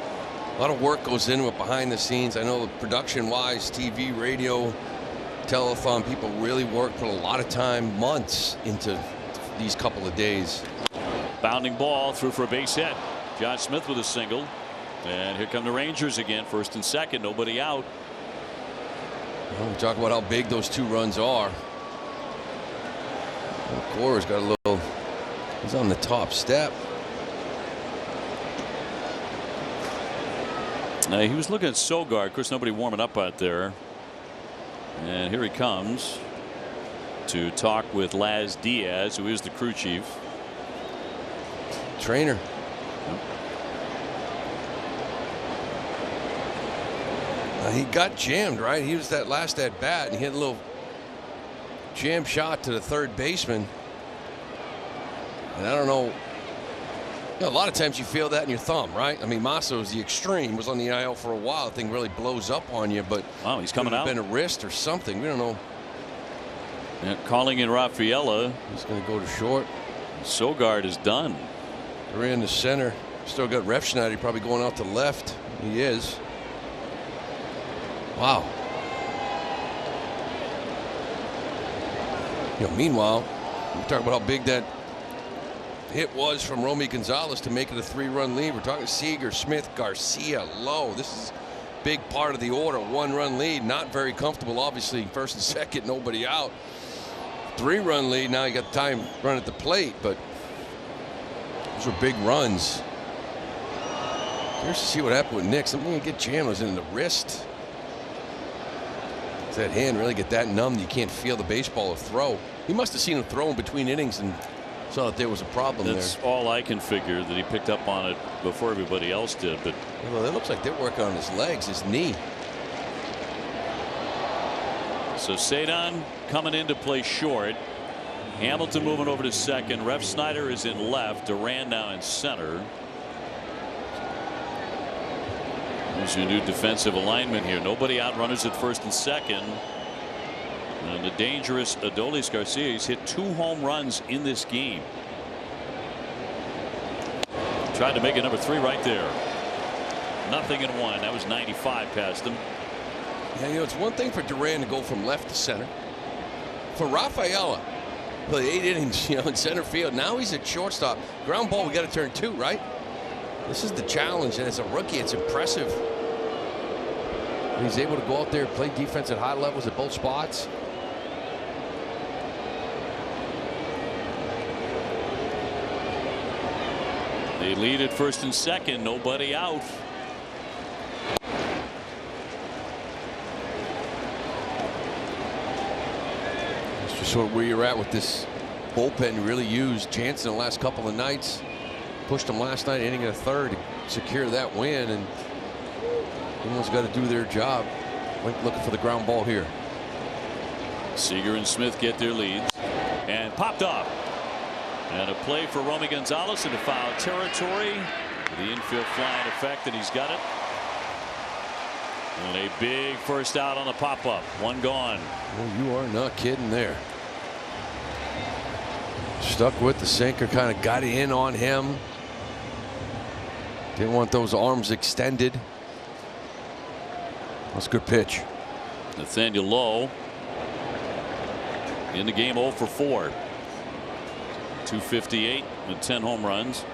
a lot of work goes into it behind the scenes. I know production wise, TV, radio, telethon, people really work, put a lot of time, months into these couple of days. Bounding ball through for a base hit. John Smith with a single. And here come the Rangers again, first and second, nobody out. Well, we talk about how big those 2 runs are. Cora's got a little, he's on the top step. He was looking at Sogard. Of course, nobody warming up out there. And here he comes to talk with Laz Diaz, who is the crew chief. Trainer. He got jammed, right? He was that last at bat, and he had a little jam shot to the third baseman. And I don't know. You know, a lot of times you feel that in your thumb, right? I mean, Masso's the extreme, was on the IL for a while. The thing really blows up on you, but wow, he's coming out. Been a wrist or something. We don't know. Yeah, calling in Rafaela. He's going to go to short. Sogard is done. They're in the center. Still got Refschneider probably going out to left. He is. Wow. You know, meanwhile, we talk about how big that hit was from Romy Gonzalez to make it a 3-run lead. We're talking Seager, Smith, Garcia, Lowe. This is a big part of the order. 1-run lead, not very comfortable, obviously. First and second, nobody out. 3-run lead, now you got time run at the plate, but those were big runs. Curious to see what happened with Nick. Something to get jammed was in the wrist. Does that hand really get that numb that you can't feel the baseball or throw? He must have seen him throw in between innings and saw that there was a problem there. That's all I can figure, that he picked up on it before everybody else did. But well, it looks like they're working on his legs, his knee. So Cedon coming in to play short. Hamilton moving over to second. Refschneider is in left. Duran now in center. There's your new defensive alignment here. Nobody out, runners at first and second. And the dangerous Adolis Garcia, he's hit 2 home runs in this game. Tried to make it number 3 right there. 0-1. That was 95 past him. Yeah, you know, it's one thing for Duran to go from left to center. For Rafaela, play 8 innings, you know, in center field. Now he's at shortstop. Ground ball, we got to turn 2, right? This is the challenge, and as a rookie, it's impressive. He's able to go out there and play defense at high levels at both spots. They lead at first and second, nobody out. It's just sort of where you're at with this bullpen. You really used Jansen the last couple of nights. Pushed them last night, inning in a third to secure that win, and everyone's got to do their job. Looking for the ground ball here. Seager and Smith get their leads and popped off. And a play for Romy Gonzalez into foul territory. The infield fly in effect, and he's got it. And a big first out on the pop-up. One gone. Well, you are not kidding there. Stuck with the sinker, kind of got in on him. Didn't want those arms extended. That's a good pitch. Nathaniel Lowe in the game 0 for 4. 258 with 10 home runs.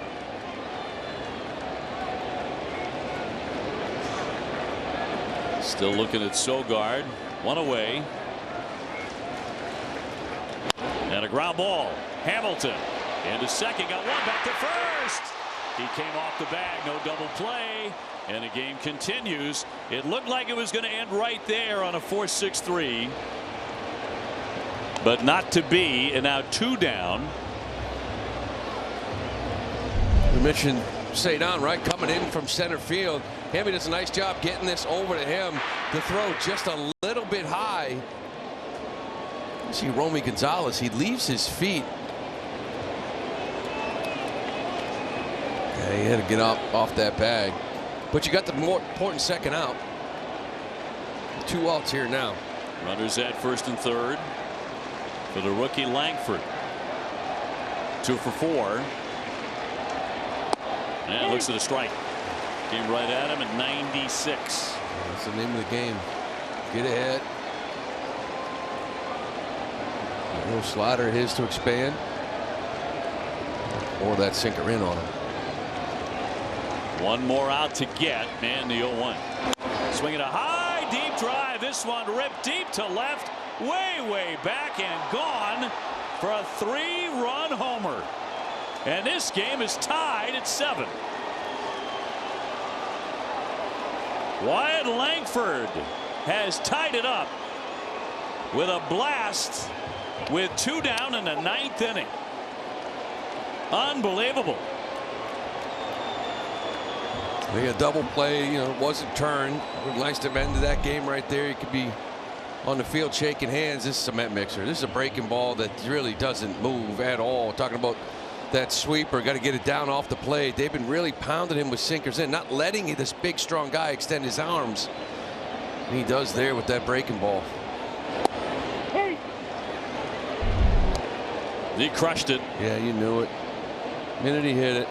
Still looking at Sogard. One away. And a ground ball. Hamilton into second. Got one back to first. He came off the bag. No double play. And the game continues. It looked like it was going to end right there on a 4-6-3. But not to be. And now 2 down. You mentioned Cedon, right? Coming in from center field. Hammy does a nice job getting this over to him. The throw just a little bit high. You see Romy Gonzalez. He leaves his feet. Yeah, he had to get off that bag. But you got the more important second out. 2 outs here now. Runners at first and third for the rookie Langford. 2 for 4. And looks at a strike. Came right at him at 96. That's the name of the game. Get ahead. A little slider of his to expand. Or that sinker in on him. One more out to get, and the 0-1. Swinging a high, deep drive. This one ripped deep to left, way back and gone for a 3-run homer. And this game is tied at 7. Wyatt Langford has tied it up with a blast with 2 down in the 9th inning. Unbelievable. I think a double play, you know, wasn't turned. Nice to end that game right there. You could be on the field shaking hands. This is a cement mixer. This is a breaking ball that really doesn't move at all. Talking about that sweeper, got to get it down off the plate. They've been really pounding him with sinkers in, not letting this big strong guy extend his arms. And he does there with that breaking ball. He crushed it. Yeah, you knew it. Minute he hit it.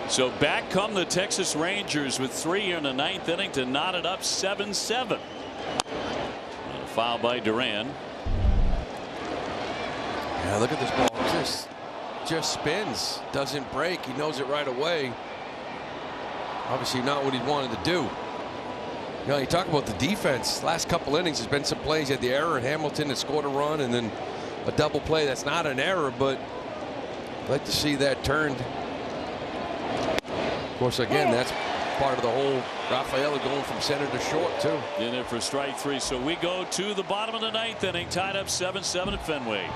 So back come the Texas Rangers with 3 here in the 9th inning to knot it up 7-7. A foul by Duran. Yeah, look at this ball. Just spins. Doesn't break. He knows it right away. Obviously not what he wanted to do. You know, you talk about the defense. Last couple innings, there's been some plays. You had the error at Hamilton that scored a run, and then a double play. That's not an error, but I'd like to see that turned. Of course, again, that's part of the whole Rafaela going from center to short, too. In there for strike 3. So we go to the bottom of the 9th inning, tied up 7-7 at Fenway.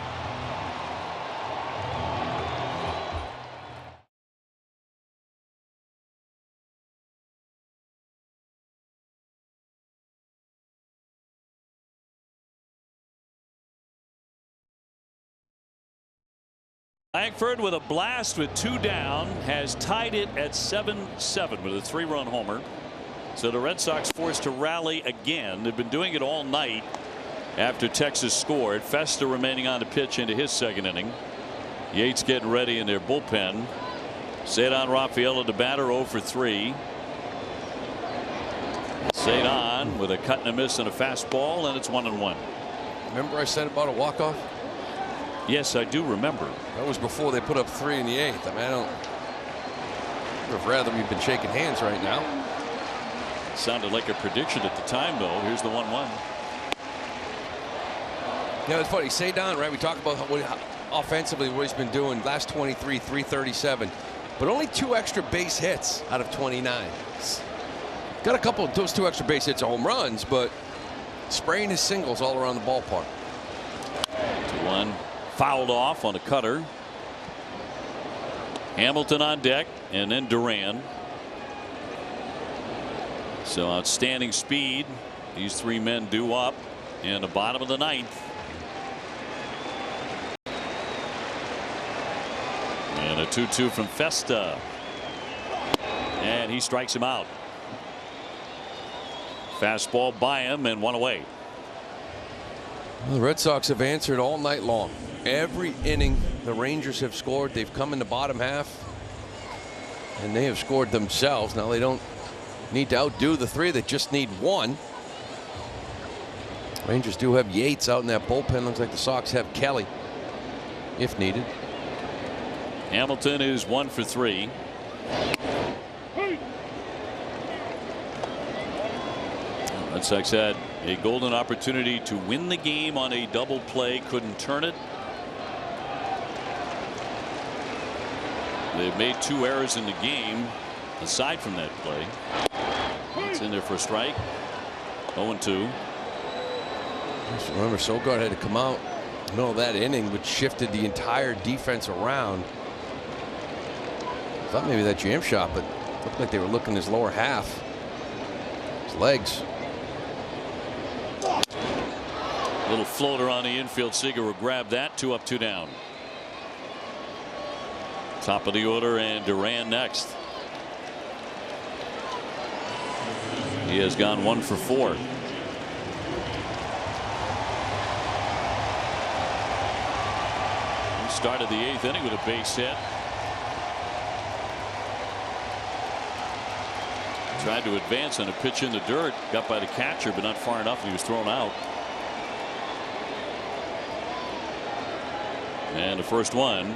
Langford with a blast with 2 down has tied it at 7-7 with a 3-run homer. So the Red Sox forced to rally again. They've been doing it all night after Texas scored. Festa remaining on the pitch into his 2nd inning. Yates getting ready in their bullpen. Cedon Rafaela the batter 0 for 3. Cedon with a cut and a miss and a fastball, and it's 1-1. Remember I said about a walk-off? Yes, I do remember. That was before they put up 3 in the 8th. I mean, I would have rather we've been shaking hands right now. Sounded like a prediction at the time, though. Here's the 1-1. Yeah, it's funny. Cedon, right? We talk about offensively what he's been doing. Last 23, 337. But only 2 extra base hits out of 29. Got a couple of those 2 extra base hits are home runs, but spraying his singles all around the ballpark. 2-1. Fouled off on a cutter. Hamilton on deck, and then Duran. So outstanding speed These three men due up in the bottom of the ninth. And a 2-2 from Festa. And he strikes him out. Fastball by him and one away. Well, the Red Sox have answered all night long. Every inning the Rangers have scored. They've come in the bottom half and they have scored themselves. Now they don't need to outdo the three. They just need one. Rangers do have Yates out in that bullpen. Looks like the Sox have Kelly if needed. Hamilton is 1 for 3. Red Sox had a golden opportunity to win the game on a double play. Couldn't turn it. They've made 2 errors in the game aside from that play. It's in there for a strike. 0-2. Just remember, Sogard had to come out in the middle of that inning, which shifted the entire defense around. Thought maybe that jam shot, but looked like they were looking his lower half. His legs. Little floater on the infield. Seager will grab that. 2 up, 2 down. Top of the order, and Duran next. He has gone 1 for 4. He started the 8th inning with a base hit. Tried to advance on a pitch in the dirt. Got by the catcher, but not far enough, and he was thrown out. And the first one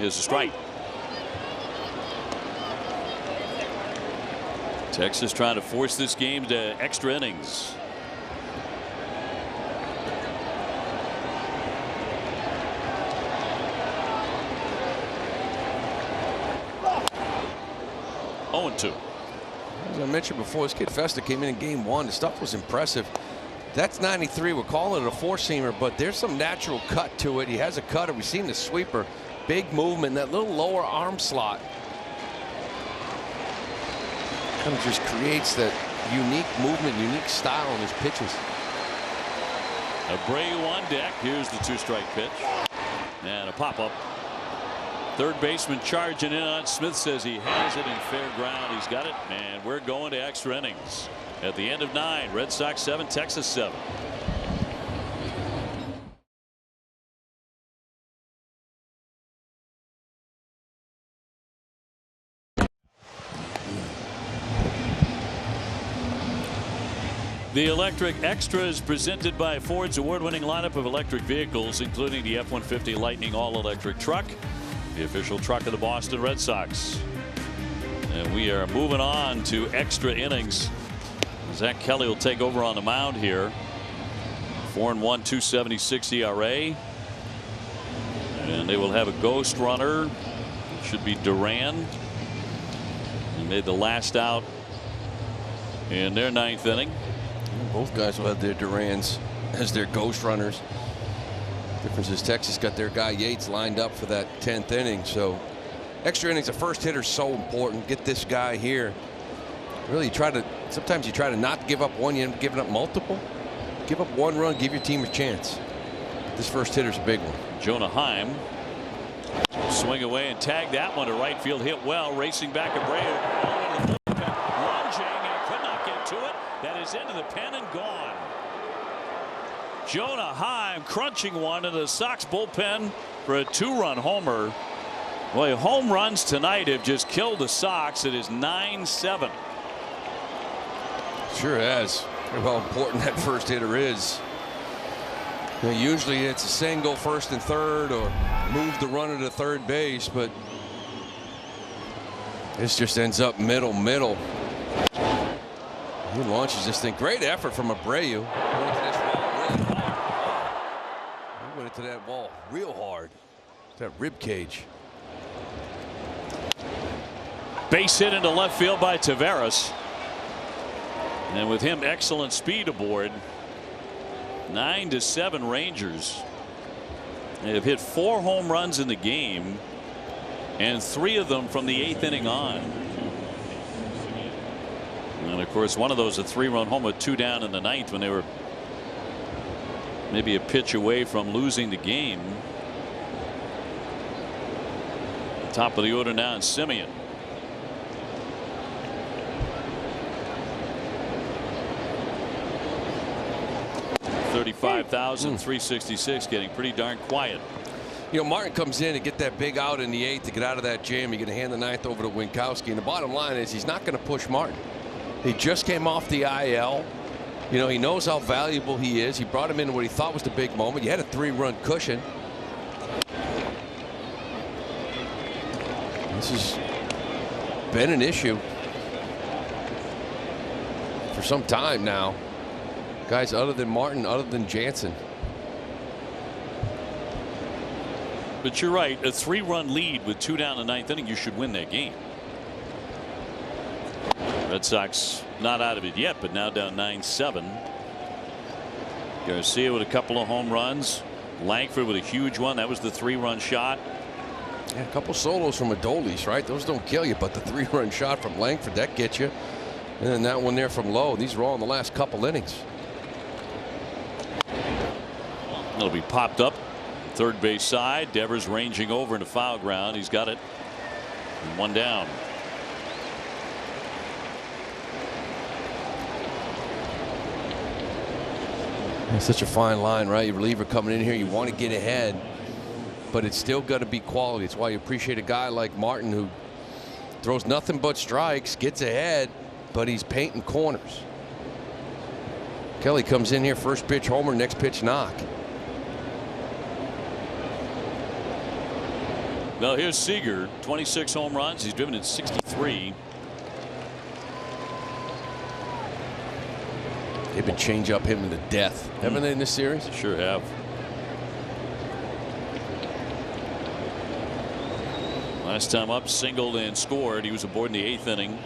is a strike. Texas trying to force this game to extra innings. As I mentioned before, this kid Festa came in game 1. The stuff was impressive. That's 93. We're calling it a 4-seamer, but there's some natural cut to it. He has a cutter. We've seen the sweeper. Big movement, that little lower arm slot. Kind of just creates that unique movement, unique style in his pitches. Abreu on deck. Here's the 2-strike pitch. And a pop-up. Third baseman charging in on. Smith says he has it in fair ground. He's got it, and we're going to extra innings. At the end of 9, Red Sox 7, Texas 7. The Electric Extra is presented by Ford's award-winning lineup of electric vehicles, including the F-150 Lightning all-electric truck, the official truck of the Boston Red Sox. And we are moving on to extra innings. Zach Kelly will take over on the mound here. 4-1, 2.76 ERA. And they will have a ghost runner. It should be Duran. He made the last out in their 9th inning. Both guys will have their Durans as their ghost runners. Difference is Texas got their guy Yates lined up for that 10th inning. So extra innings, the first hitter is so important. Get this guy here. Really sometimes you try to not give up one, you end up giving up multiple. Give up 1 run, give your team a chance. This first hitter's a big one. Jonah Heim. Swing away and tag that one to right field. Hit well. Racing back Abreu. Lunging and could not get to it. That is into the pen and gone. Jonah Heim crunching one into the Sox bullpen for a 2-run homer. Boy, home runs tonight have just killed the Sox. It is 9-7. Sure has. How important that first hitter is. Now, usually it's a single, first and third, or move the runner to third base, but this just ends up middle. He launches this thing. Great effort from Abreu. He went into that wall real hard. That rib cage. Base hit into left field by Taveras. And with him, excellent speed aboard. 9-7 Rangers. They have hit 4 home runs in the game, and 3 of them from the 8th inning on. And of course, one of those a 3-run home with 2 down in the 9th when they were maybe a pitch away from losing the game. Top of the order now, and Semien. $35,366, getting pretty darn quiet. You know, Martin comes in and get that big out in the 8th to get out of that jam. You're going to hand the 9th over to Winkowski. And the bottom line is he's not going to push Martin. He just came off the IL. You know, he knows how valuable he is. He brought him into what he thought was the big moment. You had a 3-run cushion. This has been an issue for some time now. Guys other than Martin, other than Jansen. But you're right, a 3-run lead with 2 down in the 9th inning, you should win that game. Red Sox not out of it yet, but now down 9-7. Garcia with a couple of home runs. Langford with a huge one. That was the 3-run shot. Yeah, a couple solos from Adolis, right? Those don't kill you, but the 3-run shot from Langford, that gets you. And then that one there from Lowe. These were all in the last couple innings. It'll be popped up. Third base side. Devers ranging over into foul ground. He's got it. And 1 down. It's such a fine line, right? Your reliever coming in here, you want to get ahead, but it's still got to be quality. It's why you appreciate a guy like Martin who throws nothing but strikes, gets ahead, but he's painting corners. Kelly comes in here, first pitch homer, next pitch knock. Well, here's Seager, 26 home runs. He's driven in 63. They've been change up him to death, haven't they, in this series? Sure have. Last time up, singled and scored. He was aboard in the 8th inning.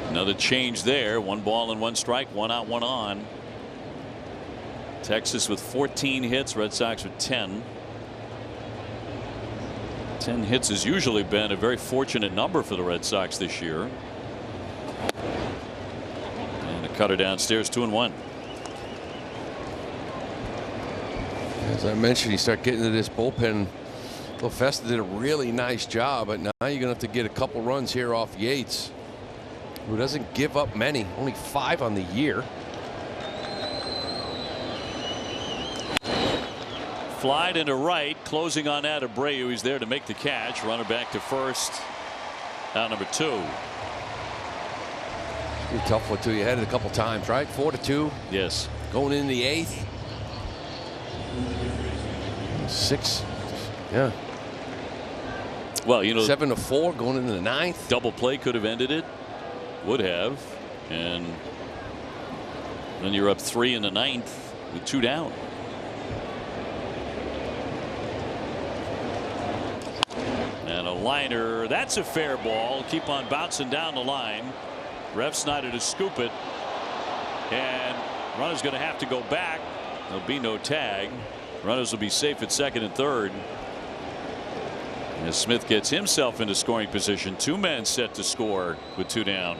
Another change there. 1 ball and 1 strike, 1 out, 1 on. Texas with 14 hits, Red Sox with 10. 10 hits has usually been a very fortunate number for the Red Sox this year. And a cutter downstairs, 2-1. As I mentioned, you start getting into this bullpen. Well, Festa did a really nice job, but now you're going to have to get a couple runs here off Yates, who doesn't give up many, only 5 on the year. Flied into right, closing on that. Abreu. He's there to make the catch. Runner back to first. Out number 2. Pretty tough one too. You had it a couple times, right? 4-2. Yes. Going in the 8th. 6. Yeah. Well, you know, 7-4 going into the 9th. Double play could have ended it. Would have. And then you're up 3 in the 9th with 2 down. And a liner. That's a fair ball. Keep on bouncing down the line. Ref Snyder to scoop it. And runner's going to have to go back. There'll be no tag. Runners will be safe at second and third. As Smith gets himself into scoring position. 2 men set to score with 2 down.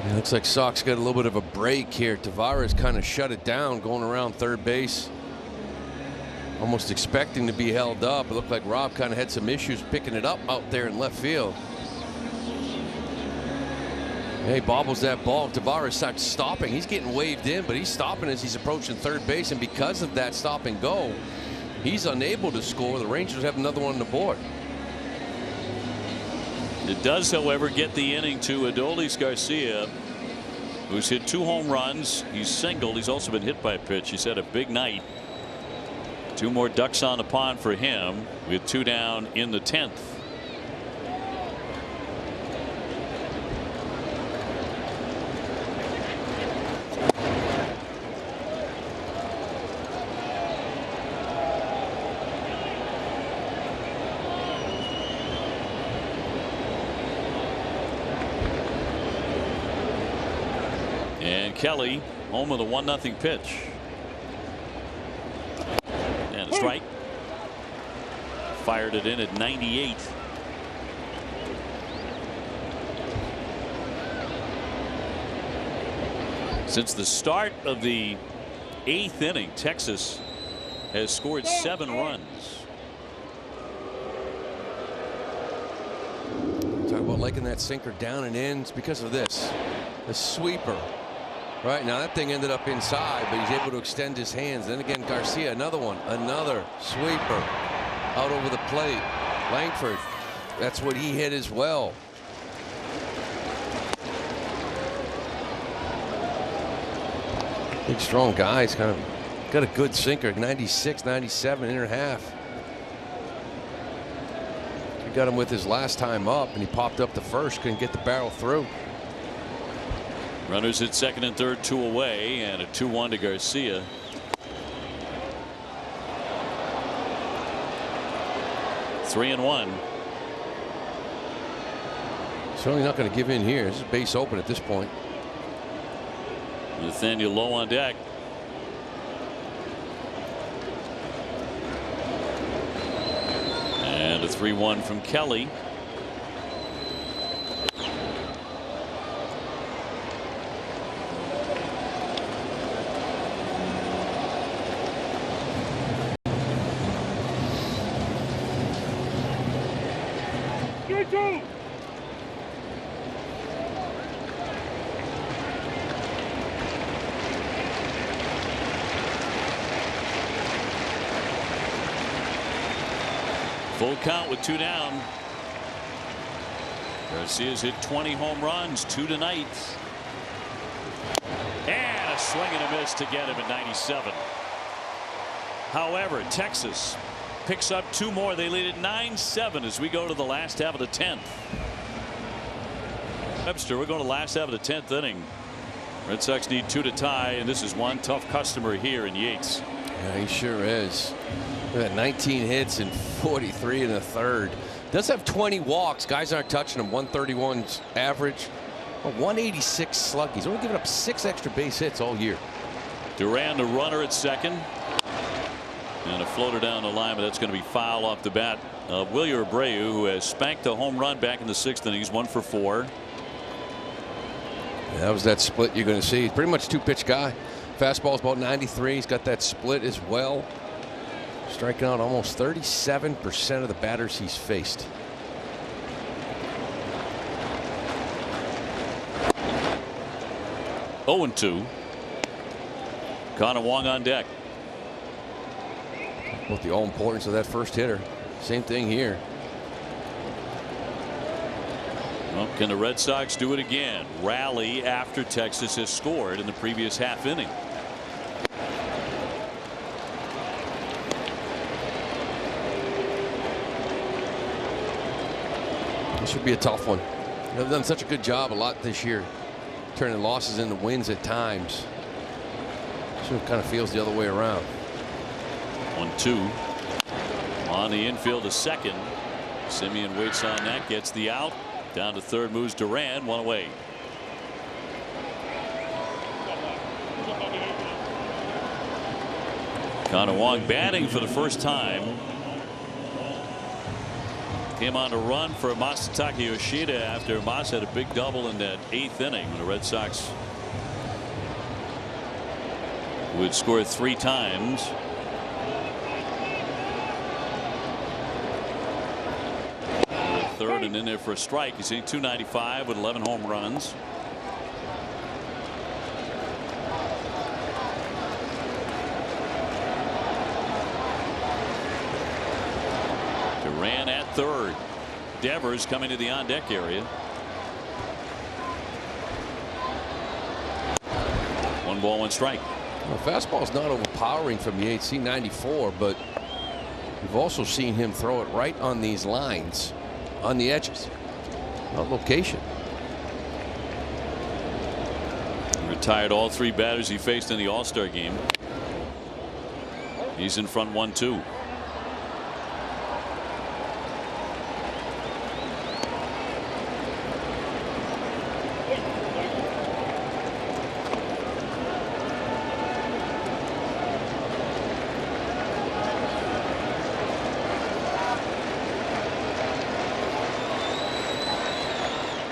It looks like Sox got a little bit of a break here. Tavares kind of shut it down going around third base. Almost expecting to be held up. It looked like Rob kind of had some issues picking it up out there in left field. Hey, bobbles that ball. Tavares starts stopping. He's getting waved in, but he's stopping as he's approaching third base. And because of that stop and go, he's unable to score. The Rangers have another one on the board. It does, however, get the inning to Adolis Garcia, who's hit 2 home runs. He's singled. He's also been hit by a pitch. He's had a big night. 2 more ducks on the pond for him with 2 down in the 10th. And Kelly home with a 1-0 pitch. And a strike. fired it in at 98. Since the start of the 8th inning, Texas has scored 7 runs. Talk about liking that sinker down and in. It's because of this. The sweeper. Right now that thing ended up inside, but he's able to extend his hands. Then again, Garcia, another one, another sweeper out over the plate. Langford, that's what he hit as well. Big strong guy. He's kind of got a good sinker. 96, 97, inner half. We got him with his last time up, and he popped up the first. Couldn't get the barrel through. Runners at second and third, 2 away, and a 2-1 to Garcia. Three and 1. Certainly not going to give in here. This is base open at this point. Nathaniel Lowe on deck. And a 3-1 from Kelly. Full count with 2 down. Garcia's hit 20 home runs, 2 tonight. And a swing and a miss to get him at 97. However, Texas picks up 2 more. They lead at 9-7 as we go to the last half of the 10th. Webster, we're going to the last half of the 10th inning. Red Sox need 2 to tie, and this is one tough customer here in Yates. Yeah, he sure is. Look at that, 19 hits and 43 in the third. Does have 20 walks. Guys aren't touching him. 131 average. 186 slug. He's only given up 6 extra base hits all year. Duran, the runner at second. And a floater down the line, but that's going to be foul off the bat of Wilyer Abreu, who has spanked a home run back in the 6th inning. He's 1 for 4. Yeah, that was that split you're going to see. He's pretty much a 2-pitch guy. Fastball's about 93. He's got that split as well. Striking out almost 37% of the batters he's faced. Oh, 2. Connor Wong on deck. Both the all importance of that first hitter. Same thing here. Well, can the Red Sox do it again? Rally after Texas has scored in the previous half inning. This should be a tough one. They've done such a good job a lot this year, turning losses into wins at times. So it kind of feels the other way around. 1-2 on the infield to second. Simeon waits on that, gets the out. Down to third moves Duran, 1 away. Connor Wong batting for the first time. Came on to run for Masataka Yoshida after Mas had a big double in that 8th inning when the Red Sox would score 3 times. Third and in there for a strike. He's hitting .295 with 11 home runs. Duran at third. Devers coming to the on deck area. 1 ball, 1 strike. Well, fastball's not overpowering from the AC94, but we've also seen him throw it right on these lines, on the edges, not location. Retired all 3 batters he faced in the All-Star game. He's in front 1-2.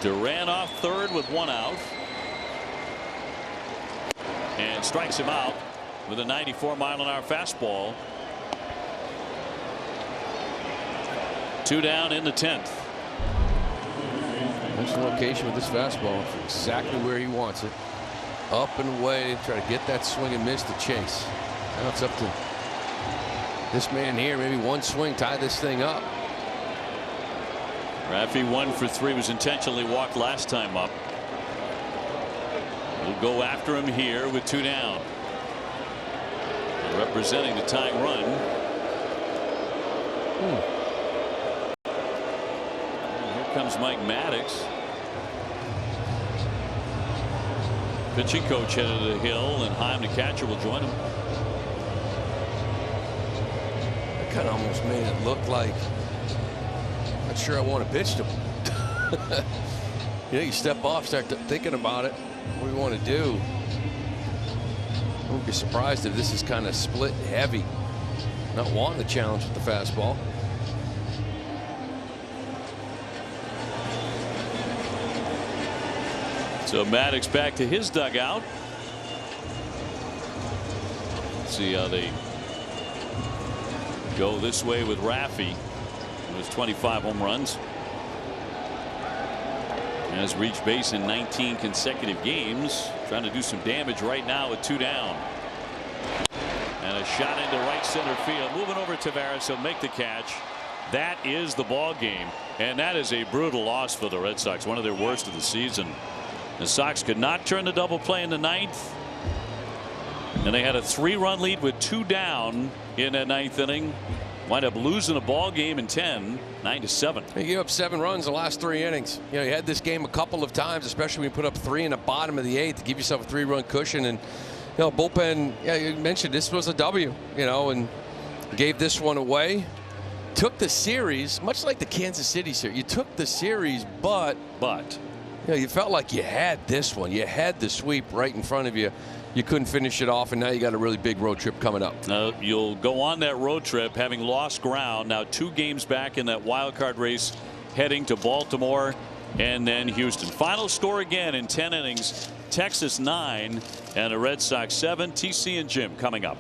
Duran off third with 1 out. And strikes him out with a 94-mile-an-hour fastball. 2 down in the 10th. Nice location with this fastball. Exactly where he wants it. Up and away. Try to get that swing and miss to Chase. Now it's up to this man here. Maybe one swing, tie this thing up. Raffy 1 for 3, was intentionally walked last time up. We'll go after him here with 2 down. And representing the tying run. Here comes Mike Maddox. Pitching coach headed to the hill, and Heim, the catcher, will join him. It kind of almost made it look like, not sure I want to pitch to him. You step off, start thinking about it. What do we want to do? I wouldn't be surprised if this is kind of split heavy. Not wanting the challenge with the fastball. So Maddox back to his dugout. Let's see how they go this way with Raffy. With 25 home runs. Has reached base in 19 consecutive games. Trying to do some damage right now with 2 down. And a shot into right center field. Moving over Taveras. He'll make the catch. That is the ball game. And that is a brutal loss for the Red Sox. One of their worst of the season. The Sox could not turn the double play in the 9th. And they had a 3-run lead with 2 down in that 9th inning. Wind up losing a ball game in 10, 9-7. He gave up 7 runs the last 3 innings. You had this game a couple of times, especially when you put up 3 in the bottom of the 8th to give yourself a 3-run cushion. And bullpen. Yeah, you mentioned this was a W. And gave this one away. Took the series, much like the Kansas City series. You took the series, but you felt like you had this one. You had the sweep right in front of you. You couldn't finish it off, and now you got a really big road trip coming up. You'll go on that road trip having lost ground. Now 2 games back in that wild card race, heading to Baltimore and then Houston. Final score again in 10 innings. Texas 9 and the Red Sox 7. TC and Jim coming up.